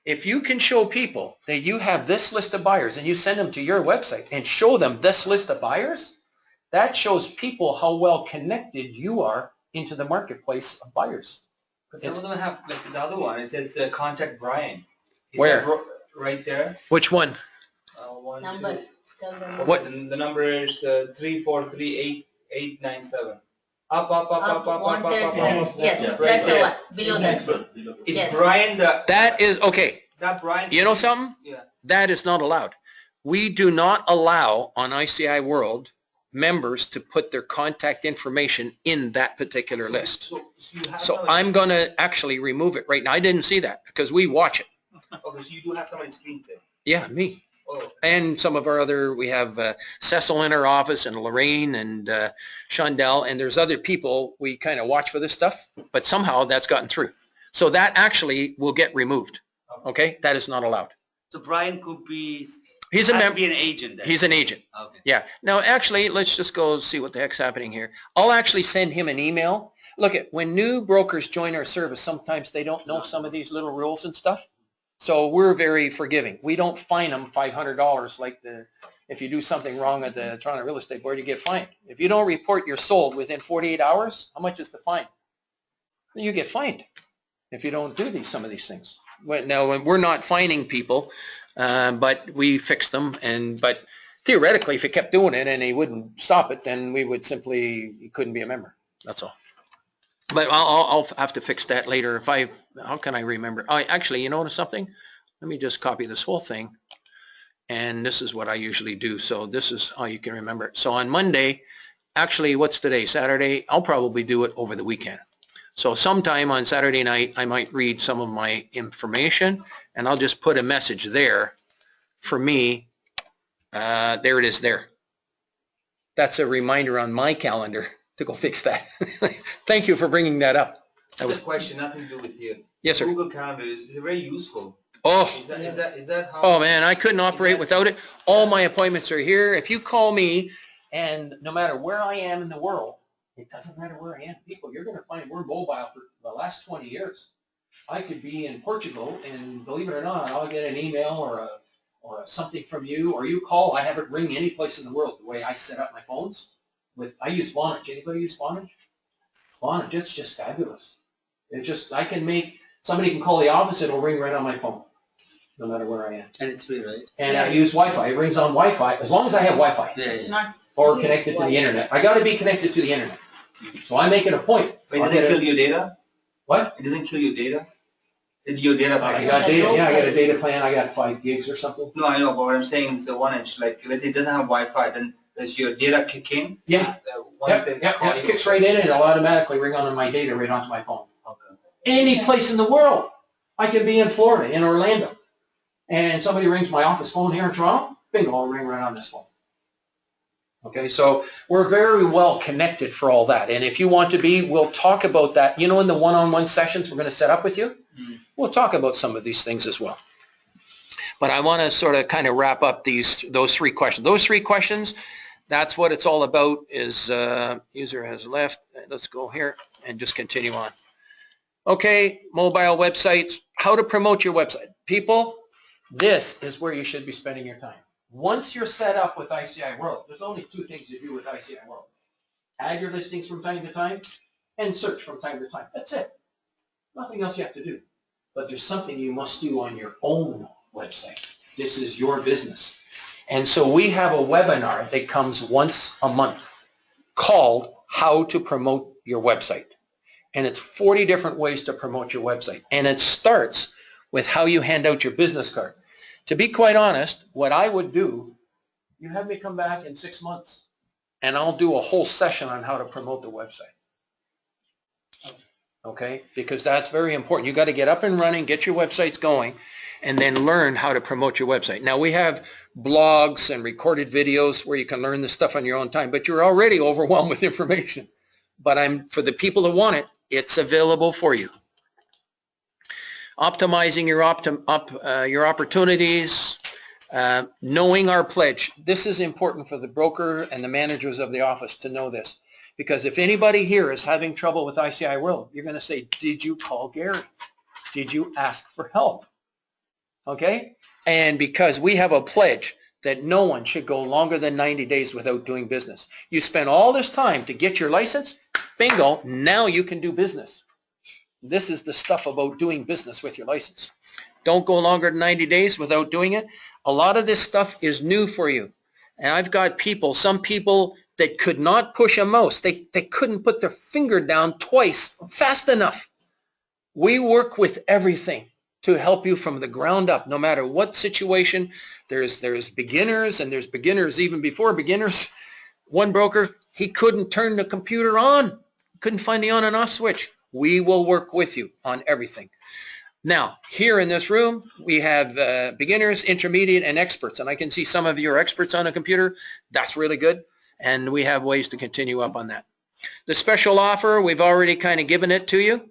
If you can show people that you have this list of buyers and you send them to your website and show them this list of buyers, that shows people how well connected you are into the marketplace of buyers. But some of them have, like the other one, it says contact Brian. Is Where? that right there. Which one? One, Number, two. tell them. What? And the number is 3438897. Up, up, up, up, up, up, up, up, up. Yes, Yeah. that's Right the there. one, below that. Is Yes. Brian the? That is, okay, That Brian. you know something? Yeah. That is not allowed. We do not allow on ICIWorld members to put their contact information in that particular list. So you have So somebody- I'm going to actually remove it right now. I didn't see that because we watch it. Okay, so you do have somebody screen save. Yeah, me. Oh. And some of our other, we have Cecil in our office and Lorraine and Shondell, and there's other people we kind of watch for this stuff, but somehow that's gotten through. So that actually will get removed. Okay? That is not allowed. So Brian could be, He's a has to member. be an agent then? He's an agent. Okay. Yeah. Now, actually, let's just go see what the heck's happening here. I'll actually send him an email. Look, when new brokers join our service, sometimes they don't know some of these little rules and stuff. So we're very forgiving. We don't fine them $500 like if you do something wrong at the Toronto Real Estate Board, you get fined. If you don't report you're sold within 48 hours, how much is the fine? You get fined if you don't do some of these things. Now, we're not fining people, but we fix them. But theoretically, if he kept doing it and he wouldn't stop it, then we would simply, he couldn't be a member. That's all. But I'll have to fix that later. How can I remember? Actually, you know something? Let me just copy this whole thing. And this is what I usually do. So this is how you can remember it. So on Monday, actually, what's today? Saturday? I'll probably do it over the weekend. So sometime on Saturday night, I might read some of my information, and I'll just put a message there for me. There it is there. That's a reminder on my calendar to go fix that. Thank you for bringing that up. That Just was, a question, nothing to do with you. yes, sir. Google Calendar is very useful. Oh, Is that how? oh man, I couldn't operate without it. All my appointments are here. If you call me, and no matter where I am in the world, it doesn't matter where I am. People, you're going to find we're mobile for the last 20 years. I could be in Portugal, and believe it or not, I'll get an email or something from you, or you call. I have it ring any place in the world. The way I set up my phones, I use Vonage. Anybody use Vonage? Vonage, it's just fabulous. I can make somebody can call the office. It'll ring right on my phone, no matter where I am. And it's free, right? And I use Wi-Fi. It rings on Wi-Fi as long as I have Wi-Fi. Yeah, It's yeah. not, Or connected to the internet. I got to be connected to the internet. So I make it a point. But it doesn't kill your data? What? It doesn't kill your data? Your data I package? got data. Yeah, I got a data plan. I got 5 gigs or something. No, I know, but what I'm saying is the 1 inch, like, let's say it doesn't have Wi-Fi, then does your data kick in? Yeah. One Yep, thing yep, call yep. you. It kicks right in and it'll automatically ring on my data right onto my phone. Okay. Any place in the world. I could be in Florida, in Orlando, and somebody rings my office phone here in Toronto, bingo, I'll ring right on this phone. Okay, so we're very well connected for all that. And if you want to be, we'll talk about that. You know, in the one-on-one sessions we're going to set up with you, we'll talk about some of these things as well. But I want to sort of kind of wrap up those 3 questions. Those 3 questions, that's what it's all about is user has left. Let's go here and just continue on. Okay, mobile websites, how to promote your website. People, this is where you should be spending your time. Once you're set up with ICIWorld, there's only 2 things you do with ICIWorld. Add your listings from time to time and search from time to time. That's it. Nothing else you have to do. But there's something you must do on your own website. This is your business. And so we have a webinar that comes once a month called How to Promote Your Website. And it's 40 different ways to promote your website. And it starts with how you hand out your business card. To be quite honest, what I would do, you have me come back in 6 months and I'll do a whole session on how to promote the website. Okay? Because that's very important. You got to get up and running, get your websites going, and then learn how to promote your website. Now we have blogs and recorded videos where you can learn this stuff on your own time, but you're already overwhelmed with information. But for the people that want it, it's available for you. Optimizing your opportunities, knowing our pledge. This is important for the broker and the managers of the office to know this. Because if anybody here is having trouble with ICIWorld, you're going to say, did you call Gary? Did you ask for help? Okay? And because we have a pledge that no one should go longer than 90 days without doing business. You spend all this time to get your license, bingo, now you can do business. This is the stuff about doing business with your license. Don't go longer than 90 days without doing it. A lot of this stuff is new for you. And I've got some people that could not push a mouse. They couldn't put their finger down twice fast enough. We work with everything to help you from the ground up, no matter what situation. There's beginners, and there's beginners even before beginners. One broker, he couldn't turn the computer on, couldn't find the on and off switch. We will work with you on everything. Now, here in this room, we have beginners, intermediate, and experts. And I can see some of you are experts on a computer. That's really good. And we have ways to continue up on that. The special offer, we've already kind of given it to you.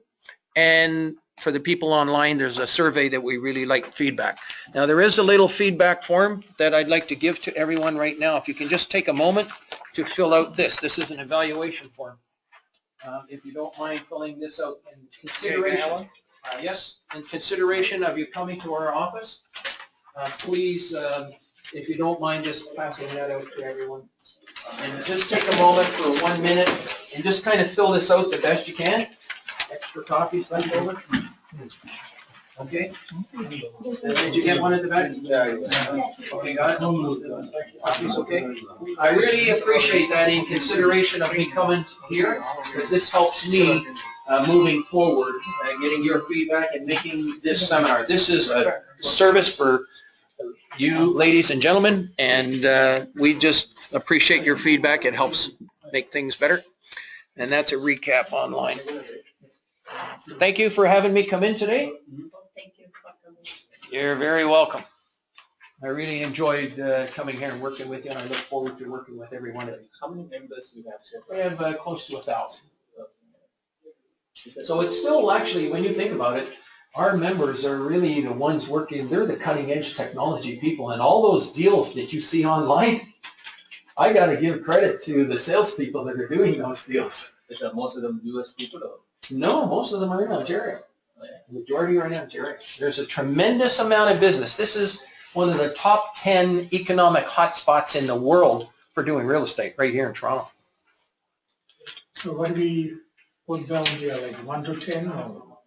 And for the people online, there's a survey that we really like feedback. Now, there is a little feedback form that I'd like to give to everyone right now. If you can just take a moment to fill out this. This is an evaluation form. If you don't mind filling this out in consideration, yes, in consideration of you coming to our office, please, if you don't mind just passing that out to everyone. And just take a moment for 1 minute and just kind of fill this out the best you can. Extra copies left over. Okay. Did you get one at the back? Okay, got it. Copies, okay. I really appreciate that in consideration of me coming here, because this helps me moving forward, getting your feedback and making this seminar. This is a service for you, ladies and gentlemen, and we just appreciate your feedback. It helps make things better. And that's a recap online. Thank you for having me come in today. Thank you for coming. You're very welcome. I really enjoyed coming here and working with you, and I look forward to working with every one of you. How many members do you have so far? We have close to 1,000. So it's still actually, when you think about it, our members are really the ones working, they're the cutting edge technology people, and all those deals that you see online, I got to give credit to the salespeople that are doing those deals. Is that most of them US people or? No, most of them are in Ontario. The majority are in Ontario. There's a tremendous amount of business. This is one of the top 10 economic hotspots in the world for doing real estate right here in Toronto. So what do we put down here, like 1 to 10 or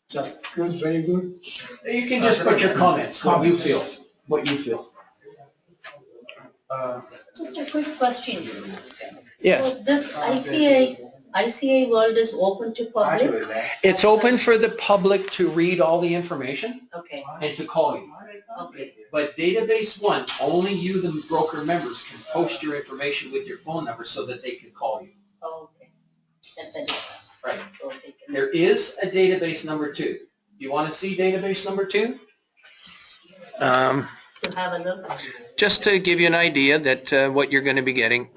just good, very good? You can just put your comments, what you feel. Just a quick question. Yes. So this ICIWorld is open to public? It's open for the public to read all the information Okay, and to call you. okay. But database one, only you, the broker members, can post your information with your phone number so that they can call you. Okay. That's the difference. Right. So they can. There is a database number 2. You want to see database number 2? To have a look. Just to give you an idea that what you're going to be getting.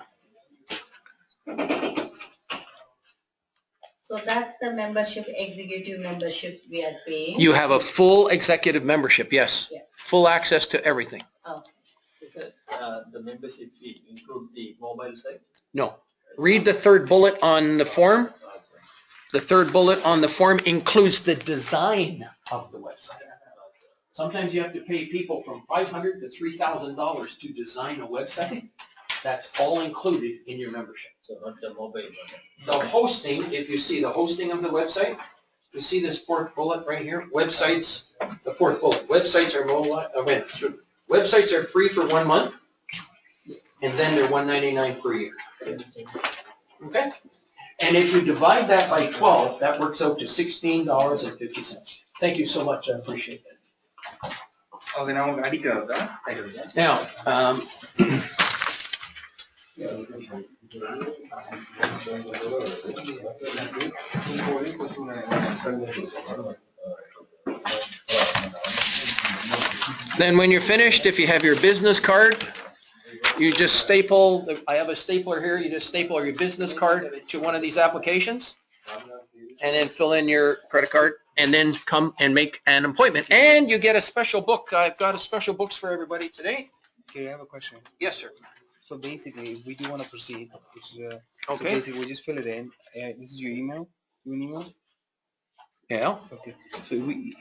So that's the membership, executive membership we are paying. You have a full executive membership, yes. Yeah. Full access to everything. Oh, Is it the membership fee include the mobile site? No. Read the third bullet on the form. The third bullet on the form includes the design of the website. Sometimes you have to pay people from $500 to $3,000 to design a website. That's all included in your membership. So not the mobile one. The hosting, if you see the hosting of the website, you see this fourth bullet right here, websites, the fourth bullet, websites are websites are free for 1 month, and then they're $199 per year. Okay? And if you divide that by 12, that works out to $16.50. Thank you so much, I appreciate that. Okay, now Now, then when you're finished, if you have your business card, you just staple, I have a stapler here, you just staple your business card to one of these applications, and then fill in your credit card, and then come and make an appointment. And you get a special book. I've got a special books for everybody today. Okay, I have a question. Yes, sir. So basically, if we do want to proceed, which is, so Okay. basically we just fill it in. This is your email. Your email. Yeah. Okay.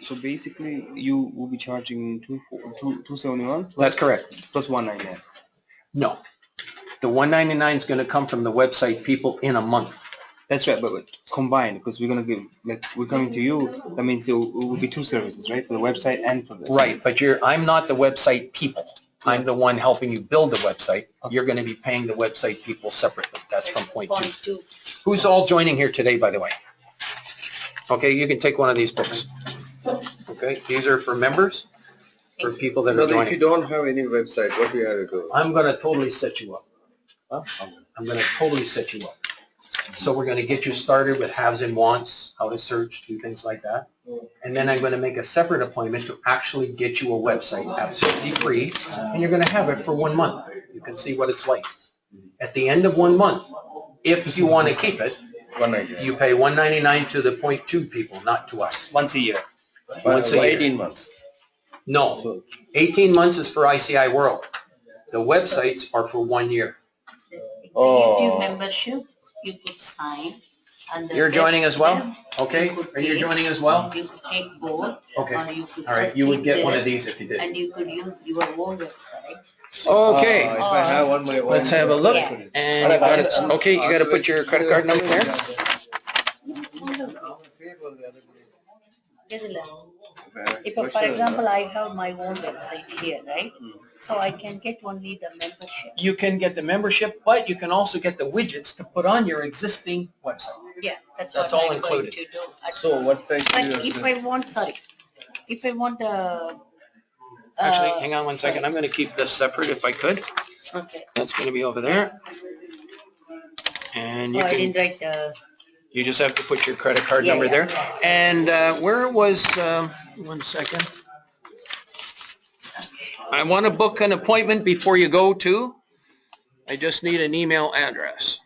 So basically, you will be charging $271. That's correct. Plus $199. No. The $199 is going to come from the website people in a month. That's right, but combined, because we're gonna give, like, we're coming to you. That means it will be 2 services, right? For the website and for the. Right, but I'm not the website people. I'm the one helping you build the website. You're going to be paying the website people separately. That's from point 2. point 2. Who's all joining here today, by the way? Okay, you can take one of these books. Okay, these are for members, for people that are If you joining. don't have any website, what do you have to do? I'm going to totally set you up. I'm going to totally set you up. So we're going to get you started with haves and wants, how to search, do things like that. And then I'm going to make a separate appointment to actually get you a website absolutely free. And you're going to have it for 1 month. You can see what it's like. At the end of 1 month, if you want to keep it, you pay $199 to the point 2 people, not to us. Once a year. Once a year. 18 months. No, 18 months is for ICIWorld. The websites are for 1 year. Executive membership, you could sign. And the You're joining as well? rest, Okay, could are you take. joining as well? You could take both. Okay, Or you could all right, just you would keep get one of this, these if you did. And you could use your own website. Okay, If I have one, my own. let's have a look. Yeah. And you got it, okay, you got to put your credit card number there. If, for example, I have my own website here, right? So I can get only the membership. You can get the membership, but you can also get the widgets to put on your existing website. Yeah, that's That's what all I'm going included. to do. So what price do you But have if to- I want, sorry, if I want Actually, hang on one second, I'm going to keep this separate if I could. okay. That's going to be over there. And Oh, you I can, didn't write the, you just have to put your credit card Yeah, number yeah. there. And where was, 1 second. I want to book an appointment before you go to. I just need an email address.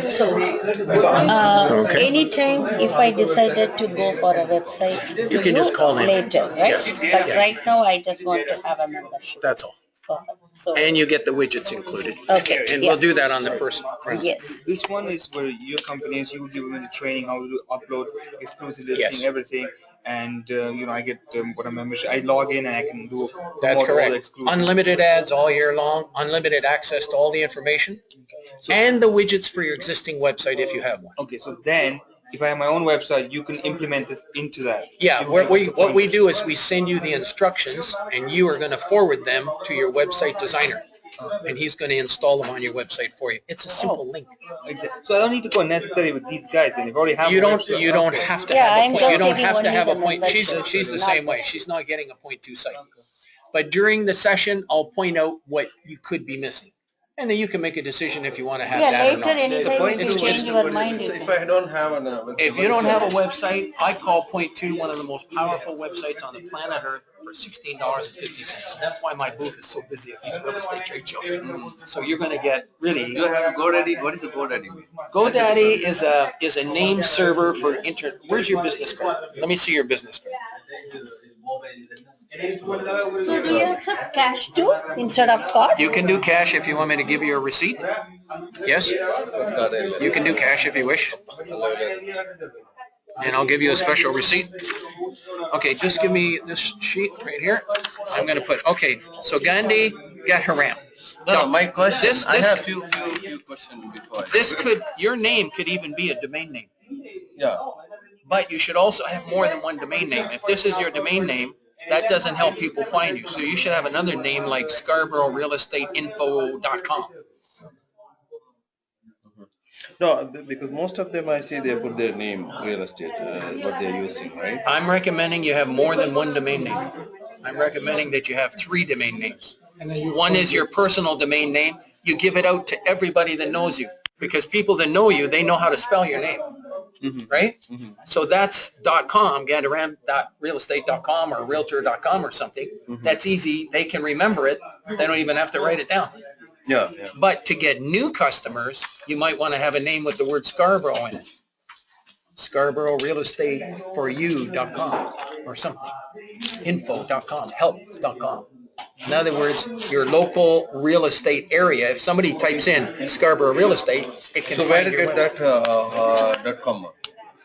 so, anytime if I decided to go for a website, You can just call in. later, right? Yes. But Yes. right now, I just want to have a membership. That's all. So, And you get the widgets included. okay, And yeah, we'll do that on the first round. yes. This one is where your company is, you will give me the training, how to upload exclusive listing, Yes. everything. And, I get what a membership, I log in and I can do. That's promote all the correct. exclusive- Unlimited ads all year long, unlimited access to all the information, and the widgets for your existing website if you have one. Okay, so then, if I have my own website, you can implement this into that. Yeah, what we do is we send you the instructions, and you are going to forward them to your website designer. and he's going to install them on your website for you. It's a simple link. Exactly. So I don't need to go necessarily with these guys, and if already have. You a don't website. you don't Okay. have to Yeah, have a I'm point. just You don't taking have to only have a the point. She's membership, the not same way. She's not getting a point two site. But during the session, I'll point out what you could be missing, and then you can make a decision if you want to have Yeah, that or later not. anytime Point you two can is change the- your what mind. is- you If can. I don't have an. If you don't have a website, I call Point Two one of the most powerful websites on the planet Earth for $16.50. And that's why my booth is so busy at these real estate trade shows. So you're going to get really. You have GoDaddy. What is a GoDaddy mean? GoDaddy is a name server for internet. Where's your business card? Let me see your business card. So do you accept cash too instead of card? You can do cash if you want me to give you a receipt. Yes, you can do cash if you wish. And I'll give you a special receipt. Okay, just give me this sheet right here. I'm going to put, okay, so Gandhi got Haram. No, my question, This- I this- have few questions before. Your name could even be a domain name. Yeah. But you should also have more than one domain name. If this is your domain name, that doesn't help people find you. So you should have another name like ScarboroughRealEstateInfo.com. No, because most of them I see they put their name, real estate, what they're using, right? I'm recommending you have more than one domain name. I'm recommending that you have 3 domain names. One is your personal domain name. You give it out to everybody that knows you. Because people that know you, they know how to spell your name. Right? So that's .com, gandaram.realestate.com or realtor.com or something. That's easy. They can remember it. They don't even have to write it down. Yeah. But to get new customers, you might want to have a name with the word Scarborough in it. ScarboroughRealEstateForYou.com or something. Info.com, help.com. In other words, your local real estate area, if somebody types in Scarborough Real Estate, it can So where find to your get website. that .com?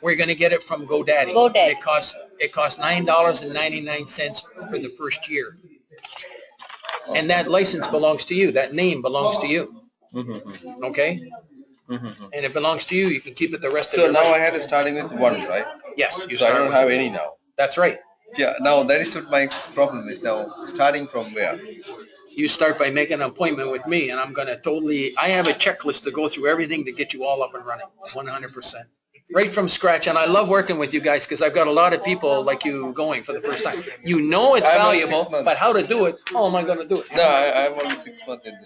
We're going to get it from GoDaddy. GoDaddy. It costs $9.99 for the first year. And that license belongs to you. That name belongs to you. Okay? And it belongs to you. You can keep it the rest of So your now life. I had to starting with one, right? Yes, you So I start don't with have it. any now. That's right. Yeah, now that is what my problem is now, starting from where? You start by making an appointment with me, and I'm going to I have a checklist to go through everything to get you all up and running, 100%. Right from scratch, and I love working with you guys because I've got a lot of people like you going for the first time. You know it's I'm only 6 valuable, months. but how to do it, how am I going to do it? No, I'm only 6 months in this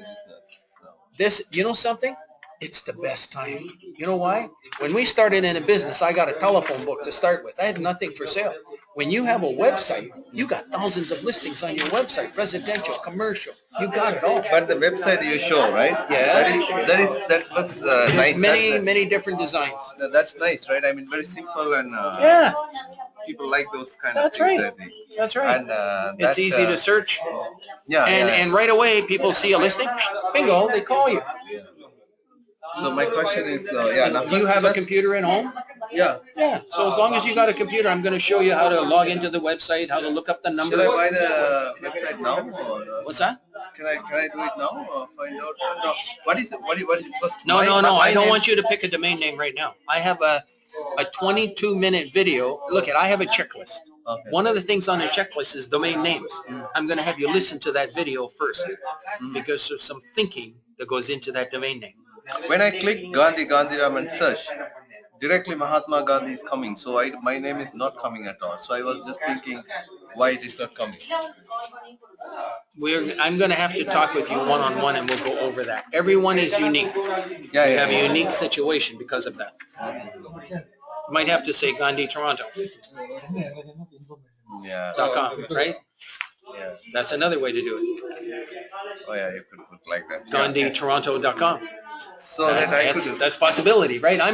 business. You know something? It's the best time. You know why? When we started in a business, I got a telephone book to start with. I had nothing for sale. When you have a website, you got thousands of listings on your website, residential, commercial. You got it all. But the website you show, right? Yes. That looks nice. There's many different designs. That's nice, right? I mean, very simple and Yeah, people like those kind that's of things. right. I think. That's right. And It's easy to search. Yeah, And right away, people see a listing, bingo, they call you. So my question is, Now Do you have a computer at home? Yeah. Yeah, so as long as you got a computer, I'm going to show you how to log into the website, how to look up the numbers. Should I buy the website now? Or, What's that? Can I do it now or find out? No. What is it? What is because No, my I don't name- want you to pick a domain name right now. I have a 22-minute video. Look, I have a checklist. Okay. One of the things on the checklist is domain names. I'm going to have you listen to that video first because there's some thinking that goes into that domain name. When I click Gandhiram and search, directly Mahatma Gandhi is coming. So my name is not coming at all. So I was just thinking why it is not coming. I'm going to have to talk with you one-on-one and we'll go over that. Everyone is unique. Yeah, You have a unique situation because of that. You might have to say GandhiToronto.com, Yeah. right? Yeah. That's another way to do it. Oh yeah, you could put like that. GandhiToronto.com. So that I could. That's possibility, right? I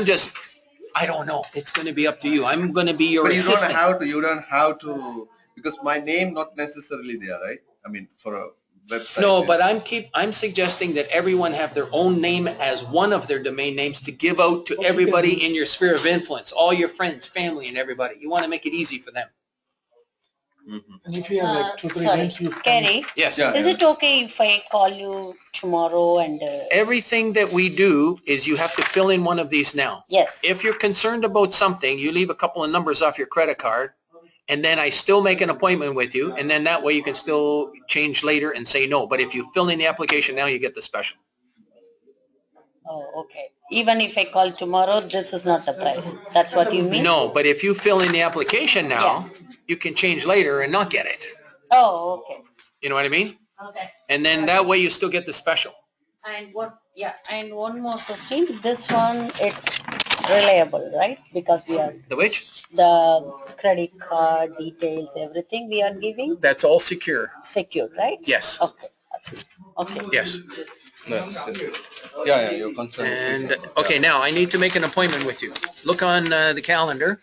don't know. It's going to be up to you. I'm going to be your But assistant. you don't have to, because my name not necessarily there, right? I mean, for a website. No, but I'm suggesting that everyone have their own name as one of their domain names to give out to everybody in your sphere of influence, all your friends, family, and everybody. You want to make it easy for them. And if you have like 2-3 Sorry, names, you Kerry, Yes. Yeah. is it okay if I call you tomorrow and, Everything that we do is you have to fill in one of these now. yes, If you're concerned about something, you leave a couple of numbers off your credit card, and then I still make an appointment with you, and then that way you can still change later and say no. But if you fill in the application now, you get the special. Oh, okay. Even if I call tomorrow, this is not the price. That's what you mean? No, but if you fill in the application now, you can change later and not get it. Oh, okay. You know what I mean? Okay. And then that way you still get the special. And and one more question. This one, it's reliable, right? Because we are The which? the credit card details, everything we are giving That's all secure. secure, right? Yes. Okay. Okay. Yes. Yeah, your concern is. And, okay, now I need to make an appointment with you. Look on the calendar.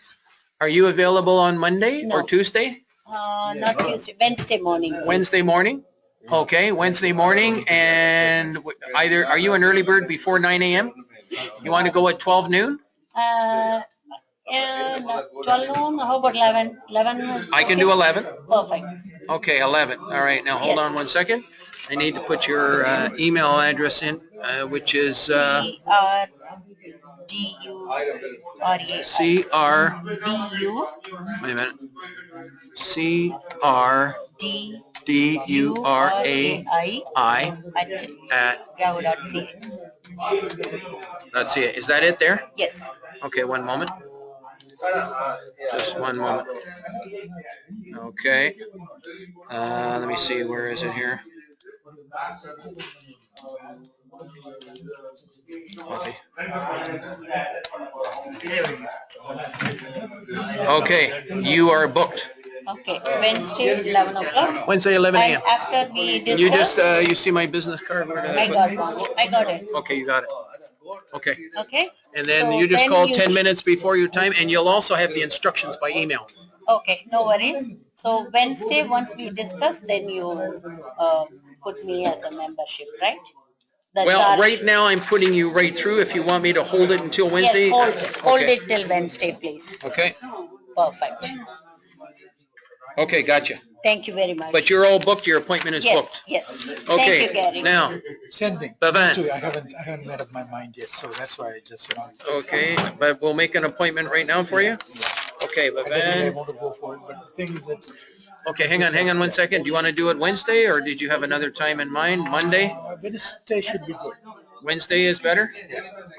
Are you available on Monday or No. Tuesday? Not Tuesday, Wednesday morning. please. Wednesday morning? Okay, Wednesday morning, and either, are you an early bird before 9 a.m.? You want to go at 12 noon? Yeah, 12 noon, how about 11? 11 is I can okay? do 11. Perfect. Okay, 11. All right, now hold Yes. on one second. I need to put your email address in, which is C-R-D-U-R-A-I. C-R, wait a minute, C-R-D-U-R-A-I at, yahoo.ca. let's see, is that it there? Yes. Okay, one moment. Just one moment. Okay. Let me see, where is it here? Okay. Okay, you are booked. Okay, Wednesday, 11 o'clock. Wednesday, 11 And a.m. after we discuss. You just, you see my business card? Where did I put got one. I got it. Okay, you got it. Okay. Okay? And then So you just then call you 10 minutes before your time, and you'll also have the instructions by email. Okay, no worries. So Wednesday, once we discuss, then you put me as a membership, right? The Well, charge- right now, I'm putting you right through. If you want me to hold it until Wednesday. Yes, hold okay. it till Wednesday, please. Okay. Perfect. Okay, gotcha. Thank you very much. But you're all booked, your appointment is Yes, booked. yes. Okay, Thank you, Gary. now, Same thing. Bhavan. Actually, I haven't made up my mind yet, so that's why I just, Okay, but we'll make an appointment right now for you? Okay, I definitely Bhavan. want to go for it, but the thing is that. Okay, hang on 1 second. Do you want to do it Wednesday, or did you have another time in mind? Monday? Wednesday should be good. Wednesday is better?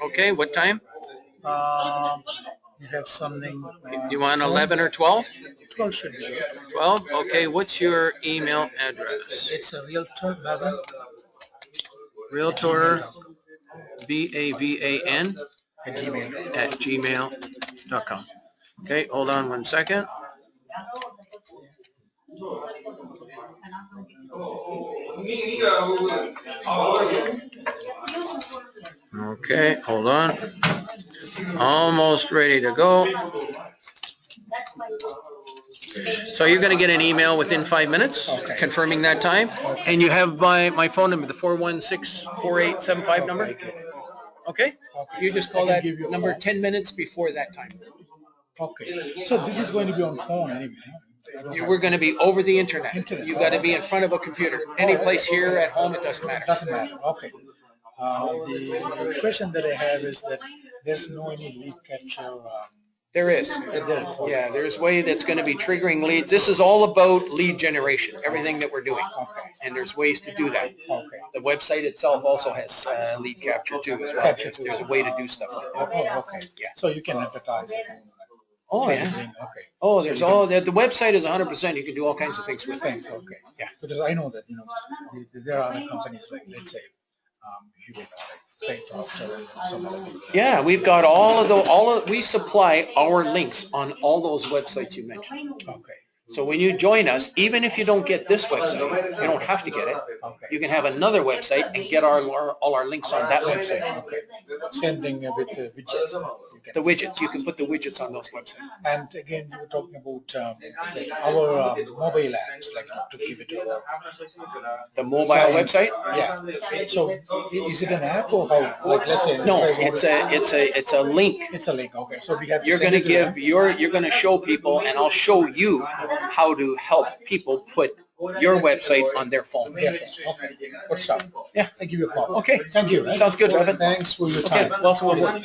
Okay, what time? You have something. You want 11 or 12? 12 should be good. 12? Okay, what's your email address? It's a realtor, Bhavan. Realtor, B-A-V-A-N, At Gmail. at gmail.com. Okay, hold on 1 second. Okay, hold on. Almost ready to go. So you're going to get an email within 5 minutes confirming that time. And you have my phone number, the 416-4875 number. Okay? You just call that number 10 minutes before that time. Okay. So this is going to be on phone anyway. We're going to be over the internet. You got to be in front of a computer. Any place here at home, it doesn't matter. Doesn't matter. Okay. The question that I have is that there's no any lead capture. There is. There is. Yeah, there's way that's going to be triggering leads. This is all about lead generation, everything that we're doing. Okay. And there's ways to do that. Okay. The website itself also has lead capture too as well. There's a way to do stuff like that. Oh, okay. Yeah. So you can advertise it. Oh, yeah. Okay. Oh, there's all, the website is 100%. You can do all kinds of things with it. Thanks. Okay. Yeah. Because I know that, there are other companies like, let's say, some other people. Yeah, we've got we supply our links on all those websites you mentioned. Okay. So when you join us, even if you don't get this website, you don't have to get it. Okay. You can have another website and get all our links on that website. Okay. Same thing with the widgets. The widgets, you can put the widgets on those websites. And again, you were talking about our mobile apps, like to give it to The mobile website? Yeah. So is it an app or how? Like, let's say. No, it's a link. It's a link. Okay. So we have. You're going to give you're going to show people, and I'll show you how to help people put your website on their phone. Yeah. Okay. Good stuff. Yeah. I give you a call. Okay. Thank you. Sounds good, Evan. Thanks for your Okay. time. Welcome aboard.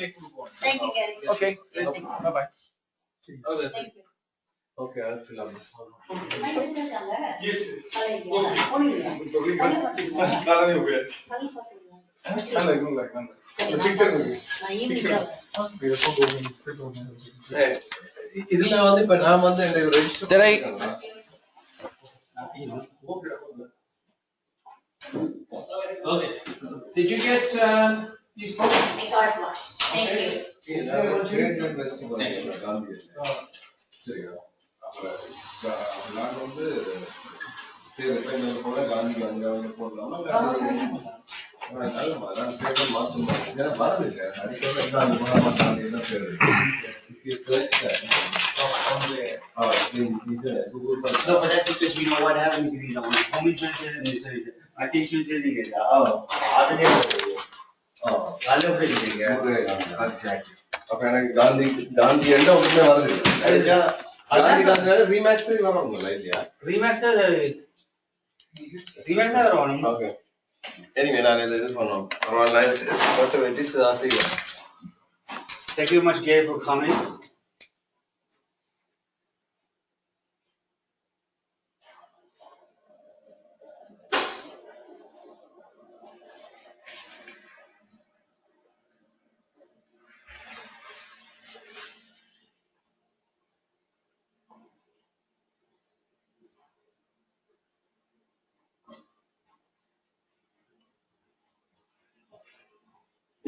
Thank you, Gary. Okay. Bye-bye. Thank you. Okay, I'll fill up this one. Yes, yes. இதுல வந்து இப்ப நான் வந்து எனக்கு register Did I? Okay. Did you get these books? I got one. Thank you. சரியா அப்புறம் நான் வந்து போல காந்தி அங்க வந்து போடலாமா பேப்பர் மாற்றணும் ஏன்னா மறந்துங்க அடிக்கடி என்ன பேரு No, but that's because we know what happened to these home insurance and life insurance is அப்ப எனக்கு காந்தி எந்த ஒன்றுமே வருது காந்தி ரீமேக்ஸ் வரணுங்களா இல்லையா ஓகே எனிவே நான் இது பண்ணோம் பட் இட் இஸ் செய்வோம். Thank you much, Gabe, for coming.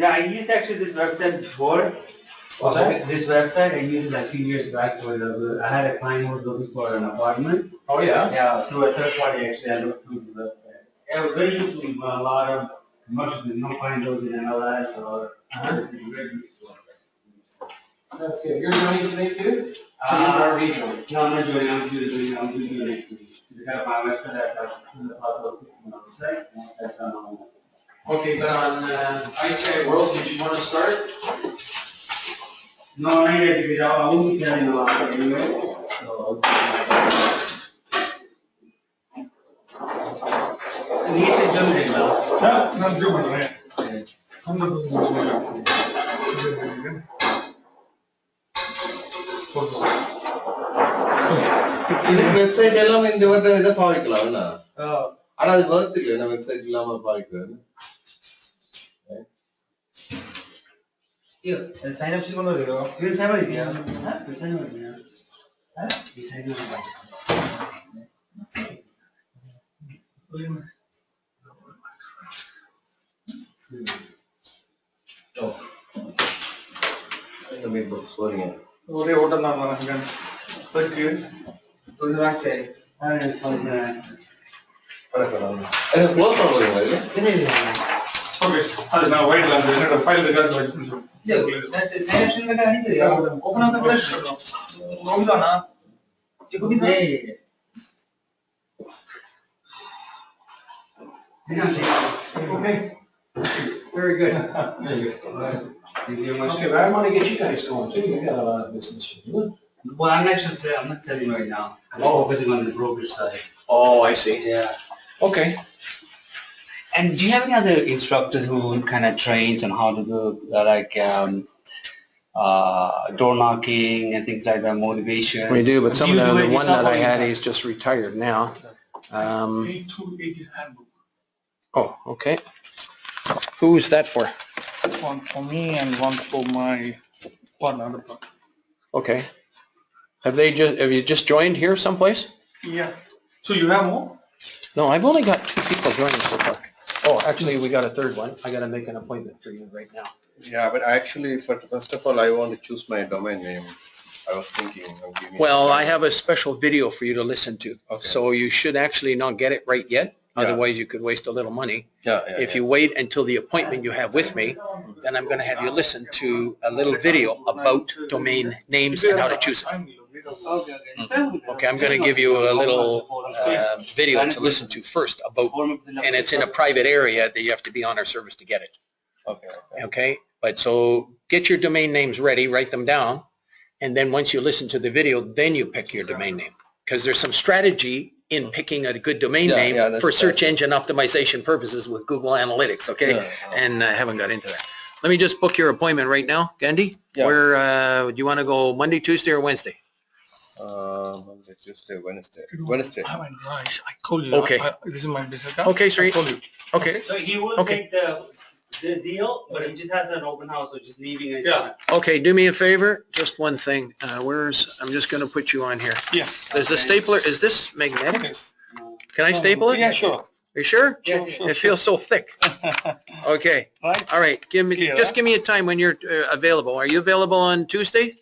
Yeah, I used actually this website before. What's that? This website, I used it a few years back. I had a client who was looking for an apartment. Oh, yeah? Yeah, through a third party actually, I looked through the website. It was very useful, a lot of commercials, no find those in and all that, so. Very useful. That's good. You're joining today too? No, I'm not joining. I'm doing it next week. You got my website, that's on. Okay, but on ICIWorld, did you want to start? No, I didn't, because I won't be telling you about it anyway. Need to jump in now. நான் zoom பண்றேன். இது website எல்லாம் இந்த வட்டம் இதை பாவிக்கலாம்னா ஆனா அது வருது நம்ம வெப்சைட் இல்லாம பாவிக்கிறது. sign up sign up you sign up idea you sign up idea you sign up இந்த மீட் பாக்ஸ் போறீங்க ஒரே ஓட்டம் தான் வரேன். Okay. what do I say close பண்ணுவீங்களா இது? ஓகே. அது நான் ஒயிட்ல அந்த என்னோட ஃபைல் இருக்காது வச்சு that sign up sign up open up the flash நோம்தானா? Okay. Very good. Thank you much. Okay, but I want to get you guys going too. You got a lot of business you're doing. Well, I'm not selling right now. I'm focusing on the brokerage side. Oh, I see. Yeah. Okay. And do you have any other instructors who kind of trains on how to do door knocking and things like that, motivation? We do, but some Do of you do the it one yourself that or I you had, have- he's just retired now. 8280 handbook. Oh, okay. Who's that for? One for me and one for my partner. Okay. Have you just joined here someplace? Yeah. So you have more? No, I've only got 2 people joining so far. Oh, actually, we got a third one. I got to make an appointment for you right now. Yeah, but actually, first of all, I want to choose my domain name. I was thinking of giving. Well, I have a special video for you to listen to. Okay. So you should actually not get it right yet. Yeah. Otherwise, you could waste a little money. Yeah. If you wait until the appointment you have with me, then I'm going to have you listen to a little video about domain names and how to choose them. Okay, I'm going to give you a little video to listen to first about, and it's in a private area that you have to be on our service to get it. Okay. Okay, but so get your domain names ready, write them down, and then once you listen to the video, then you pick your domain name. Because there's some strategy in picking a good domain name for search engine optimization purposes with Google Analytics, okay? And I haven't got into that. Let me just book your appointment right now, Gandhi. Yeah. Where, do you want to go Monday, Tuesday, or Wednesday? Monday, Tuesday, Wednesday. I haven't right. I told you. Okay. This is my business card. Okay, Sri. I told you. Okay, So he will Okay. take the deal, but he just has an open house, so just leaving it. Yeah. okay, do me a favor, just one thing. I'm just gonna put you on here. Yeah. There's a stapler, is this magnetic? Yes. Can I staple it? Yeah, sure. Are you sure? Sure, It feels so thick. Okay, Right. all right, Clear, just huh? give me a time when you're available. Are you available on Tuesday?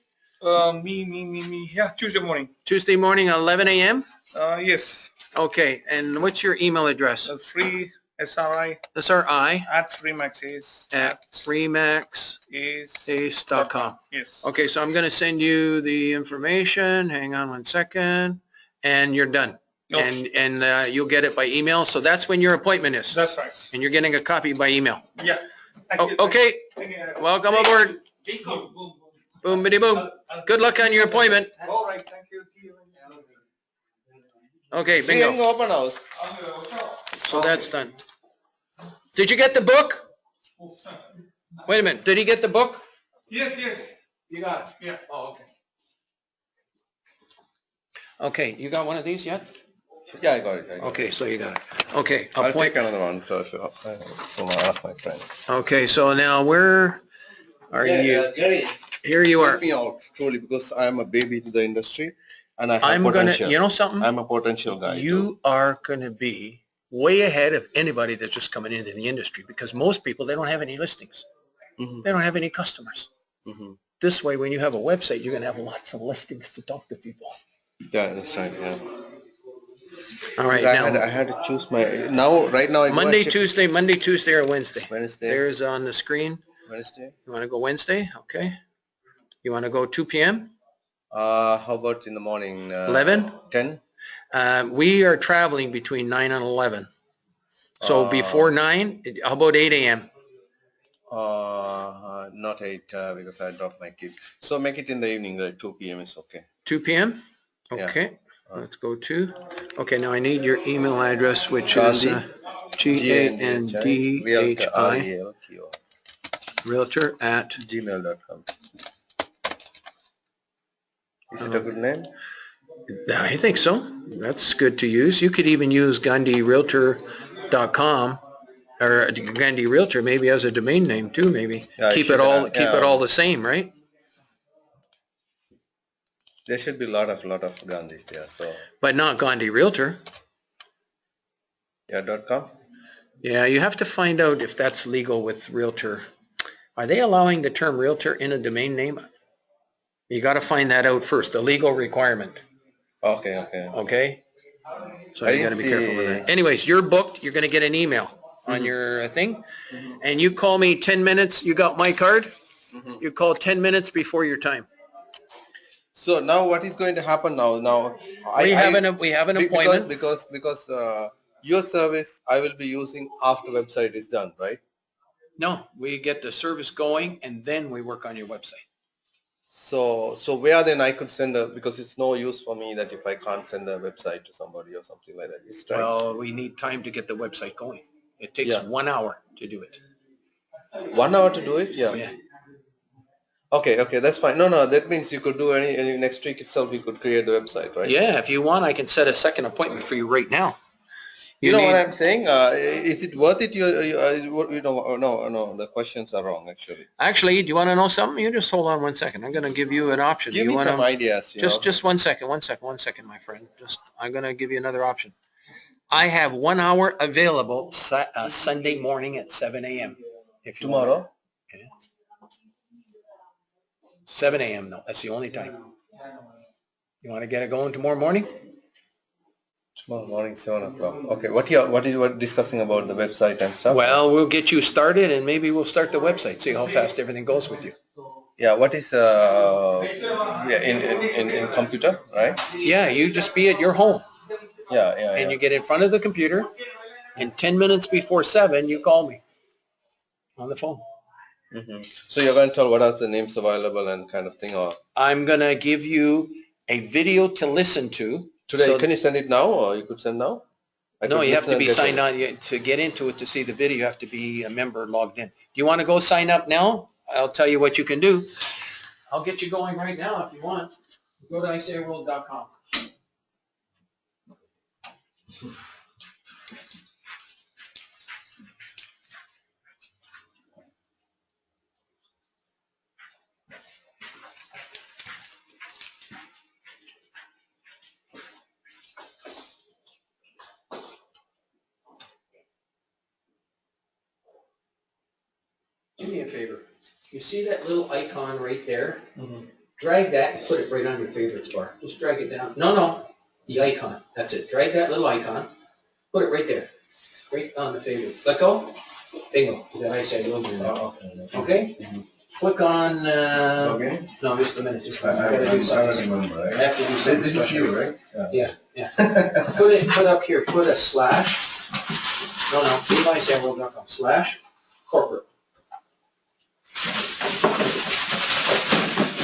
Me. Yeah, Tuesday morning. Tuesday morning, 11 a.m.? Yes. Okay, and what's your email address? Free SRI SRI at freemaxace at freemaxace.com. Yes. Okay, so I'm gonna send you the information. Hang on one second, and you're done. Okay. And you'll get it by email. So that's when your appointment is. That's right. And you're getting a copy by email. Yeah. Oh, okay, welcome aboard. Boom, bitty boom. Good luck on your appointment. All right, thank you. Okay, Bingo. bingo. Open house. So that's done. Did you get the book? Wait a minute, did he get the book? Yes. You got it? Yeah. Oh, okay. Okay, you got one of these yet? Yeah, I got it. Okay, so you got it. Okay, I'll appoint, take another one, so if you, from one of my friends. okay, so now where are you? Gary, Here you help are. me out, truly, because I'm a baby to the industry and I have I'm gonna, potential. you know something? I'm a potential guy. too. You are gonna be way ahead of anybody that's just coming into the industry, because most people, they don't have any listings. Mhm. They don't have any customers. Mhm. This way, when you have a website, you're gonna have lots of listings to talk to people. Yeah, that's right, yeah. All right, I now, had to choose right now I go Monday, and check Tuesday, or Wednesday? Wednesday, There's on the screen. Wednesday. You wanna go Wednesday? Okay. You wanna go 2 p.m.? How about in the morning? 11? 10? We are traveling between 9 and 11. So before 9, how about 8 a.m.? Not 8, because I dropped my kid. So make it in the evening, like 2 p.m. is okay. 2 p.m.? Yeah. Okay, let's go to, okay, now I need your email address, which is Gandhi, Realtor, realtor at, gmail.com. Is it a good name? I think so. That's good to use. You could even use GandhiRealtor.com or Gandhi Realtor maybe as a domain name too, maybe. Yeah, Keep should it all, have, keep it all the same, right? There should be a lot of Gandhis there. So But not Gandhi Realtor. yeah, .com. Yeah, you have to find out if that's legal with Realtor. Are they allowing the term Realtor in a domain name? You got to find that out first, the legal requirement, Okay. okay? So I you got to be didn't careful with see- that. Anyways, you're booked. You're going to get an email on your thing. And you call me 10 minutes. You got my card? You call 10 minutes before your time. So now what is going to happen now? We have an appointment. because your service I will be using after website is done, right? No, we get the service going and then we work on your website. So where then I could send because it's no use for me that if I can't send a website to somebody or something like that. It's right. Well, we need time to get the website going. It takes 1 hour to do it. 1 hour to do it? Yeah. Yeah. Okay, that's fine. No, that means you could do any next week itself. You could create the website, right? Yeah, if you want, I can set a second appointment for you right now. You know need- what I'm saying? Is it worth it? No, the questions are wrong actually. Actually, do you want to know something? You just hold on 1 second. I'm going to give you an option. Give you me wanna, some ideas. Just 1 second, my friend. I'm going to give you another option. I have 1 hour available Sunday morning at 7 a.m. If you want. Tomorrow? 7 a.m. though. That's the only time. You want to get it going tomorrow morning? Tomorrow morning, 7 o'clock. Okay. What are discussing about the website and stuff? Well, we'll get you started and maybe we'll start the website. See how fast everything goes with you. Yeah. What is in computer, right? Yeah, you just be at your home. Yeah. And you get in front of the computer and 10 minutes before 7, you call me on the phone. So you're going to tell what are the names available and kind of thing, or I'm going to give you a video to listen to. today? So- Can you send it now, or you could send now? No, you have to be signed on. To get into it, to see the video, you have to be a member logged in. Do you want to go sign up now? I'll tell you what you can do. I'll get you going right now if you want. Go to ICIWorld.com. Do me a favor. You see that little icon right there? Drag that and put it right on your favorites bar. Just drag it down. No, the icon. That's it. Drag that little icon. Put it right there. Right on the favorite. Let go. Bingo. Then I say we'll do that. Okay? Click on, Okay. no, just a minute. Just, I gotta do something. remember, I right? have to do something This is special. you, right? Put up here, put a slash. No, levisamuel.com / corporate.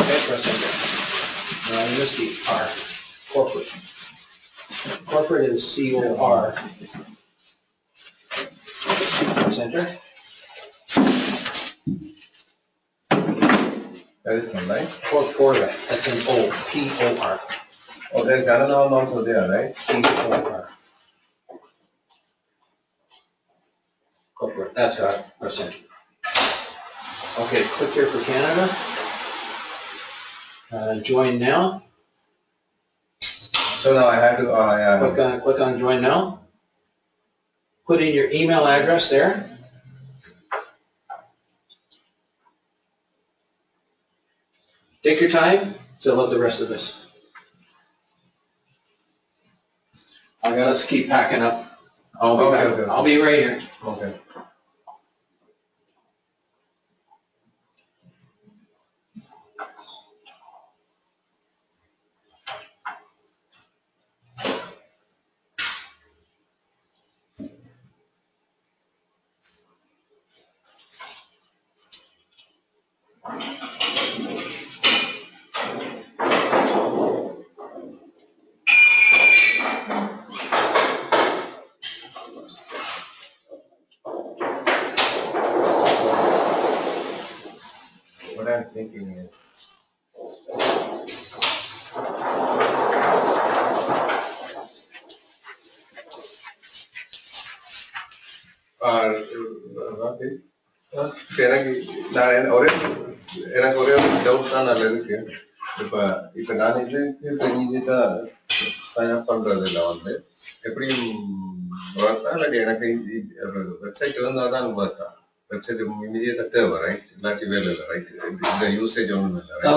Okay, press enter. No, I missed the R. Corporate. Corporate is COR. Press enter. That is one, right? Corporate. That's an O. P-O-R. Oh, there's another one also there, right? P-O-R. Corporate. That's got it. Press enter. Okay, click here for Canada. Join now. So now I have to, Click on join now. Put in your email address there. Take your time, fill out the rest of this. I gotta keep packing up. I'll be back. Okay. I'll be right here. okay. What I'm thinking is, எனக்கு ஒரே ஒரு doubt தான் நல்ல இருக்கு. இப்ப நான் இதுக்கு தெரிஞ்சுட்டா சைன் அப் பண்றதுல வந்து எப்படியும் ஒர்க்கா இல்லாட்டி எனக்கு வெப்சைட் இருந்தால் தான் ஒர்க்கா? வெப்சைட் இமீடியட்டா தேவை, ரைட்? இல்லாட்டி வேலை இல்லை, ரைட்? இந்த யூசேஜ் ஒன்றும் இல்லை, ரைட்?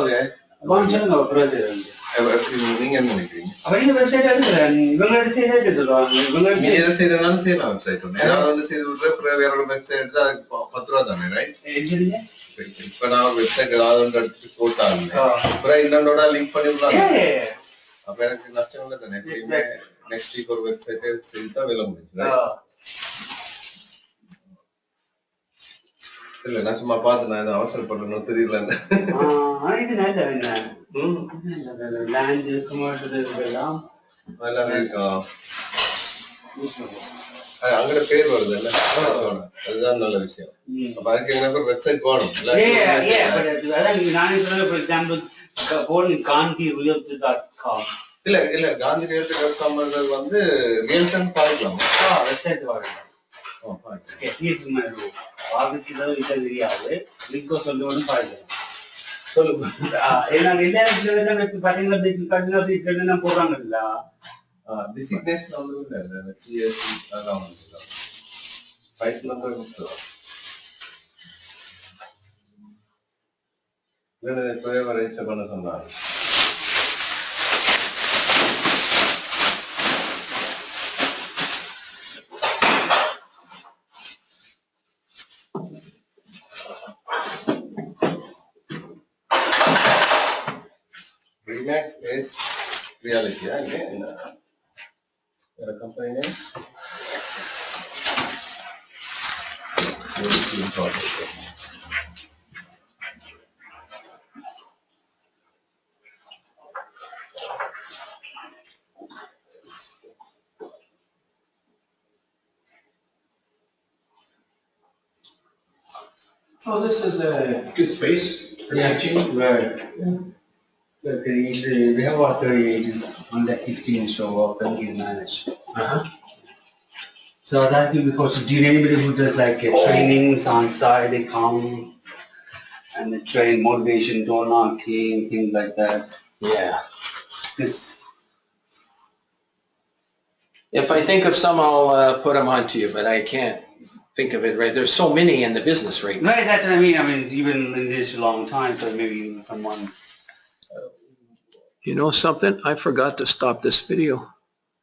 எப்படி நீங்க என்ன நினைக்கிறீங்க? நீங்க எதை செய்யறதுனாலும் செய்யலாம் வெப்சைட் ஒன்று. ஏதாவது வந்து செய்து விட்டு வேற ஒரு வெப்சைட் எடுத்து அதுக்கு 10 ரூபா தானே, ரைட்? இப்ப நான் வெப்சைட் ஏதாவது ஒன்று எடுத்துட்டு போட்டாங்க அப்புறம் இன்னொன்னோட லிங்க் பண்ணி விடலாம். அப்ப எனக்கு நஷ்டம் இல்லை தானே? எப்பயுமே நெக்ஸ்ட் வீக் ஒரு வெப்சைட் செய்துட்டா வேலை முடிஞ்சு. இல்ல நான் சும்மா பார்த்து நான் எதுவும் அவசரப்படணும் தெரியலன்னு. எல்லாமே இருக்கா? அங்கட பேர் வருது இல்ல, அதுதான் நல்ல விஷயம். அப்ப அதுக்கு எனக்கு ஒரு வெப்சைட் போகணும். இல்ல இல்ல காந்தி ரியல்டி.com வந்து ரியல் டைம் பார்க்கலாம். வெப்சைட் வாங்கலாம். தெரியாது லிங்கோ சொல்லணும் பாருங்க. சொல்லுங்க. எல்லா பாத்தீங்கன்னா போடுறாங்கல்ல, டிசிக்னேஷன் வந்து இல்ல சிஎஸ்சி அதெல்லாம் வந்து ஃபைல் நம்பர் இப்பவே ரெஜிஸ்டர் பண்ண சொன்னாங்க. Remax is reality, yeah? Your company name? So this is a good space for teaching. right. Yeah. We have about 30 agents, only 15 show up and we manage. So I was asking before, so do you know anybody who does like trainings on site, they come and they train motivation, door knocking, things like that? Yeah. This, If I think of some, I'll put them on to you, but I can't think of it right. There's so many in the business right now. right, that's what I mean. I mean, even in this long time, so maybe someone. You know something? I forgot to stop this video.